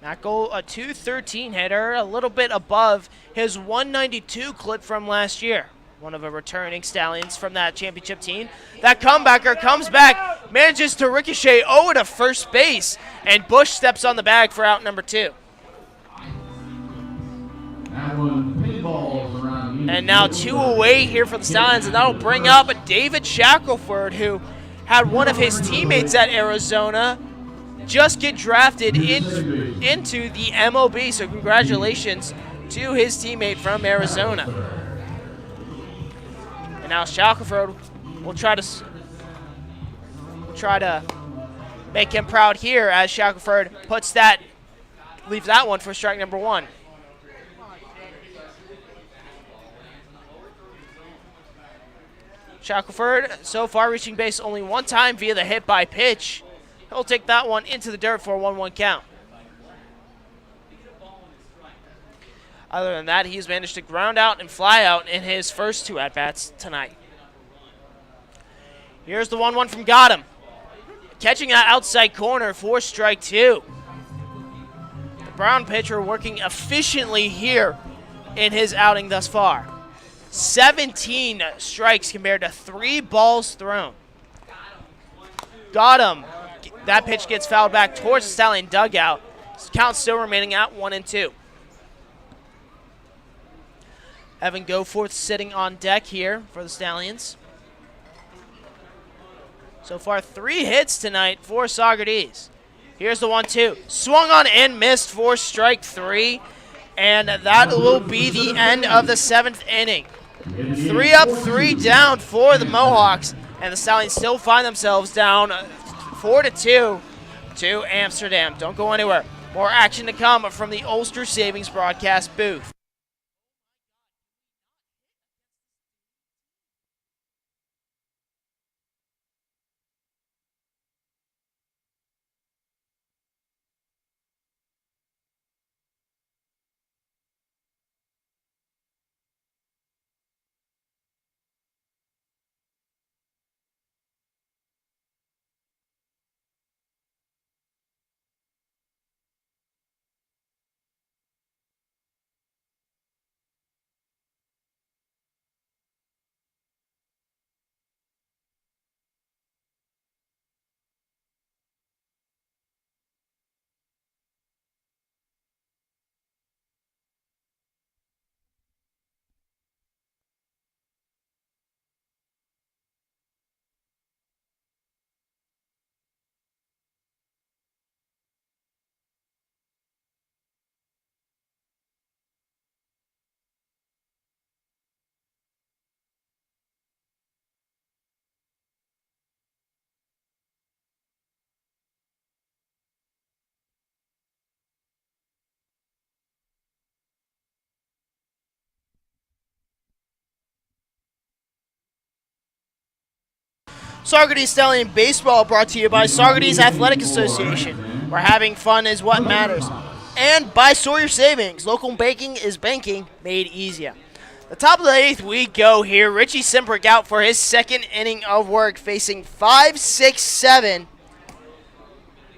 Mackel, a .213 hitter, a little bit above his .192 clip from last year. One of the returning Stallions from that championship team. That comebacker comes back, manages to ricochet over to first base, and Bush steps on the bag for out number 2. And now 2 away here for the Stallions, and that'll bring up David Shackelford, who had one of his teammates at Arizona just get drafted into the MLB. So congratulations to his teammate from Arizona. And now Shackelford will try to make him proud here as Shackelford leaves that one for strike number 1. Shackelford so far reaching base only 1 time via the hit by pitch. He'll take that one into the dirt for a 1-1 count. Other than that, he's managed to ground out and fly out in his first 2 at-bats tonight. Here's the 1-1 from Gotham. Catching that outside corner for strike 2. The Brown pitcher working efficiently here in his outing thus far. 17 strikes compared to 3 balls thrown. Gotham. That pitch gets fouled back towards the Stallion dugout. Count still remaining at 1-2. Evan Goforth sitting on deck here for the Stallions. So far, 3 hits tonight for Saugerties. Here's the 1-2. Swung on and missed for strike 3. And that will be the end of the 7th inning. 3 up, 3 down for the Mohawks. And the Stallions still find themselves down 4-2 to Amsterdam. Don't go anywhere. More action to come from the Ulster Savings broadcast booth. Saugerties Stallion Baseball brought to you by Saugerties Athletic Association, where having fun is what matters. And by Sawyer Savings, local banking is banking made easier. The top of the 8th we go here. Richie Simprick out for his second inning of work, facing 5, 6, 7,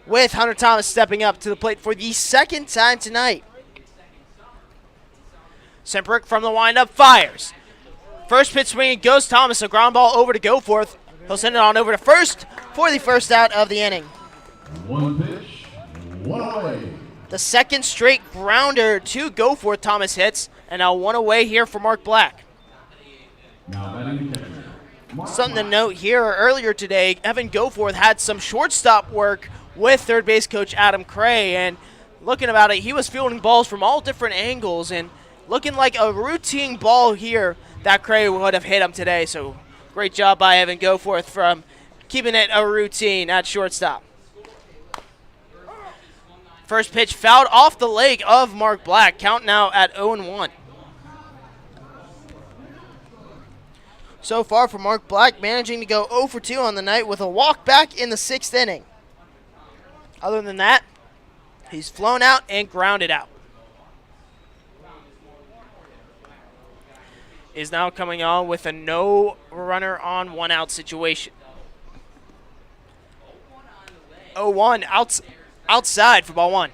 with Hunter Thomas stepping up to the plate for the second time tonight. Simprick from the windup fires. First pitch swinging goes Thomas, a ground ball over to Goforth. He'll send it on over to first for the first out of the inning. One pitch, one away. The second straight grounder to Goforth Thomas hits, and now one away here for Mark Black. Now batting the catcher. Something to note here, earlier today, Evan Goforth had some shortstop work with third base coach Adam Cray, and looking about it, he was fielding balls from all different angles, and looking like a routine ball here that Cray would have hit him today. So great job by Evan Goforth from keeping it a routine at shortstop. First pitch fouled off the leg of Mark Black. Count now at 0-1. So far for Mark Black, managing to go 0 for 2 on the night with a walk back in the 6th inning. Other than that, he's flown out and grounded out. Is now coming on with a no runner on 1 out situation. 0-1 outside for ball 1.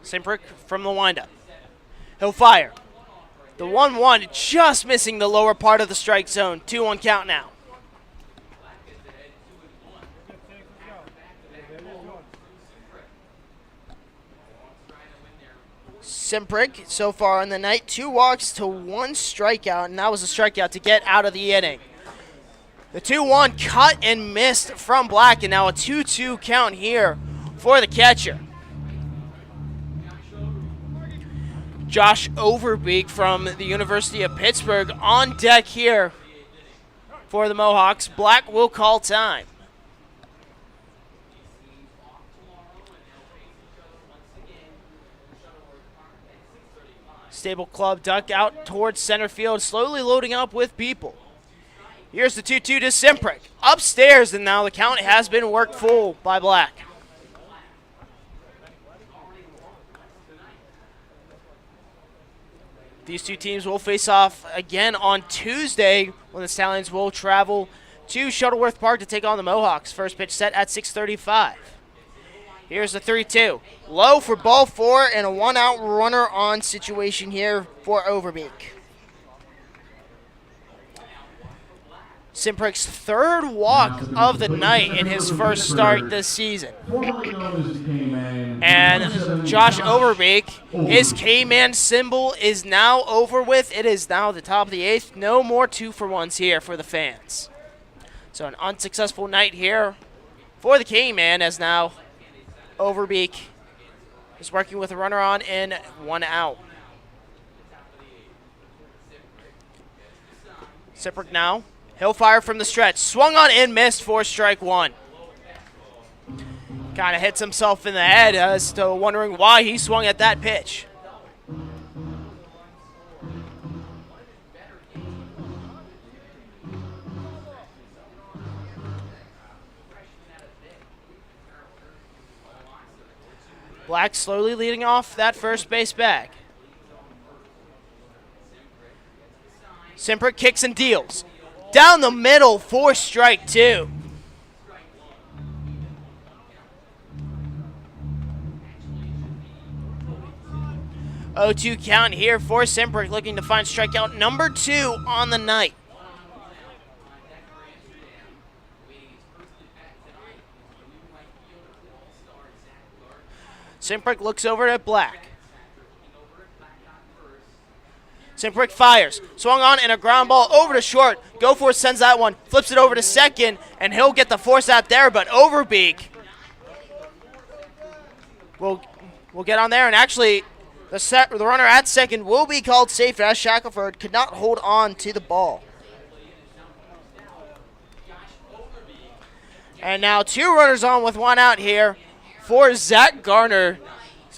Simprick from the windup. He'll fire. The 1-1 just missing the lower part of the strike zone. 2-1 count now. Simprick, so far in the night, 2 walks to 1 strikeout, and that was a strikeout to get out of the inning. The 2-1 cut and missed from Black, and now a 2-2 count here for the catcher. Josh Overbeek from the University of Pittsburgh on deck here for the Mohawks. Black will call time. Stable Club duck out towards center field, slowly loading up with people. Here's the 2-2 to Simprick. Upstairs, and now the count has been worked full by Black. These two teams will face off again on Tuesday when the Stallions will travel to Shuttleworth Park to take on the Mohawks. First pitch set at 6:35. Here's the 3-2. Low for ball 4 and a 1-out runner on situation here for Overbeek. Simprick's 3rd walk of the night in his first start this season. And Josh Overbeek, his K-Man symbol is now over with. It is now the top of the 8th. No more 2-for-1s here for the fans. So an unsuccessful night here for the K-Man, as now Overbeek is working with a runner on and 1 out. Simprick now. He'll fire from the stretch. Swung on and missed for strike 1. Kind of hits himself in the head as to wondering why he swung at that pitch. Black slowly leading off that first base bag. Simprick kicks and deals. Down the middle for strike 2. Oh, 2 count here for Simprick, looking to find strikeout number 2 on the night. Simprick looks over at Black. Simprick fires. Swung on and a ground ball over to short. Goforth sends that one. Flips it over to second, and he'll get the force out there, but Overbeek will get on there, and actually the runner at second will be called safe as Shackelford could not hold on to the ball. And now 2 runners on with 1 out here for Zach Garner.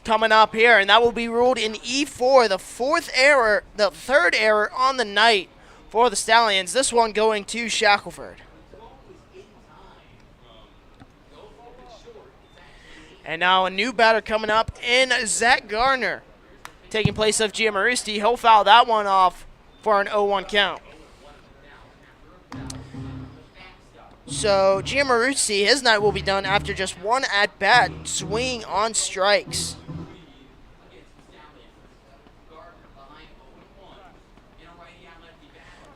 coming up here, and that will be ruled in E4, the third error on the night for the Stallions. This one going to Shackelford. And now a new batter coming up in Zach Gardner, taking place of Giammarusti. He'll foul that one off for an 0-1 count. So Giammarusti, his night will be done after just one at-bat, swinging on strikes.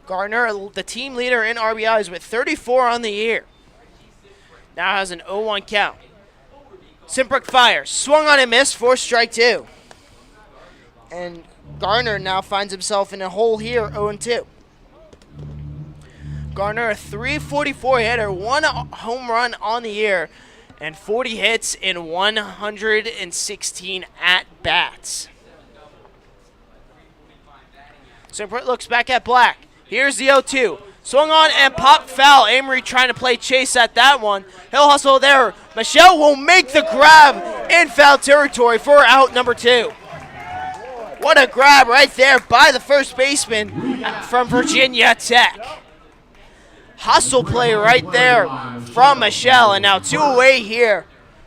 Gardner, the team leader in RBIs with 34 on the year, now has an 0-1 count. Simprick fires, swung on and missed for strike two. And Gardner now finds himself in a hole here, 0-2. Gardner, a .344 hitter, one home run on the year, and 40 hits in 116 at-bats. Simprick looks back at Black. Here's the 0-2. Swung on and popped foul. Amory trying to play chase at that one. He'll hustle there. Michelle will make the grab in foul territory for out number 2. What a grab right there by the first baseman from Virginia Tech. Hustle play right there from Michelle, and now 2 away here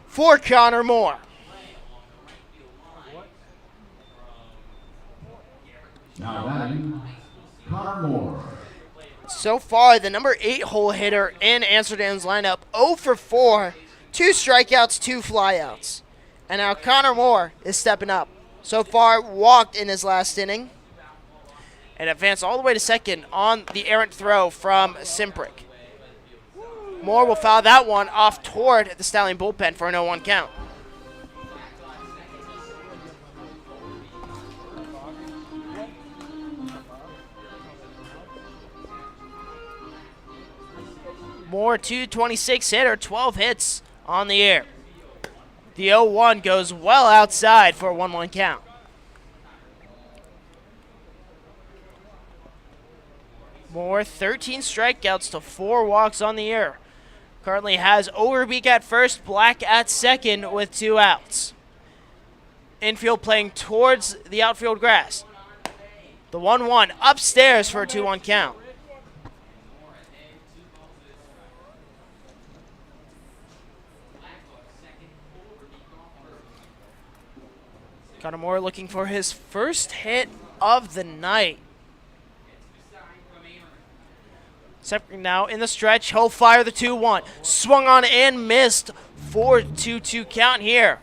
for Connor Moore. Now batting, Connor Moore. So far, the number 8 hole hitter in Amsterdam's lineup, 0 for 4, 2 strikeouts, 2 flyouts. And now Connor Moore is stepping up. So far, walked in his last inning and advanced all the way to second on the errant throw from Simprick. Moore will foul that one off toward the Stallion bullpen for an 0-1 count. Moore, 226 hitter, 12 hits on the year. The 0-1 goes well outside for a 1-1 count. Moore, 13 strikeouts to 4 walks on the year. Currently has Overbeek at first, Black at second with 2 outs. Infield playing towards the outfield grass. The 1-1 upstairs for a 2-1 count. Connor Moore looking for his first hit of the night. Separate now in the stretch. He'll fire the 2-1. Swung on and missed for 2-2 count here.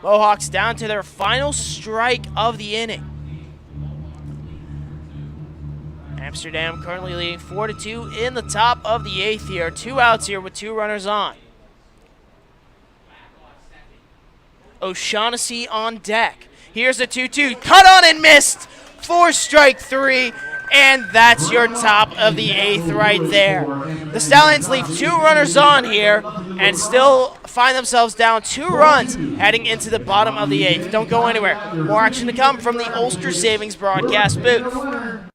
Mohawks down to their final strike of the inning. Amsterdam currently leading 4-2 in the top of the 8th here. 2 outs here with 2 runners on. O'Shaughnessy on deck. Here's a 2-2. Cut on and missed for strike 3. And that's your top of the 8th right there. The Stallions leave 2 runners on here and still find themselves down 2 runs heading into the bottom of the 8th. Don't go anywhere. More action to come from the Ulster Savings broadcast booth.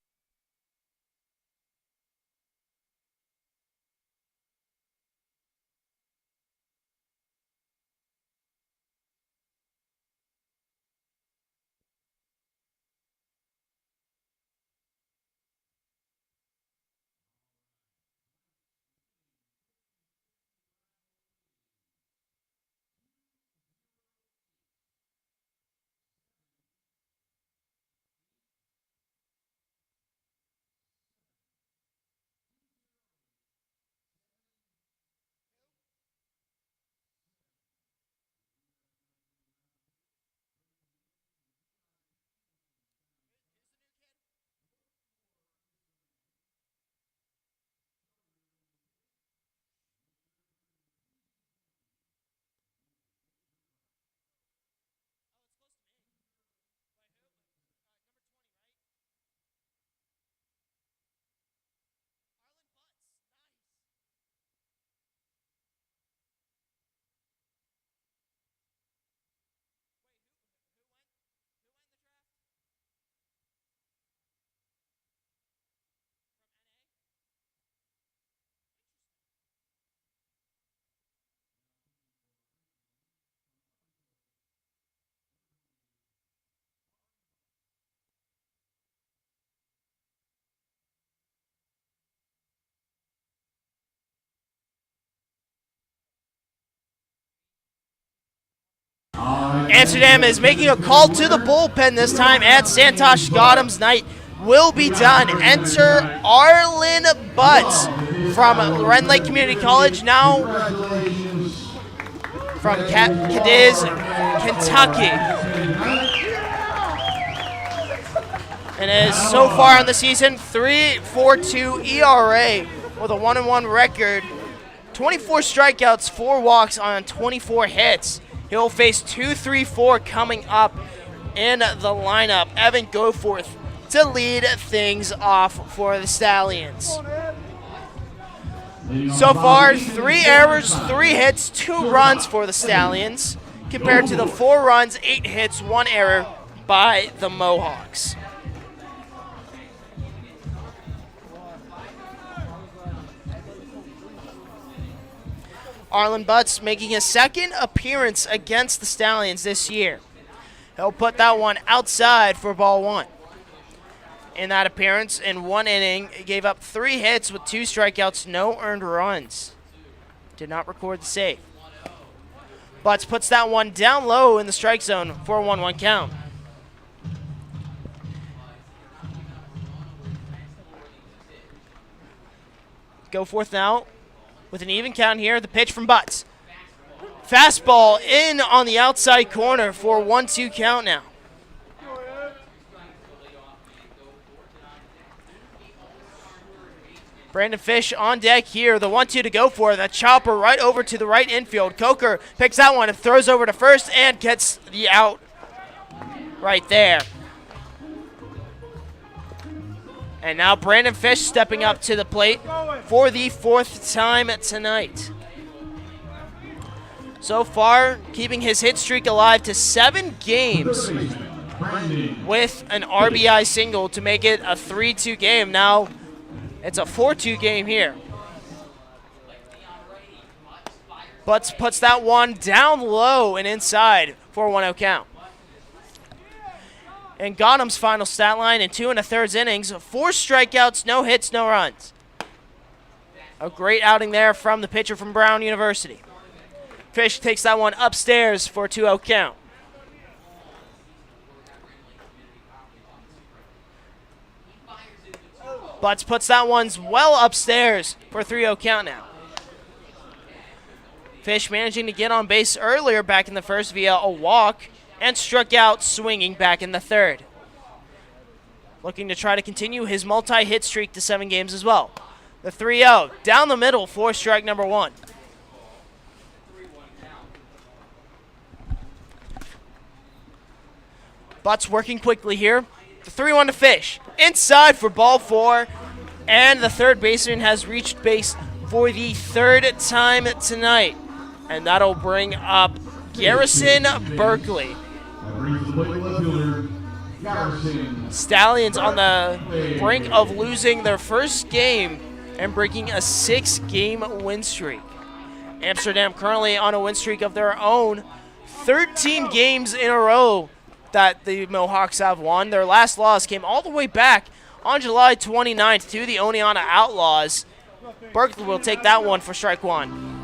Amsterdam is making a call to the bullpen this time, and Santosh Gautam's night will be done. Enter Arlen Butts from Ren Lake Community College, now from Cadiz, Kentucky. And is so far on the season 3.42 ERA with a 1-1 record, 24 strikeouts, 4 walks on 24 hits. He'll face 2-3-4 coming up in the lineup. Evan Goforth to lead things off for the Stallions. So far, 3 errors, 3 hits, 2 runs for the Stallions, compared to the 4 runs, 8 hits, 1 error by the Mohawks. Arlen Butts making his second appearance against the Stallions this year. He'll put that one outside for ball 1. In that appearance, in 1 inning, he gave up 3 hits with 2 strikeouts, no earned runs. Did not record the save. Butts puts that one down low in the strike zone for a 1-1 count. Goforth now with an even count here. The pitch from Butts. Fastball in on the outside corner for a 1-2 count now. Brandon Fish on deck here. The 1-2 to go for. The chopper right over to the right infield. Coker picks that one and throws over to first and gets the out right there. And now Brandon Fish stepping up to the plate for the 4th time tonight. So far, keeping his hit streak alive to 7 games with an RBI single to make it a 3-2 game. Now it's a 4-2 game here. Butts puts that one down low and inside for a 1-0 count. And Gautam's final stat line in 2 1/3 innings, 4 strikeouts, no hits, no runs. A great outing there from the pitcher from Brown University. Fish takes that one upstairs for a 2-0 count. Butts puts that one's well upstairs for a 3-0 count now. Fish managing to get on base earlier back in the first via a walk, and struck out swinging back in the 3rd. Looking to try to continue his multi-hit streak to 7 games as well. The 3-0 down the middle for strike number 1. Butts working quickly here. The 3-1 to Fish. Inside for ball 4. And the third baseman has reached base for the 3rd time tonight. And that'll bring up Garrison Berkeley. Stallions on the brink of losing their first game and breaking a 6-game win streak. Amsterdam currently on a win streak of their own. 13 games in a row that the Mohawks have won. Their last loss came all the way back on July 29th to the Oneonta Outlaws. Berkeley will take that one for strike 1.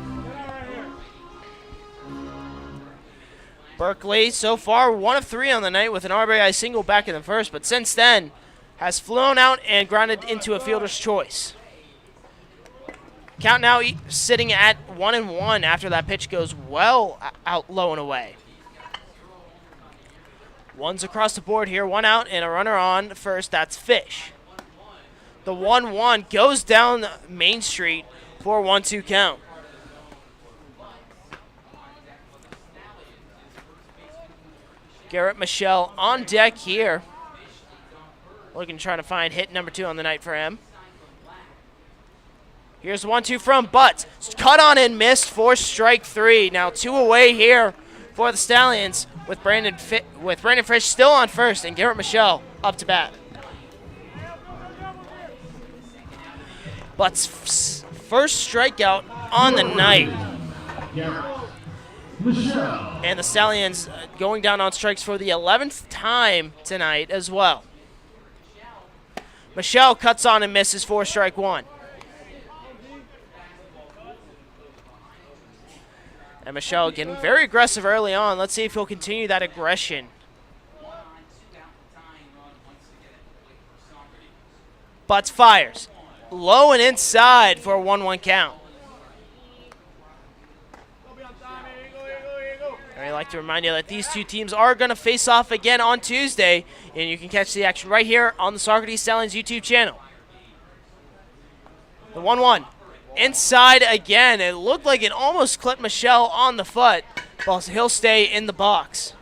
Berkeley, so far, 1 of 3 on the night with an RBI single back in the 1st, but since then has flown out and grounded into a fielder's choice. Count now sitting at 1-1 after that pitch goes well out low and away. One's across the board here, 1 out and a runner on first. That's Fish. The 1-1 goes down Main Street for a 1-2 count. Garrett Michelle on deck here. Looking to try to find hit number 2 on the night for him. Here's the 1-2 from Butts. Cut on and missed for strike 3. Now 2 away here for the Stallions with Brandon Fish still on first and Garrett Michelle up to bat. Butts' first strikeout on the night. And the Stallions going down on strikes for the 11th time tonight as well. Michelle cuts on and misses for strike 1. And Michelle getting very aggressive early on. Let's see if he'll continue that aggression. Butts fires. Low and inside for a 1-1 count. And I'd like to remind you that these two teams are going to face off again on Tuesday, and you can catch the action right here on the Saugerties Stallions YouTube channel. The 1-1. Inside again. It looked like it almost clipped Michelle on the foot, but he'll stay in the box.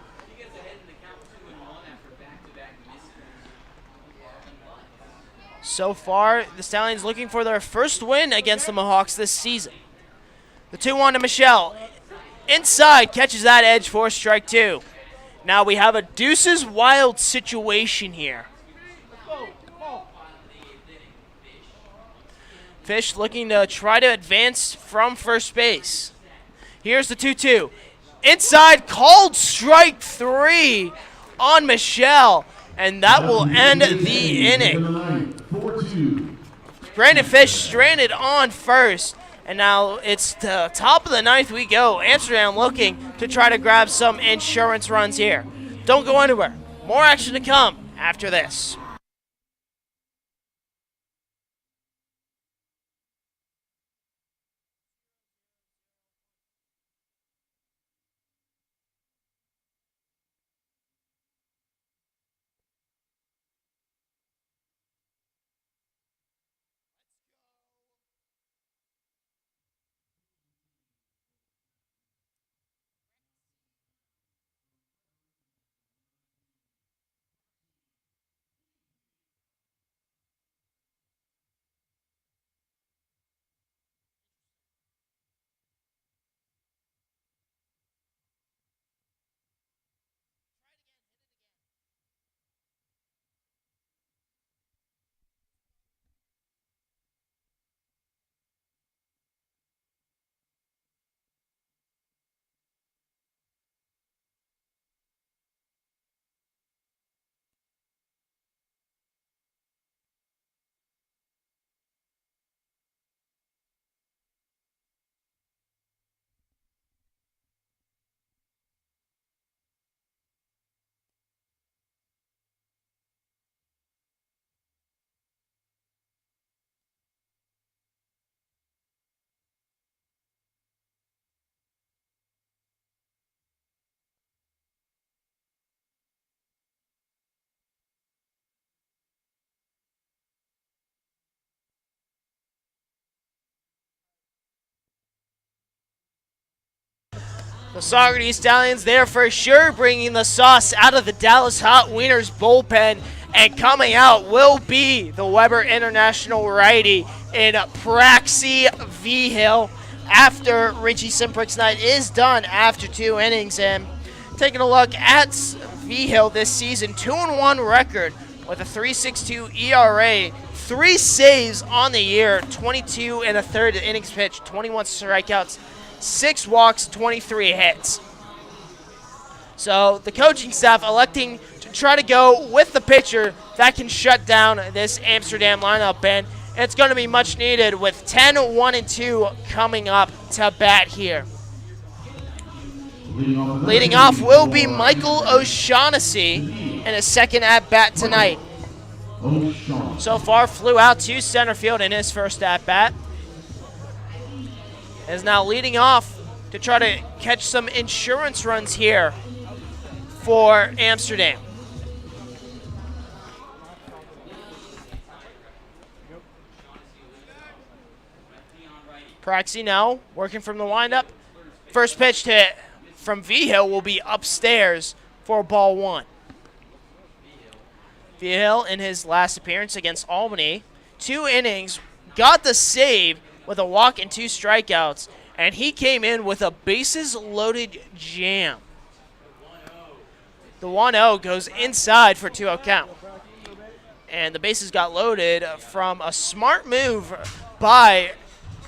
So far, the Stallions looking for their first win against the Mohawks this season. The 2-1 to Michelle. Inside, catches that edge for strike 2. Now we have a deuces wild situation here. Fish looking to try to advance from first base. Here's the 2-2. Inside, called strike 3 on Michelle. And that will end the inning. Brandon Fish stranded on first. And now it's the top of the 9th we go. Amsterdam looking to try to grab some insurance runs here. Don't go anywhere. More action to come after this. The Saugerties Stallions there for sure bringing the sauce out of the Dallas Hot Wieners bullpen. And coming out will be the Weber International righty in Praxi V-Hill after Richie Simprick's night is done after 2 innings. And taking a look at V-Hill this season, 2-1 record with a 3.62 ERA, 3 saves on the year, 22 1/3 innings pitched, 21 strikeouts, 6 walks, 23 hits. So the coaching staff electing to try to go with the pitcher that can shut down this Amsterdam lineup, and it's going to be much needed with 10-1-2 coming up to bat here. Leading off will be Michael O'Shaughnessy in his second at-bat tonight. So far, flew out to center field in his first at-bat. Is now leading off to try to catch some insurance runs here for Amsterdam. Praxi now working from the windup. First pitch hit from V-Hill will be upstairs for ball 1. V-Hill in his last appearance against Albany, 2 innings, got the save with a walk and 2 strikeouts, and he came in with a bases-loaded jam. The 1-0 goes inside for 2-0 count. And the bases got loaded from a smart move by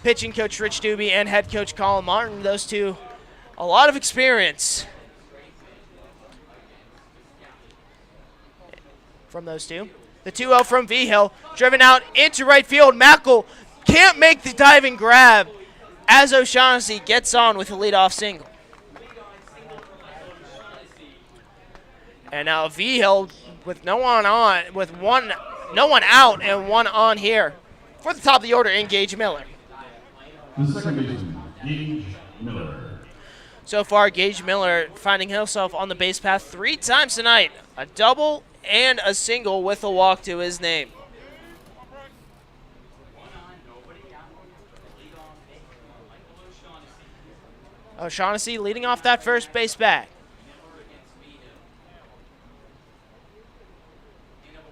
pitching coach Rich Doobie and head coach Colin Martin. Those two, a lot of experience from those two. The 2-0 from V-Hill, driven out into right field. Mackel can't make the diving grab, as O'Shaughnessy gets on with a leadoff single. And now V-Hill with no one on, with no one out and one on here for the top of the order in Gage Miller. The second baseman, Gage Miller. So far, Gage Miller finding himself on the base path 3 times tonight. A double and a single with a walk to his name. O'Shaughnessy leading off that first base bag.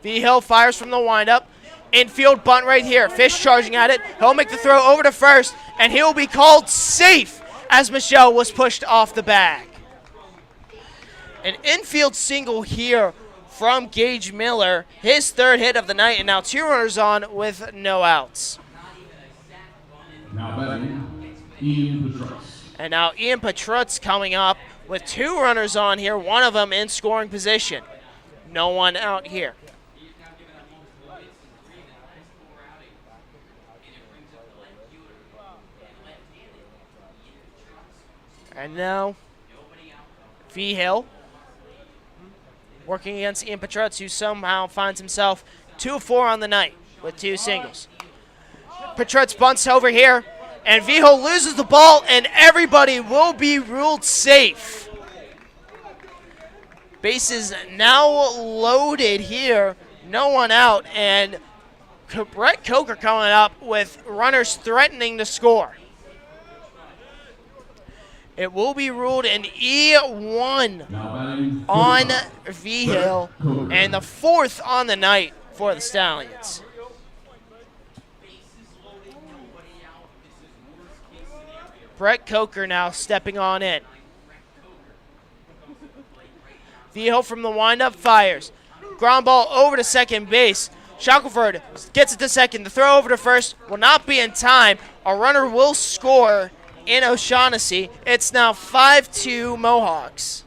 V-Hill fires from the windup. Infield bunt right here. Fish charging at it. He'll make the throw over to first, and he'll be called safe as Michelle was pushed off the bag. An infield single here from Gage Miller. His 3rd hit of the night, and now 2 runners on with no outs. Now batting, Ian Petrus. And now Ian Petrutz coming up with 2 runners on here, one of them in scoring position. No one out here. And now V-Hill working against Ian Petrutz, who somehow finds himself 2 of 4 on the night with 2 singles. Petrutz bunts over here, and V-Hill loses the ball, and everybody will be ruled safe. Bases now loaded here, no one out, and Brett Coker coming up with runners threatening to score. It will be ruled an E1 on V-Hill, and the 4th on the night for the Stallions. Brett Coker now stepping on in. V-Hill from the windup fires. Ground ball over to second base. Shackelford gets it to second. The throw over to first will not be in time. A runner will score in O'Shaughnessy. It's now 5-2 Mohawks.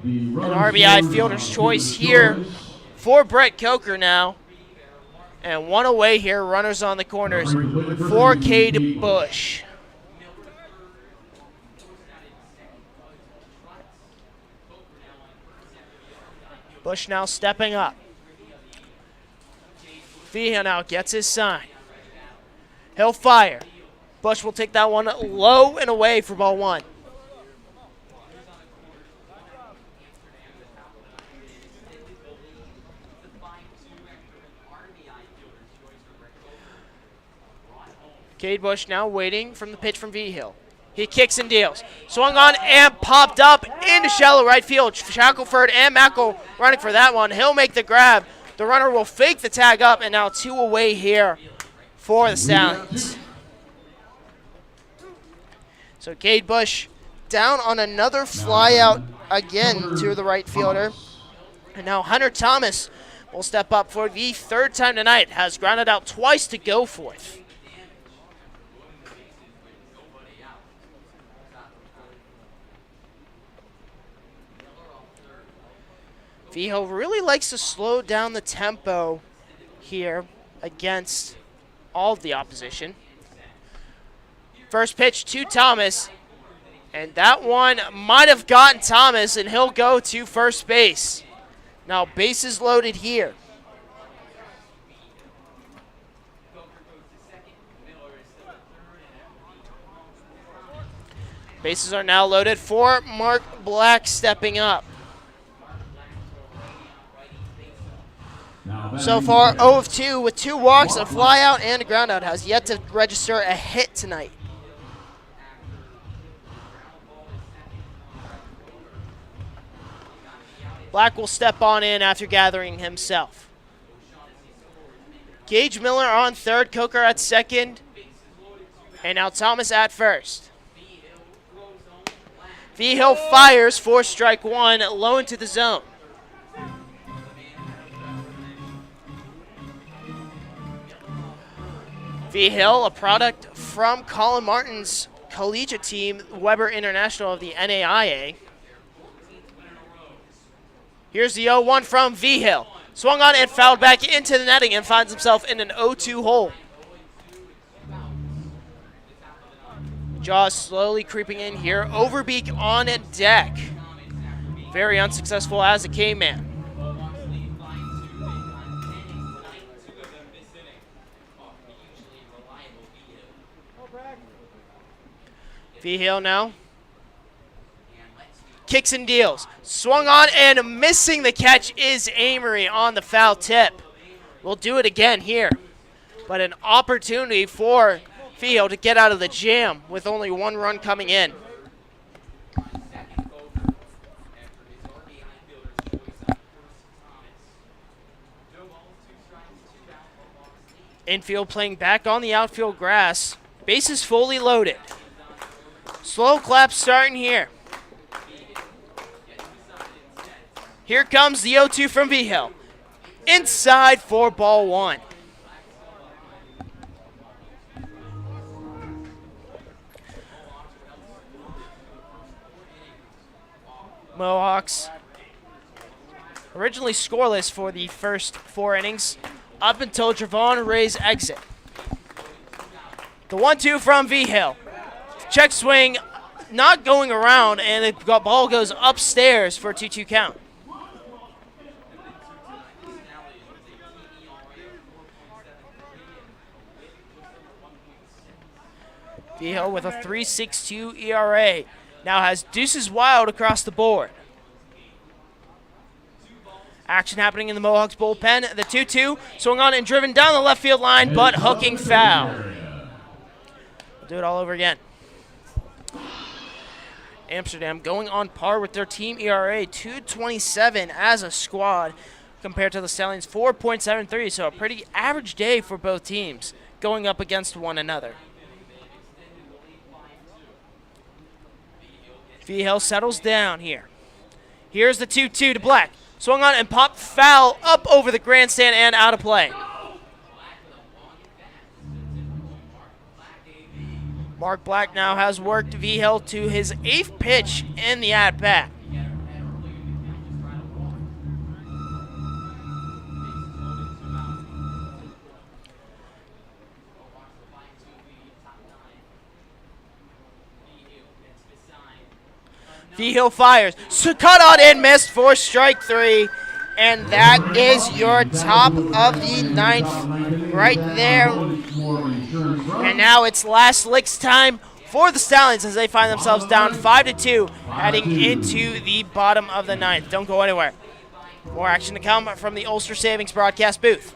An RBI fielder's choice here for Brett Coker now. And one away here, runners on the corners for Cade Bush. Bush now stepping up. V-Hill now gets his sign. He'll fire. Bush will take that one low and away for ball 1. Cade Bush now waiting from the pitch from V-Hill. He kicks and deals. Swung on and popped up into shallow right field. Shackelford and Mackel running for that one. He'll make the grab. The runner will fake the tag up, and now 2 away here for the Stallions. So Cade Bush down on another fly out again to the right fielder. And now Hunter Thomas will step up for the 3rd time tonight. Has grounded out twice to go fourth. V-Hill really likes to slow down the tempo here against all of the opposition. First pitch to Thomas, and that one might have gotten Thomas, and he'll go to first base. Now bases loaded here. Bases are now loaded for Mark Black stepping up. So far, 0 of 2 with 2 walks, a fly out, and a ground out. Has yet to register a hit tonight. Black will step on in after gathering himself. Gage Miller on 3rd, Coker at 2nd, and now Thomas at 1st. V-Hill fires for strike 1, low into the zone. V-Hill, a product from Colin Martin's collegiate team, Weber International of the NAIA. Here's the 0-1 from V-Hill. Swung on and fouled back into the netting and finds himself in an 0-2 hole. Jaws slowly creeping in here. Overbeak on deck. Very unsuccessful as a caveman. V-Hill now. Kicks and deals. Swung on and missing the catch is Amory on the foul tip. We'll do it again here. But an opportunity for V-Hill to get out of the jam with only one run coming in. Infield playing back on the outfield grass. Bases fully loaded. Slow clap starting here. Here comes the 0-2 from V-Hill. Inside for ball one. Mohawks originally scoreless for the first 4 innings up until Javon Ray's exit. The 1-2 from V-Hill. Check swing, not going around, and the ball goes upstairs for a 2-2 count. V-Hill with a 3.62 ERA. Now has deuces wild across the board. Action happening in the Mohawks bullpen. The 2-2 swung on and driven down the left field line, but hooking foul. We'll do it all over again. Amsterdam going on par with their team ERA, 2.27 as a squad compared to the Stallions, 4.73. So a pretty average day for both teams going up against one another. V-Hill settles down here. Here's the 2-2 to Black. Swung on and popped foul up over the grandstand and out of play. Mark Black now has worked V-Hill to his 8th pitch in the at-bat. V-Hill fires. So cut on and missed for strike 3. And that is your top of the 9th right there. And now it's last licks time for the Stallions as they find themselves down 5-2 heading into the bottom of the 9th. Don't go anywhere. More action to come from the Ulster Savings broadcast booth.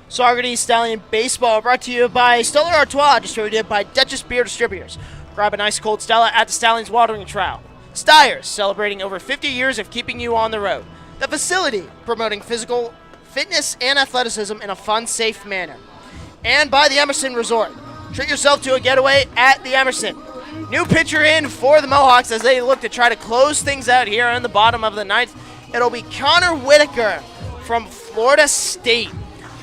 Saugerties Stallion Baseball brought to you by Stella Artois, distributed by Duchess Beer Distributors. Grab an ice cold Stella at the Stallions watering trough. Steyer's, celebrating over 50 years of keeping you on the road. The Facility, promoting physical fitness and athleticism in a fun, safe manner. And by the Emerson Resort. Treat yourself to a getaway at the Emerson. New pitcher in for the Mohawks as they look to try to close things out here in the bottom of the 9th. It'll be Connor Whitaker from Florida State.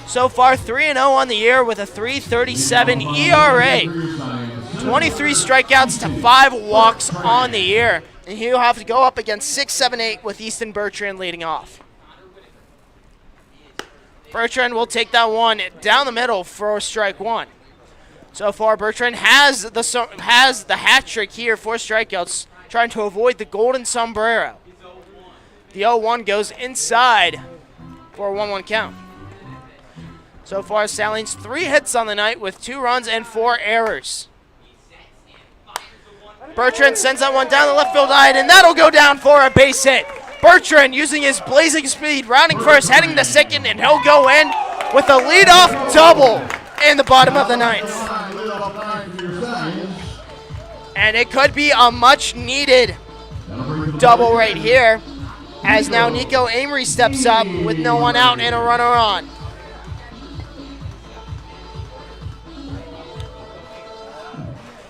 So far 3-0 on the year with a 3.37 ERA. 23 strikeouts to 5 walks on the year. And he'll have to go up against 6-7-8 with Easton Bertrand leading off. Bertrand will take that one down the middle for strike one. So far, Bertrand has the hat trick here, 4 strikeouts, trying to avoid the golden sombrero. The 0-1 goes inside for a 1-1 count. So far, Stallions 3 hits on the night with 2 runs and 4 errors. Bertrand sends that one down the left field line, and that'll go down for a base hit. Bertrand using his blazing speed, rounding first, heading to second, and he'll go in with a leadoff double in the bottom of the ninth. And it could be a much-needed double right here, as now Nico Amory steps up with no one out and a runner on.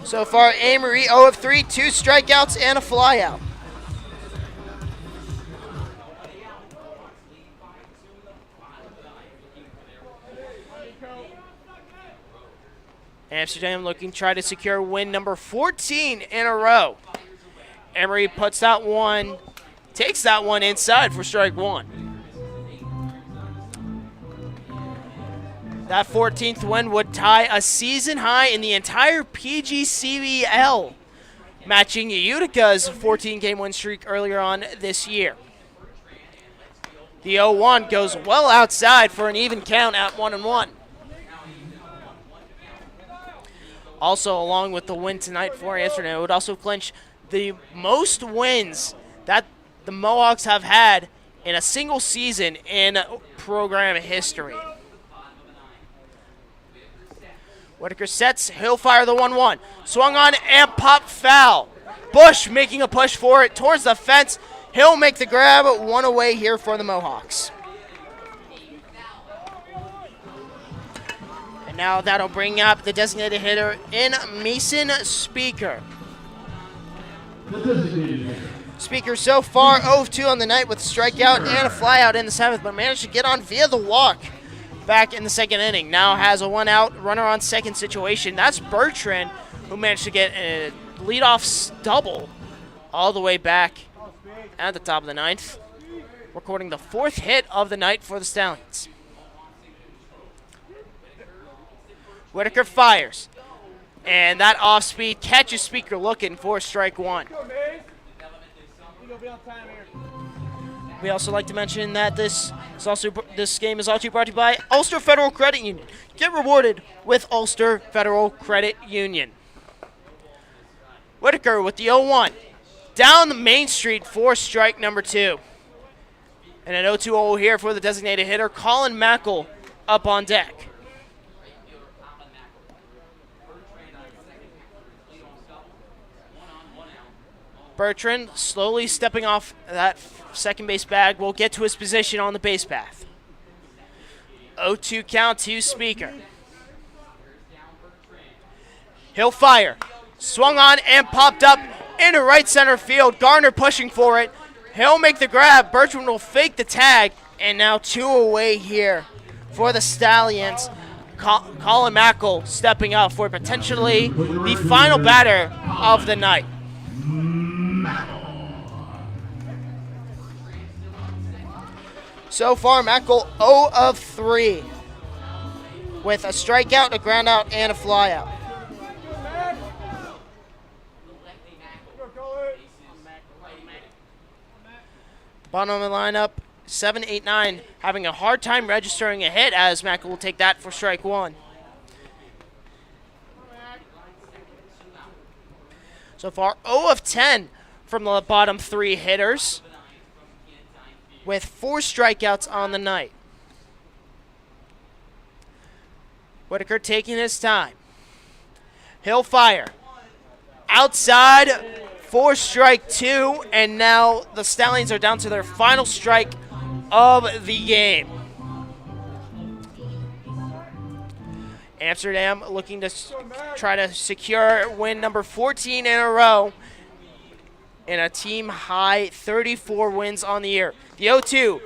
So far, Amory 0 of 3, 2 strikeouts and a flyout. Amsterdam looking to try to secure win number 14 in a row. Emery puts that one, takes that one inside for strike one. That 14th win would tie a season high in the entire PGCBL, matching Utica's 14-game win streak earlier on this year. The 0-1 goes well outside for an even count at 1-1. Also, along with the win tonight for Amsterdam, it would also clinch the most wins that the Mohawks have had in a single season in program history. Whitaker sets, he'll fire the 1-1. Swung on and popped foul. Bush making a push for it towards the fence. He'll make the grab, one away here for the Mohawks. And now that'll bring up the designated hitter in Mason Speaker. Speaker so far 0-2 on the night with a strikeout and a flyout in the 7th, but managed to get on via the walk back in the 2nd inning. Now has a 1-out runner on second situation. That's Bertrand, who managed to get a leadoff double all the way back at the top of the 9th, recording the 4th hit of the night for the Stallions. Whitaker fires, and that off-speed catches Speaker looking for strike one. We also like to mention that this game is also brought to you by Ulster Federal Credit Union. Get rewarded with Ulster Federal Credit Union. Whitaker with the 0-1. Down the main street for strike number 2. And an 0-2-0 here for the designated hitter, Colin Mackel, up on deck. Bertrand slowly stepping off that second base bag will get to his position on the base path. 0-2 count to Speaker. He'll fire. Swung on and popped up into right center field. Garner pushing for it. He'll make the grab. Bertrand will fake the tag. And now 2 away here for the Stallions. Colin Mackel stepping up for potentially the final batter of the night. So far, Mackel 0 of 3 with a strikeout, a groundout, and a flyout. Bottom of the lineup, 7, 8, 9, having a hard time registering a hit as Mackel will take that for strike one. So far, 0 of 10 from the bottom 3 hitters, with 4 strikeouts on the night. Whitaker taking his time. He'll fire. Outside for strike 2, and now the Stallions are down to their final strike of the game. Amsterdam looking to try to secure win number 14 in a row and a team high 34 wins on the year. The 0-2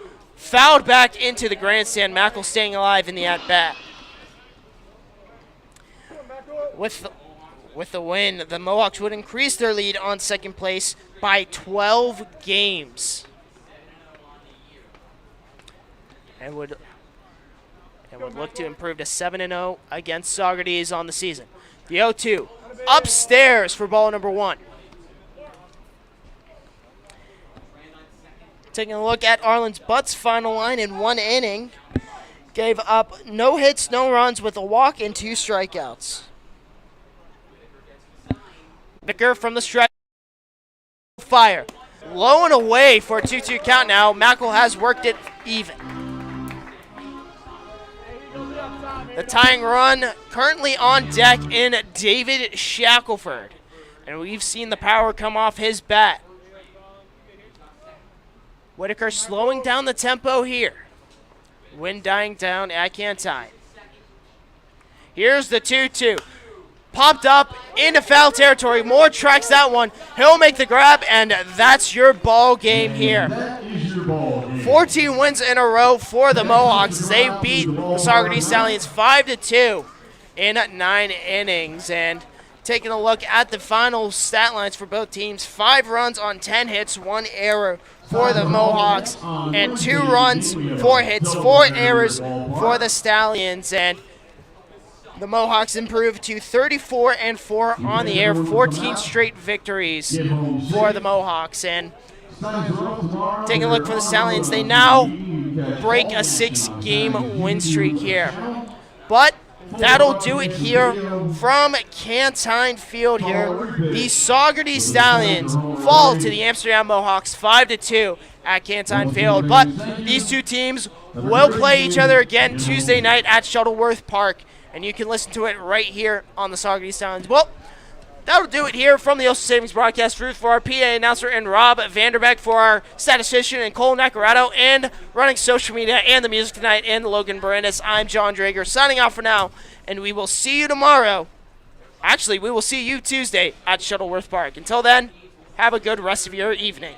fouled back into the grandstand. Mackle staying alive in the at-bat. With the win, the Mohawks would increase their lead on second place by 12 games. And would look to improve to 7-0 against Saugerties on the season. The 0-2 upstairs for ball number 1. Taking a look at Arlen's Butts' final line in 1 inning. Gave up no hits, no runs with a walk and 2 strikeouts. Vicker from the stretch. Fire. Low and away for a 2-2 count now. Mackle has worked it even. The tying run currently on deck in David Shackelford. And we've seen the power come off his bat. Whitaker slowing down the tempo here. Wind dying down at Cantine. Here's the 2-2. Popped up into foul territory. Moore tracks that one. He'll make the grab, and that's your ball game here. 14 wins in a row for the Mohawks as they beat the Saugerties Stallions 5-2 in 9 innings. And taking a look at the final stat lines for both teams, 5 runs on 10 hits, 1 error for the Mohawks, and 2 runs, 4 hits, 4 errors for the Stallions. And the Mohawks improved to 34-4 on the air, 14 straight victories for the Mohawks. And taking a look for the Stallions, they now break a 6-game win streak here. But that'll do it here from Cantine Field here. The Saugerties Stallions fall to the Amsterdam Mohawks 5-2 at Cantine Field. But these two teams will play each other again Tuesday night at Shuttleworth Park. And you can listen to it right here on the Saugerties Stallions. Well, that'll do it here from the Ulster Savings Broadcast. Ruth for our PA announcer and Rob Vanderbeck for our statistician and Cole Nacarado and running social media and the music tonight and Logan Berendis. I'm John Drager signing off for now, and we will see you tomorrow. Actually, we will see you Tuesday at Shuttleworth Park. Until then, have a good rest of your evening.